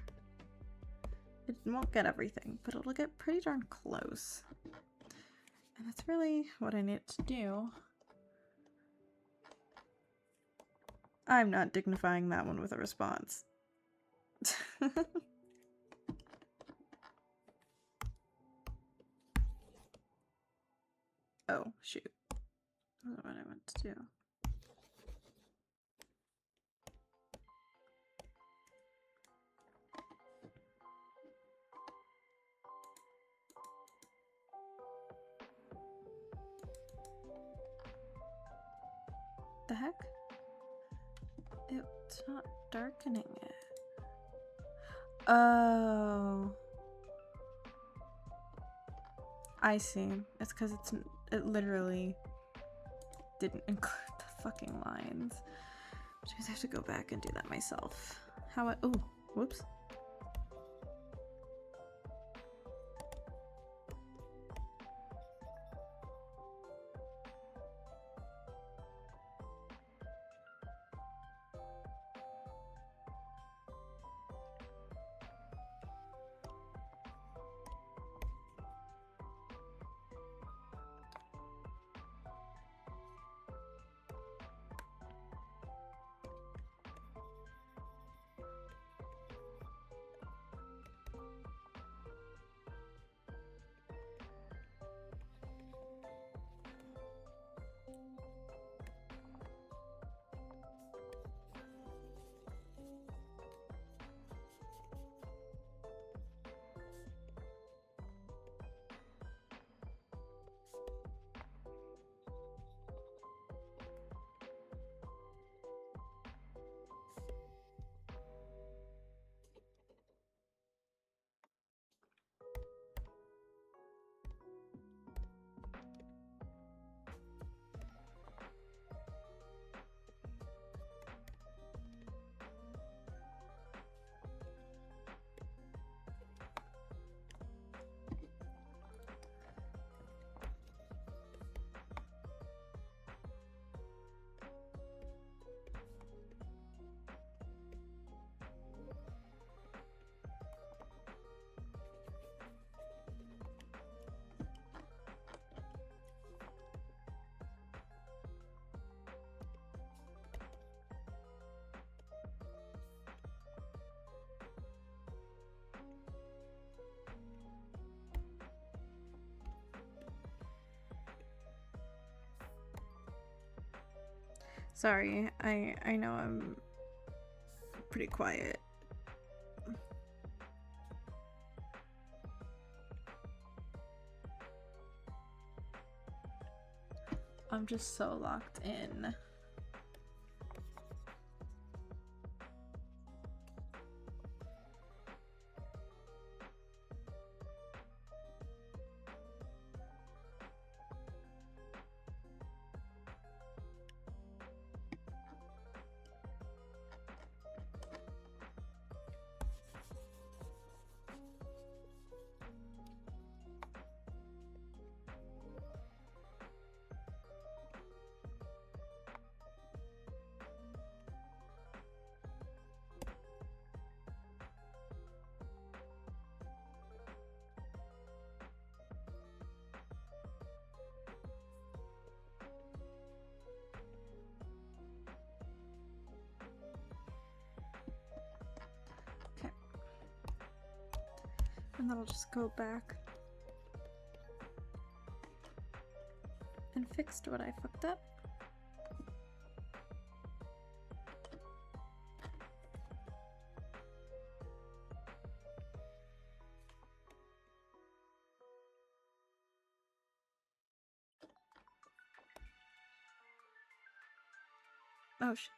It won't get everything, but it'll get pretty darn close. And that's really what I need to do. I'm not dignifying that one with a response. Oh, shoot. That's not what I meant to do. The heck? It's not darkening it. Oh. I see. It's because it literally didn't include the fucking lines. Which means I have to go back and do that myself. Oh, whoops. Sorry, I know I'm pretty quiet. I'm just so locked in. And then I'll just go back and fixed what I fucked up. Oh shit.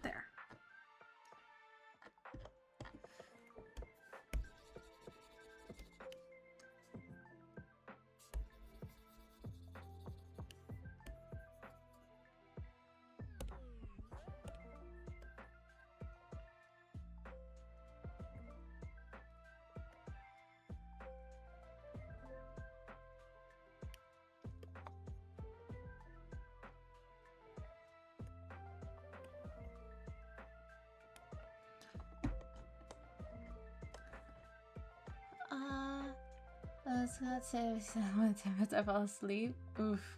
There. Let's go to someone I fall asleep. Oof.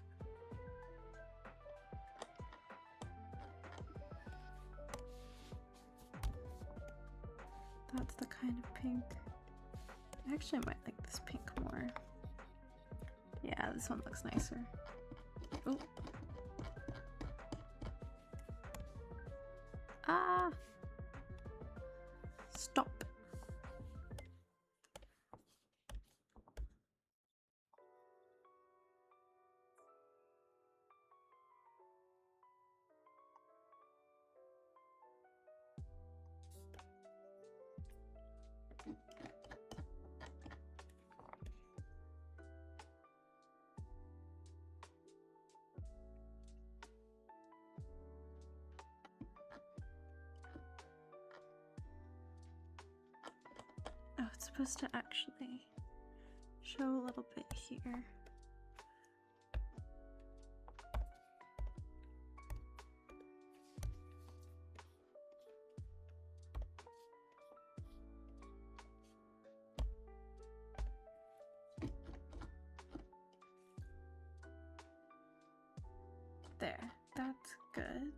That's the kind of pink. Actually, I might like this pink more. Yeah, this one looks nicer. Ooh. Ah! Stop. Oh, it's supposed to actually show a little bit here. There, that's good.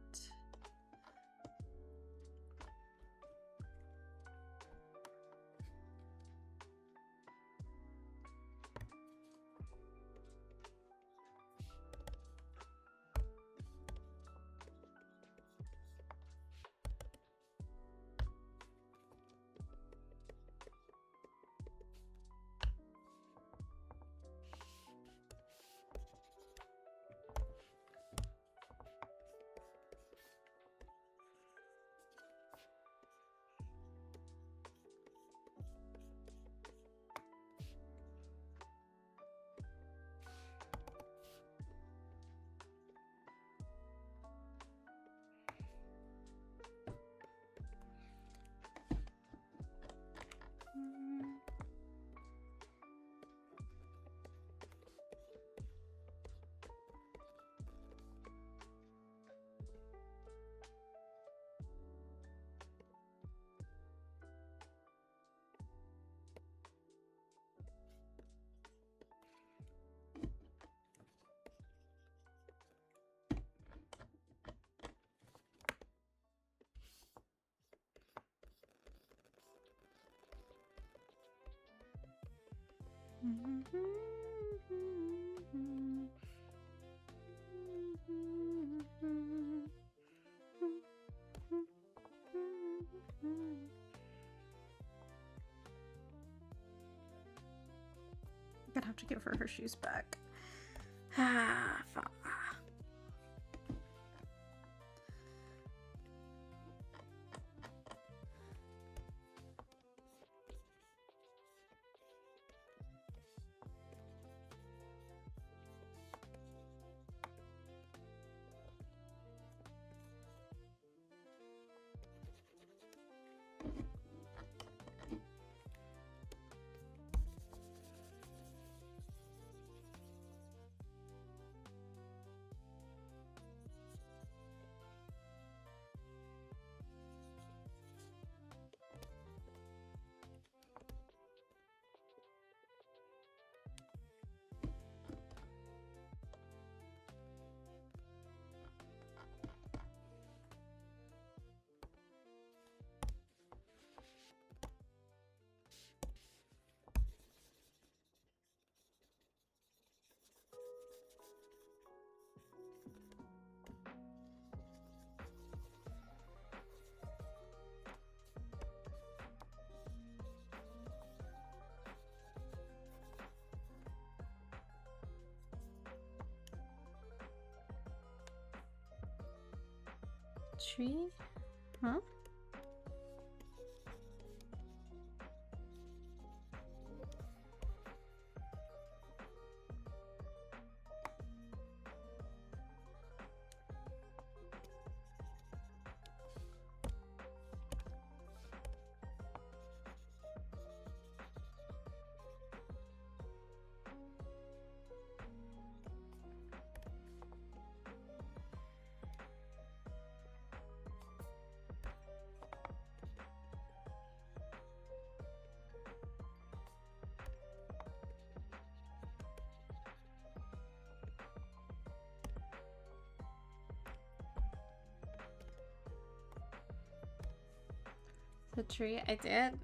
to give her shoes back. Ah, fuck. Tree? Huh? The tree? I did.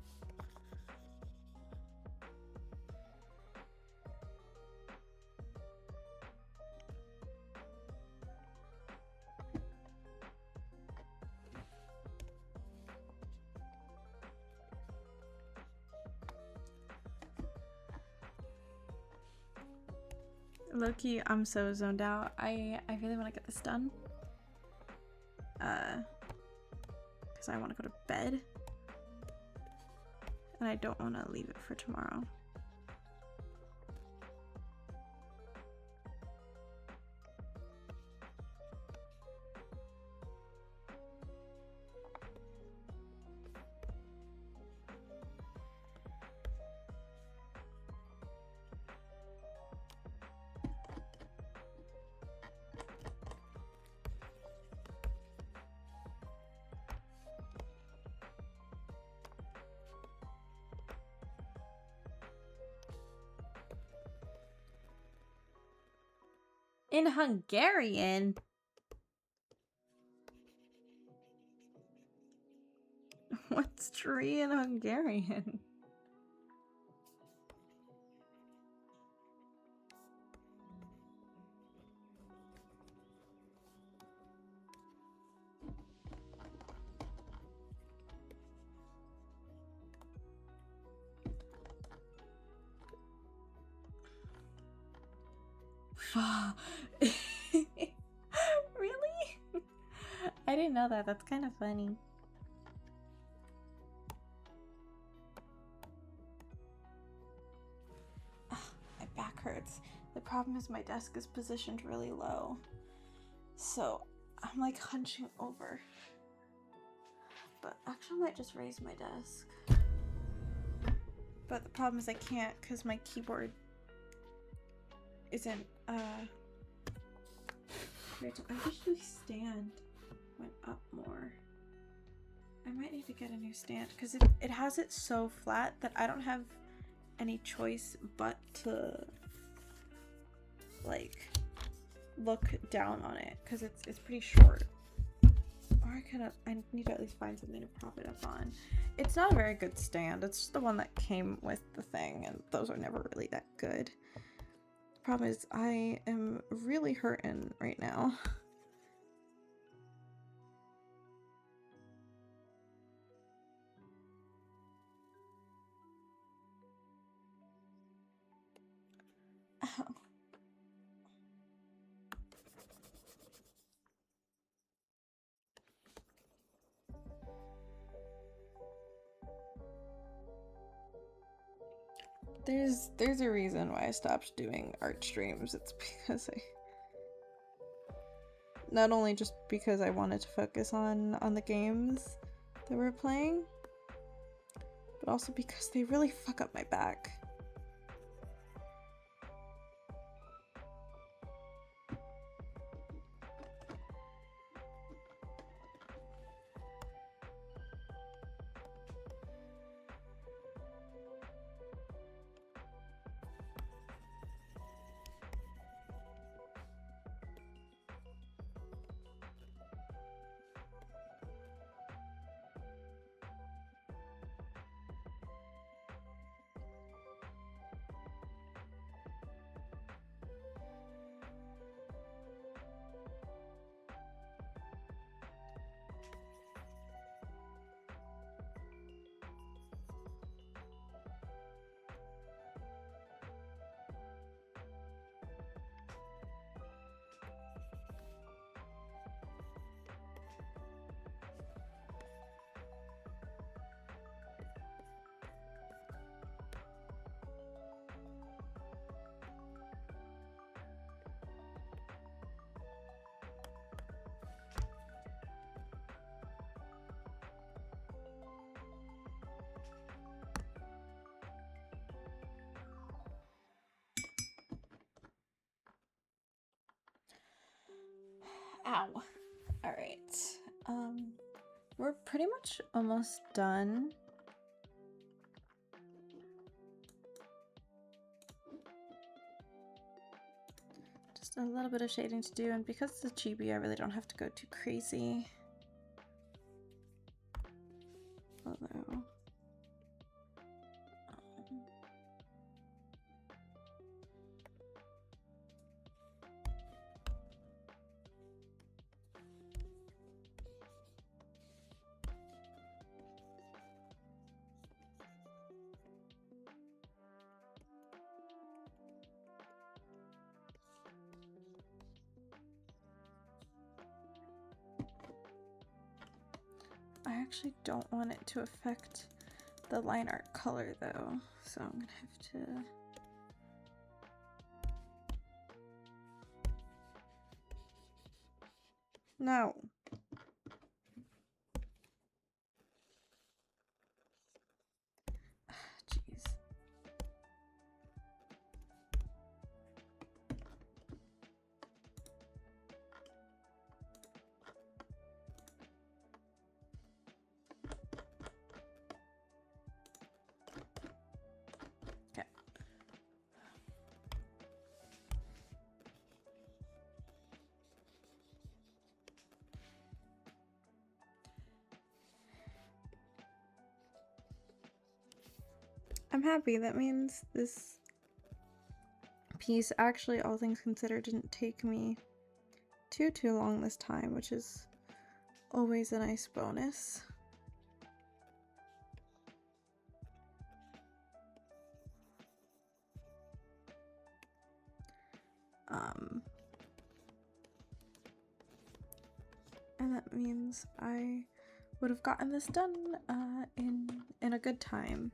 Loki, I'm so zoned out. I really want to get this done. Because I want to go to bed. And I don't want to leave it for tomorrow. In Hungarian? What's tree in Hungarian? Really? I didn't know that. That's kind of funny. Ugh, my back hurts. The problem is my desk is positioned really low. So I'm like hunching over. But actually I might just raise my desk. But the problem is I can't because my keyboard isn't I wish the stand went up more. I might need to get a new stand because it has it so flat that I don't have any choice but to like look down on it because it's pretty short. Or I need to at least find something to prop it up on. It's not a very good stand. It's just the one that came with the thing, and those are never really that good. The problem is I am really hurting right now. There's a reason why I stopped doing art streams. It's because I not only just because I wanted to focus on the games that we're playing, but also because they really fuck up my back. Ow. Alright. We're pretty much almost done. Just a little bit of shading to do, and because it's a chibi, I really don't have to go too crazy. Although... I actually don't want it to affect the line art color though, so I'm gonna have to... No. Jeez. Okay. I'm happy. That means this piece, actually, all things considered, didn't take me too long this time, which is always a nice bonus. And that means I would have gotten this done in a good time.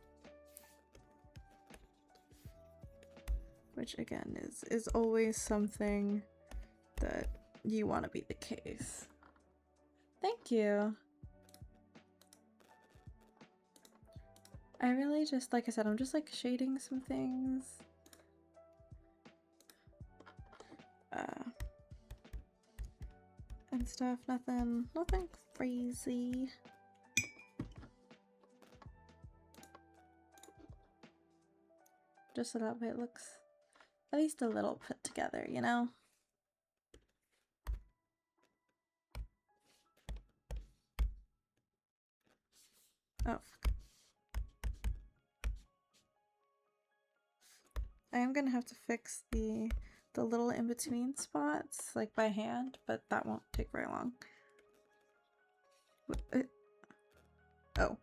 Which again is always something that you want to be the case. Thank you. I really just, like I said, I'm just like shading some things. And stuff, nothing crazy. Just so that way it looks at least a little put together, you know? Oh. I am gonna have to fix the little in-between spots, like by hand, but that won't take very long. Oh.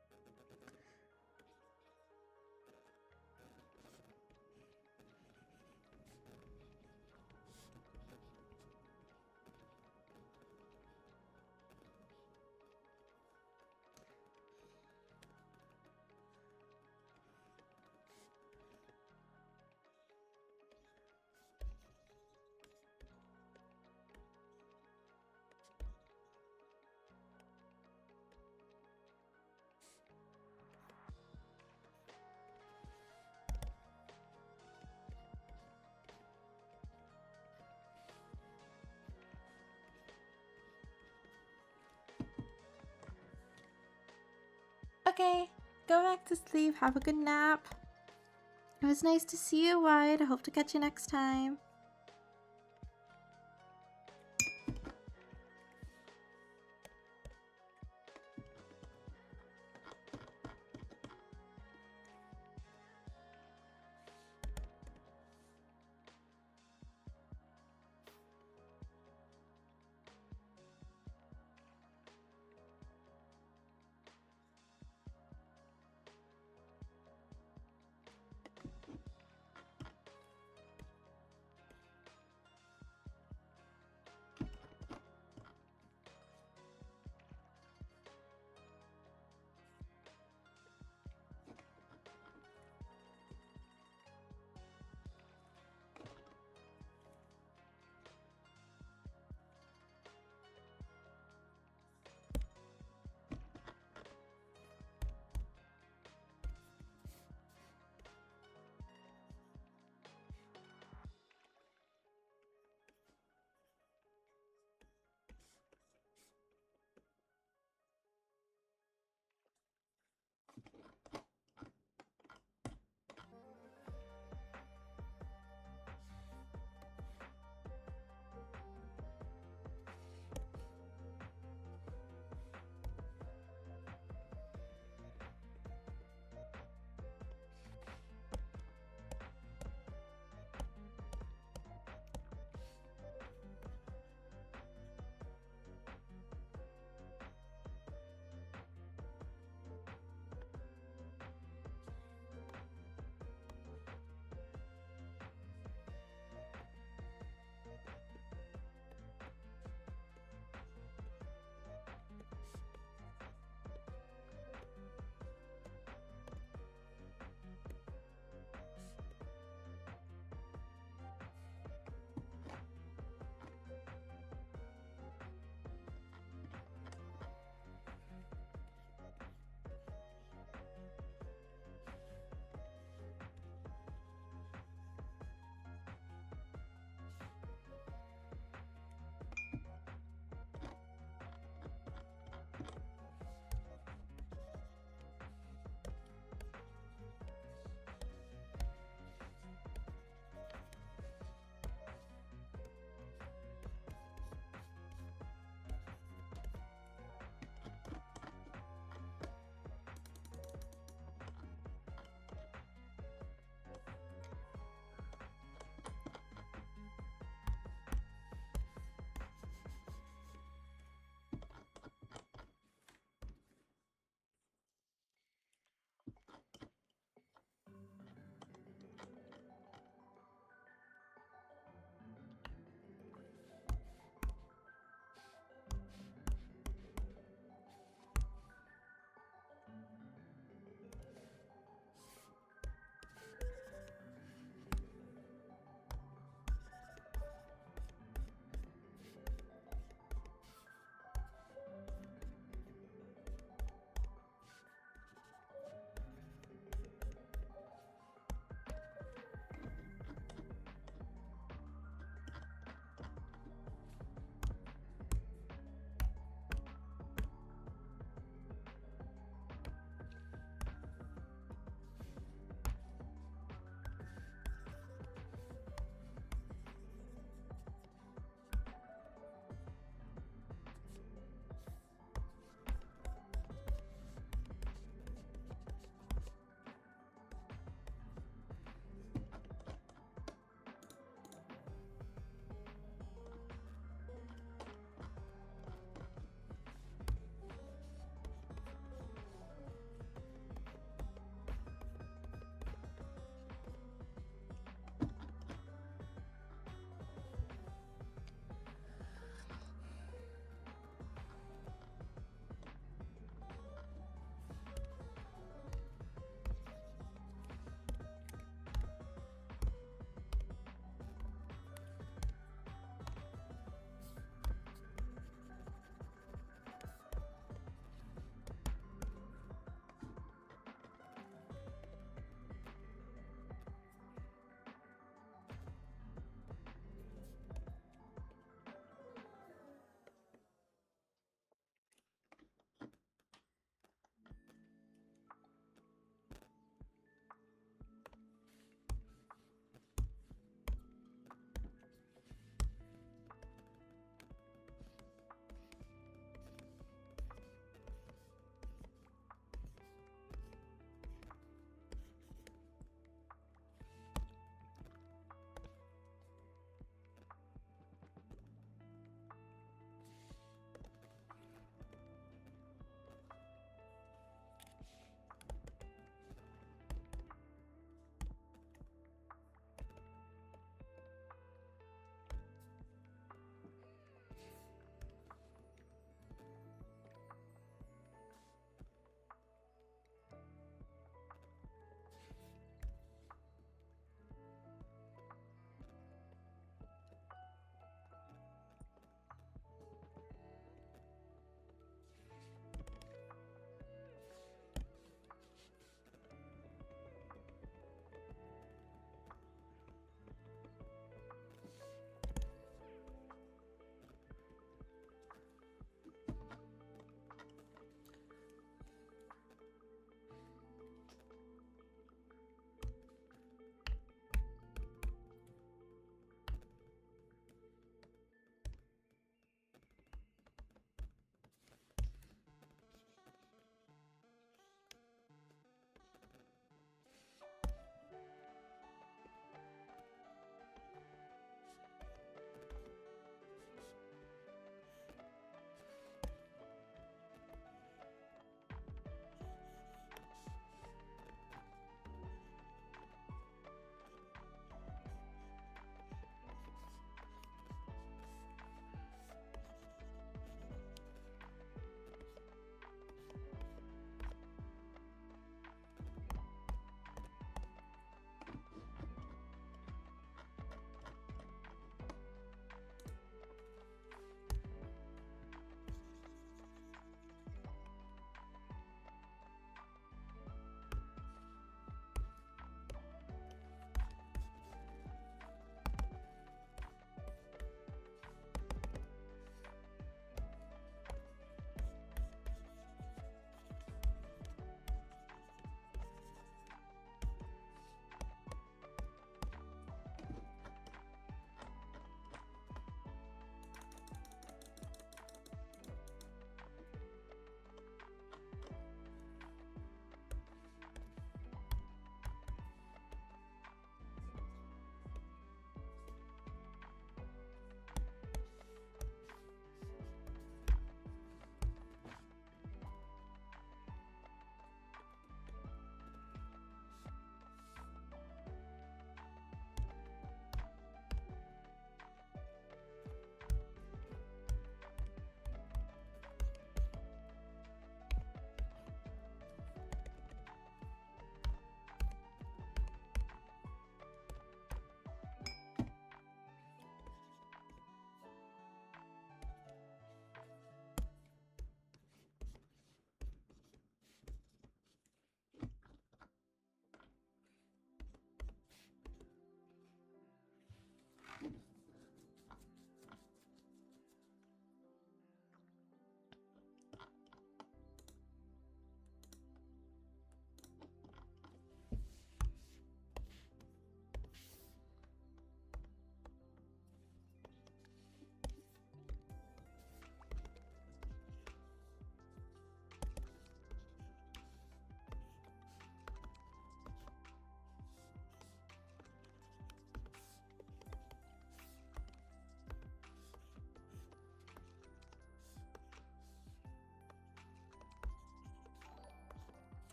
Okay, go back to sleep. Have a good nap. It was nice to see you, Wyatt. I hope to catch you next time.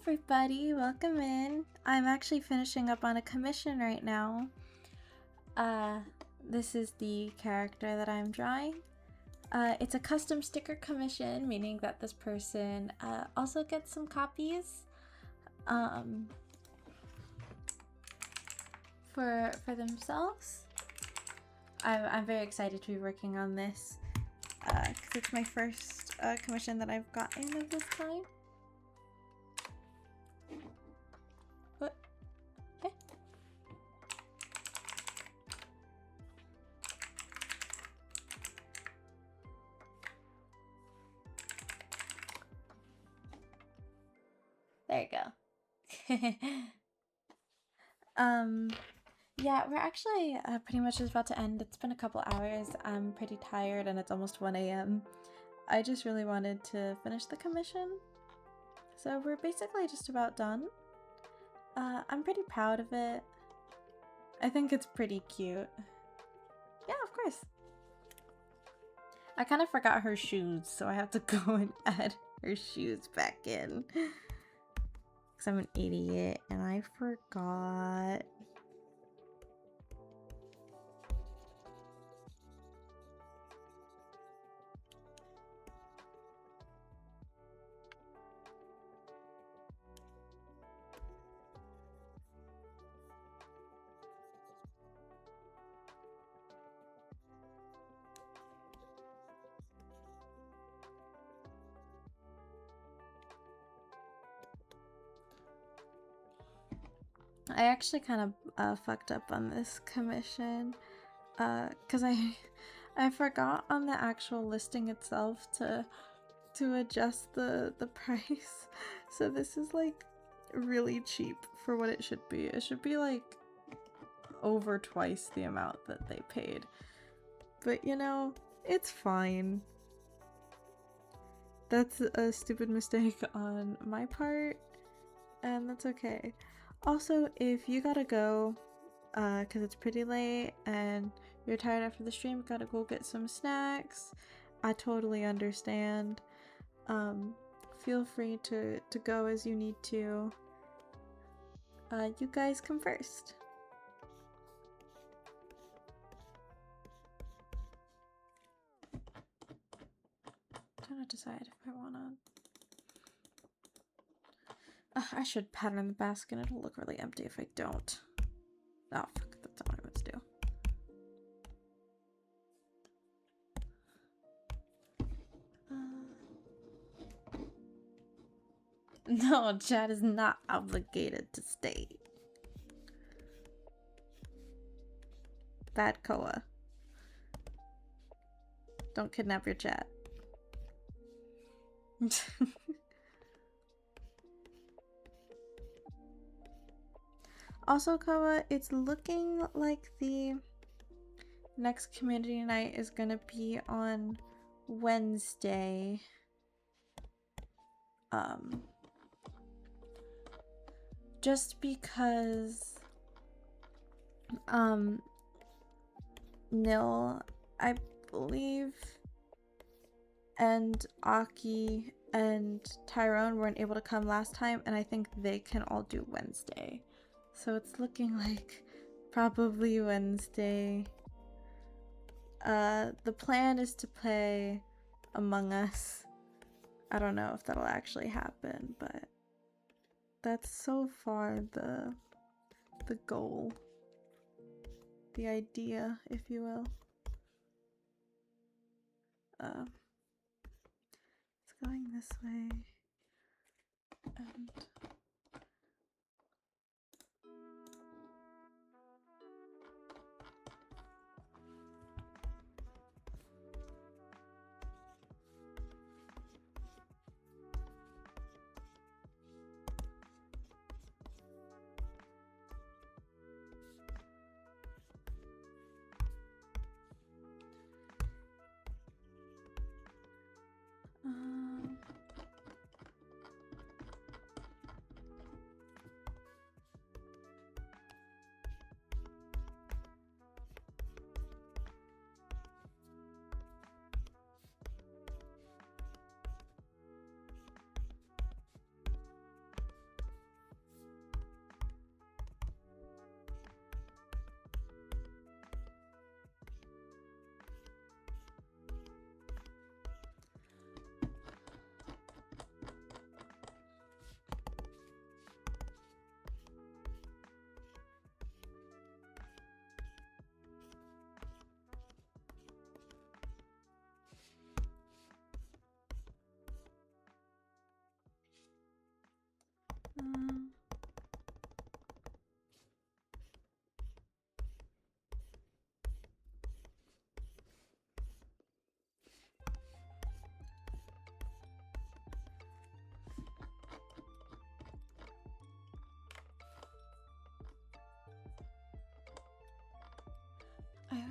everybody, welcome in. I'm actually finishing up on a commission right now. This is the character that I'm drawing. It's a custom sticker commission, meaning that this person also gets some copies for themselves. I'm very excited to be working on this because it's my first commission that I've gotten of this kind. What? Okay. There you go. Yeah, we're actually pretty much just about to end. It's been a couple hours. I'm pretty tired and it's almost 1 a.m. I just really wanted to finish the commission. So we're basically just about done. I'm pretty proud of it. I think it's pretty cute. Yeah, of course. I kind of forgot her shoes, so I have to go and add her shoes back in. Because I'm an idiot and I forgot. I actually kind of fucked up on this commission because I forgot on the actual listing itself to adjust the price. So this is like really cheap for what it should be. It should be like over twice the amount that they paid. But you know, it's fine. That's a stupid mistake on my part, and that's okay. Also, if you gotta go, because it's pretty late and you're tired after the stream, gotta go get some snacks, I totally understand. Feel free to go as you need to. You guys come first. Trying to decide if I wanna... I should pattern the basket. It'll look really empty if I don't. Oh, fuck. That's not what I meant to do. No, Chad is not obligated to stay. Bad Koa. Don't kidnap your chat. Also, Koa, it's looking like the next community night is gonna be on Wednesday. Just because Nil, I believe, and Aki and Tyrone weren't able to come last time, and I think they can all do Wednesday. So it's looking like probably Wednesday. The plan is to play Among Us. I don't know if that'll actually happen, but that's so far the goal. The idea, if you will. It's going this way. And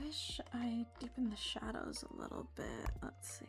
wish I deepened the shadows a little bit. Let's see.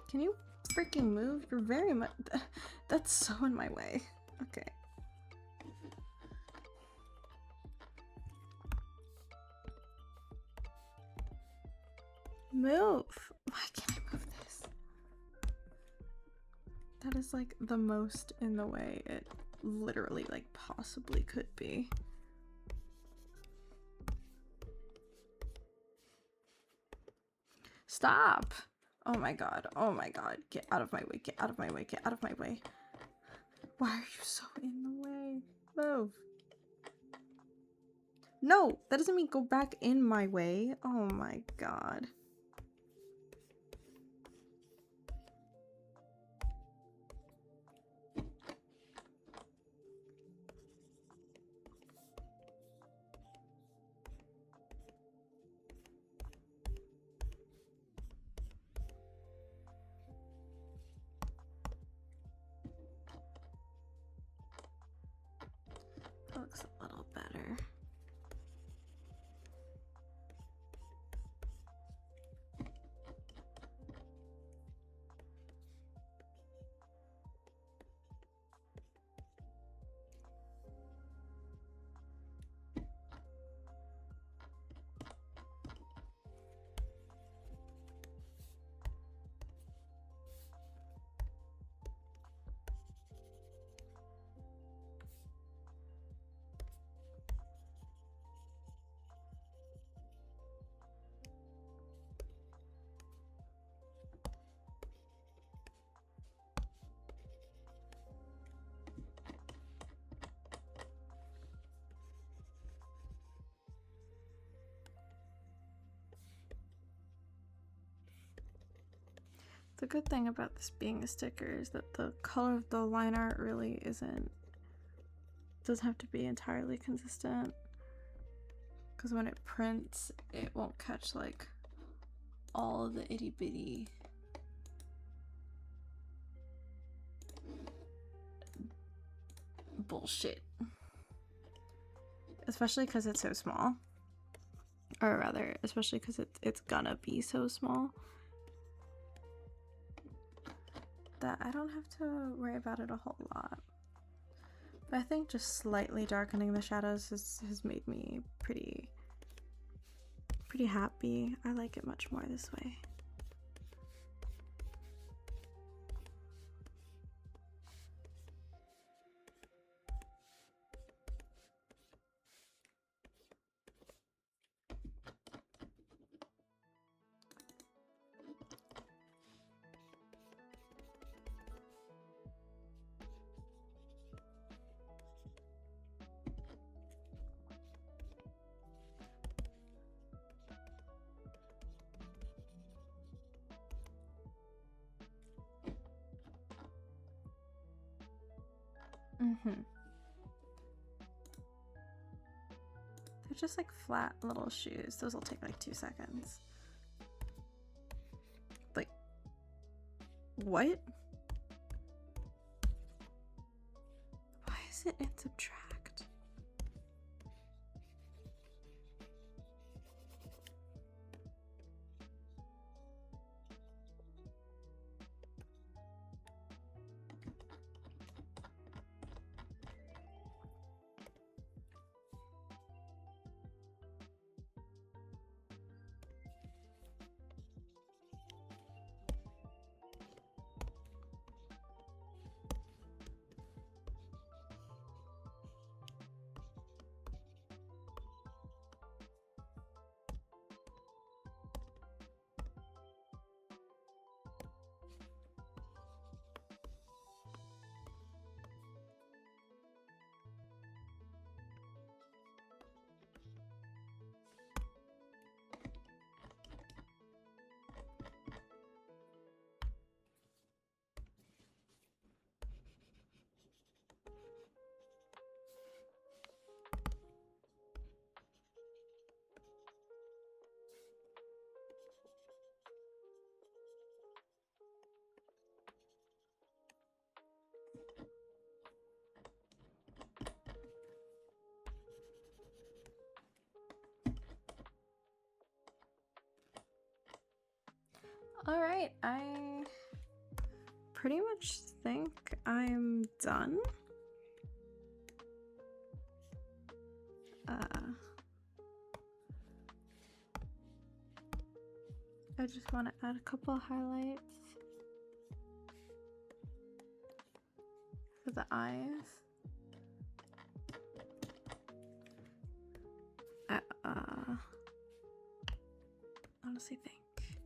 Can you freaking move? You're very much. That's so in my way. Okay. Move! Why can't I move this? That is like the most in the way it literally like possibly could be. Stop! Oh my god, oh my god. Get out of my way, get out of my way, get out of my way. Why are you so in the way? Move. No, that doesn't mean go back in my way. Oh my god. That looks a little better. The good thing about this being a sticker is that the color of the line art really doesn't have to be entirely consistent, because when it prints it won't catch like all of the itty bitty bullshit, especially because it's so small, or rather especially because it's gonna be so small that I don't have to worry about it a whole lot. But I think just slightly darkening the shadows has made me pretty happy. I like it much more this way. They're just like flat little shoes. Those will take like 2 seconds. Like, what? Why is it in subtract? Alright, I pretty much think I'm done. I just want to add a couple of highlights for the eyes. Honestly think.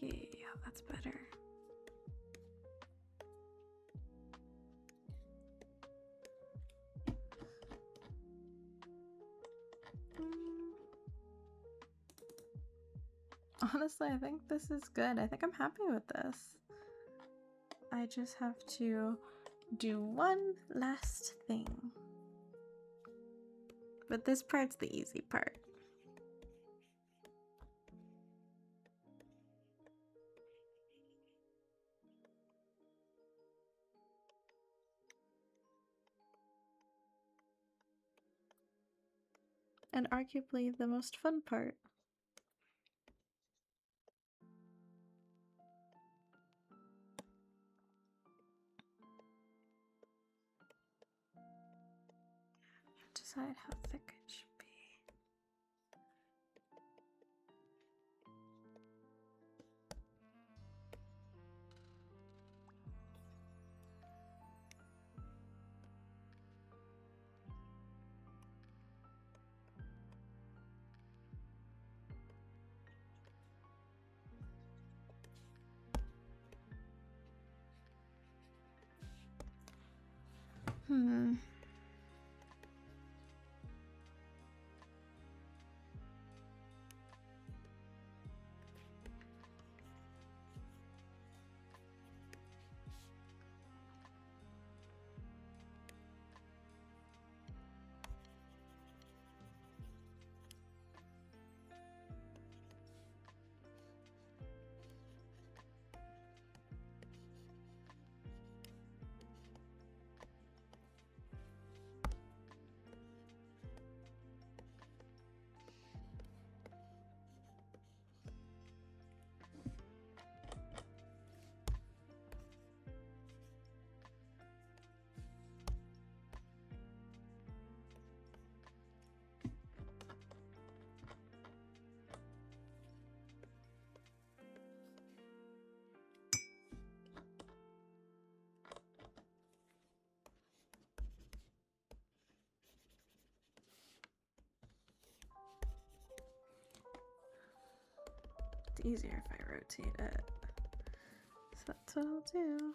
Yeah, that's better. Honestly, I think this is good. I think I'm happy with this. I just have to do one last thing. But this part's the easy part. And arguably the most fun part. Decide how thick it should be. It's easier if I rotate it. So that's what I'll do.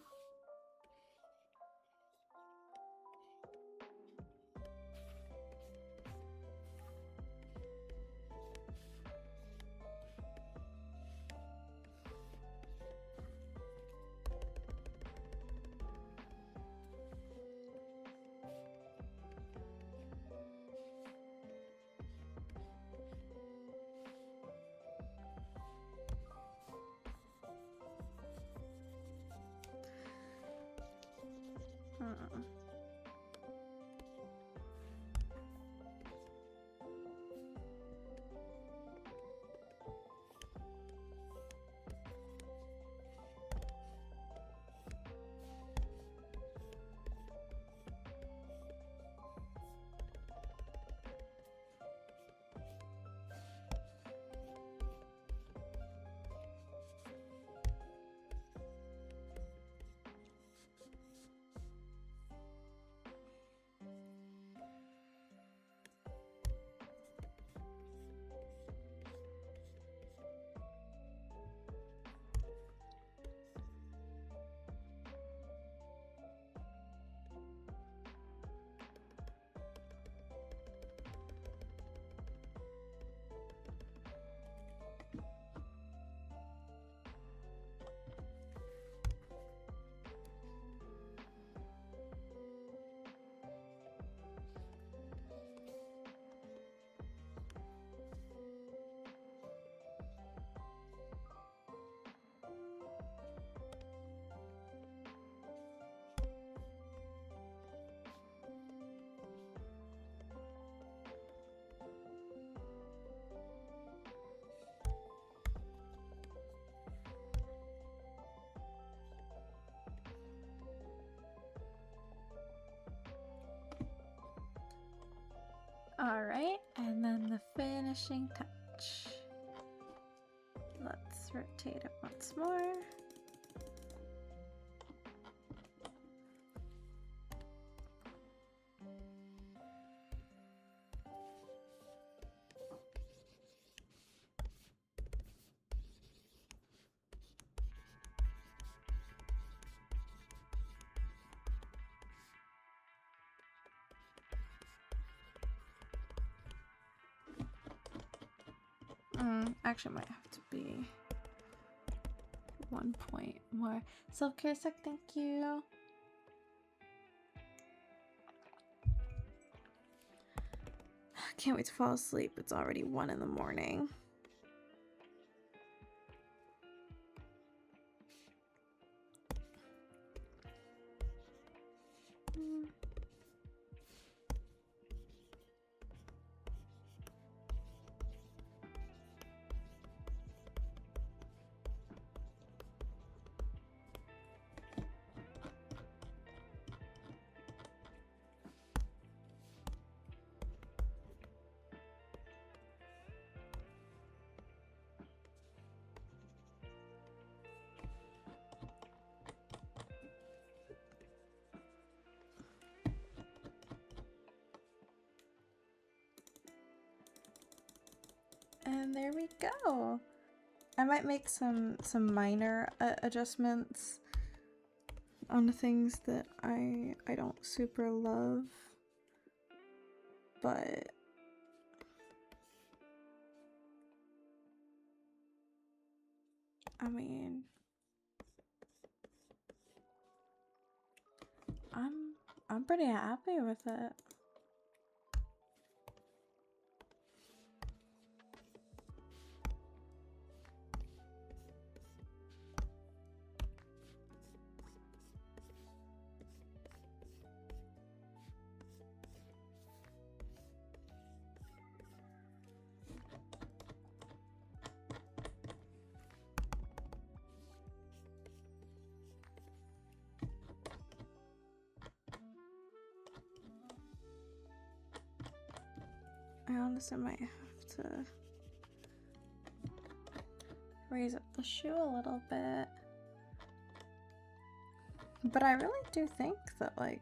finishing touch. Let's rotate it once more. Actually might have to be 1 point more. Self-care sec, thank you. Can't wait to fall asleep. It's already 1 in the morning. And there we go. I might make some minor adjustments on the things that I don't super love, but I mean, I'm pretty happy with it. I honestly might have to raise up the shoe a little bit. But I really do think that, like,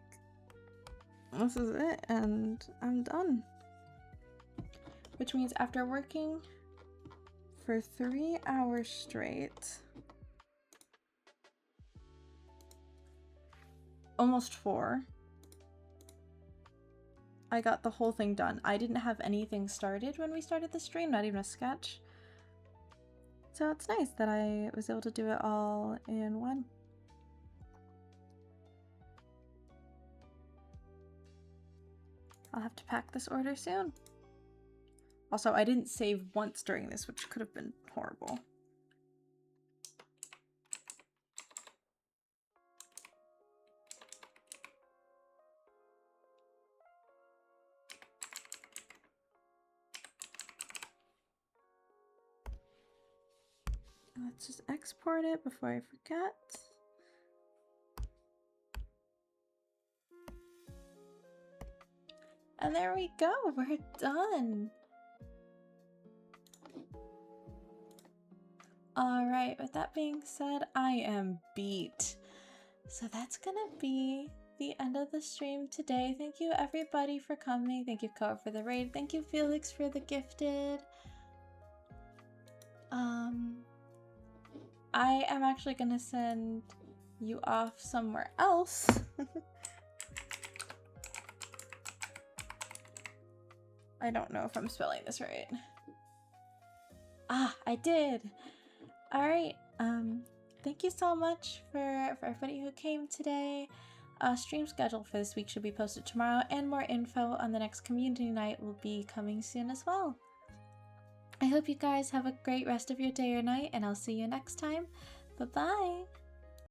this is it and I'm done. Which means after working for 3 hours straight, almost 4, I got the whole thing done. I didn't have anything started when we started the stream, not even a sketch. So it's nice that I was able to do it all in one. I'll have to pack this order soon. Also, I didn't save once during this, which could have been horrible. Let's just export it before I forget. And there we go, we're done. Alright, with that being said, I am beat. So that's gonna be the end of the stream today. Thank you everybody for coming. Thank you Ko for the raid. Thank you Felix for the gifted. I am actually gonna send you off somewhere else. I don't know if I'm spelling this right. Ah, I did. All right. Thank you so much for everybody who came today. Stream schedule for this week should be posted tomorrow, and more info on the next community night will be coming soon as well. I hope you guys have a great rest of your day or night, and I'll see you next time. Bye-bye!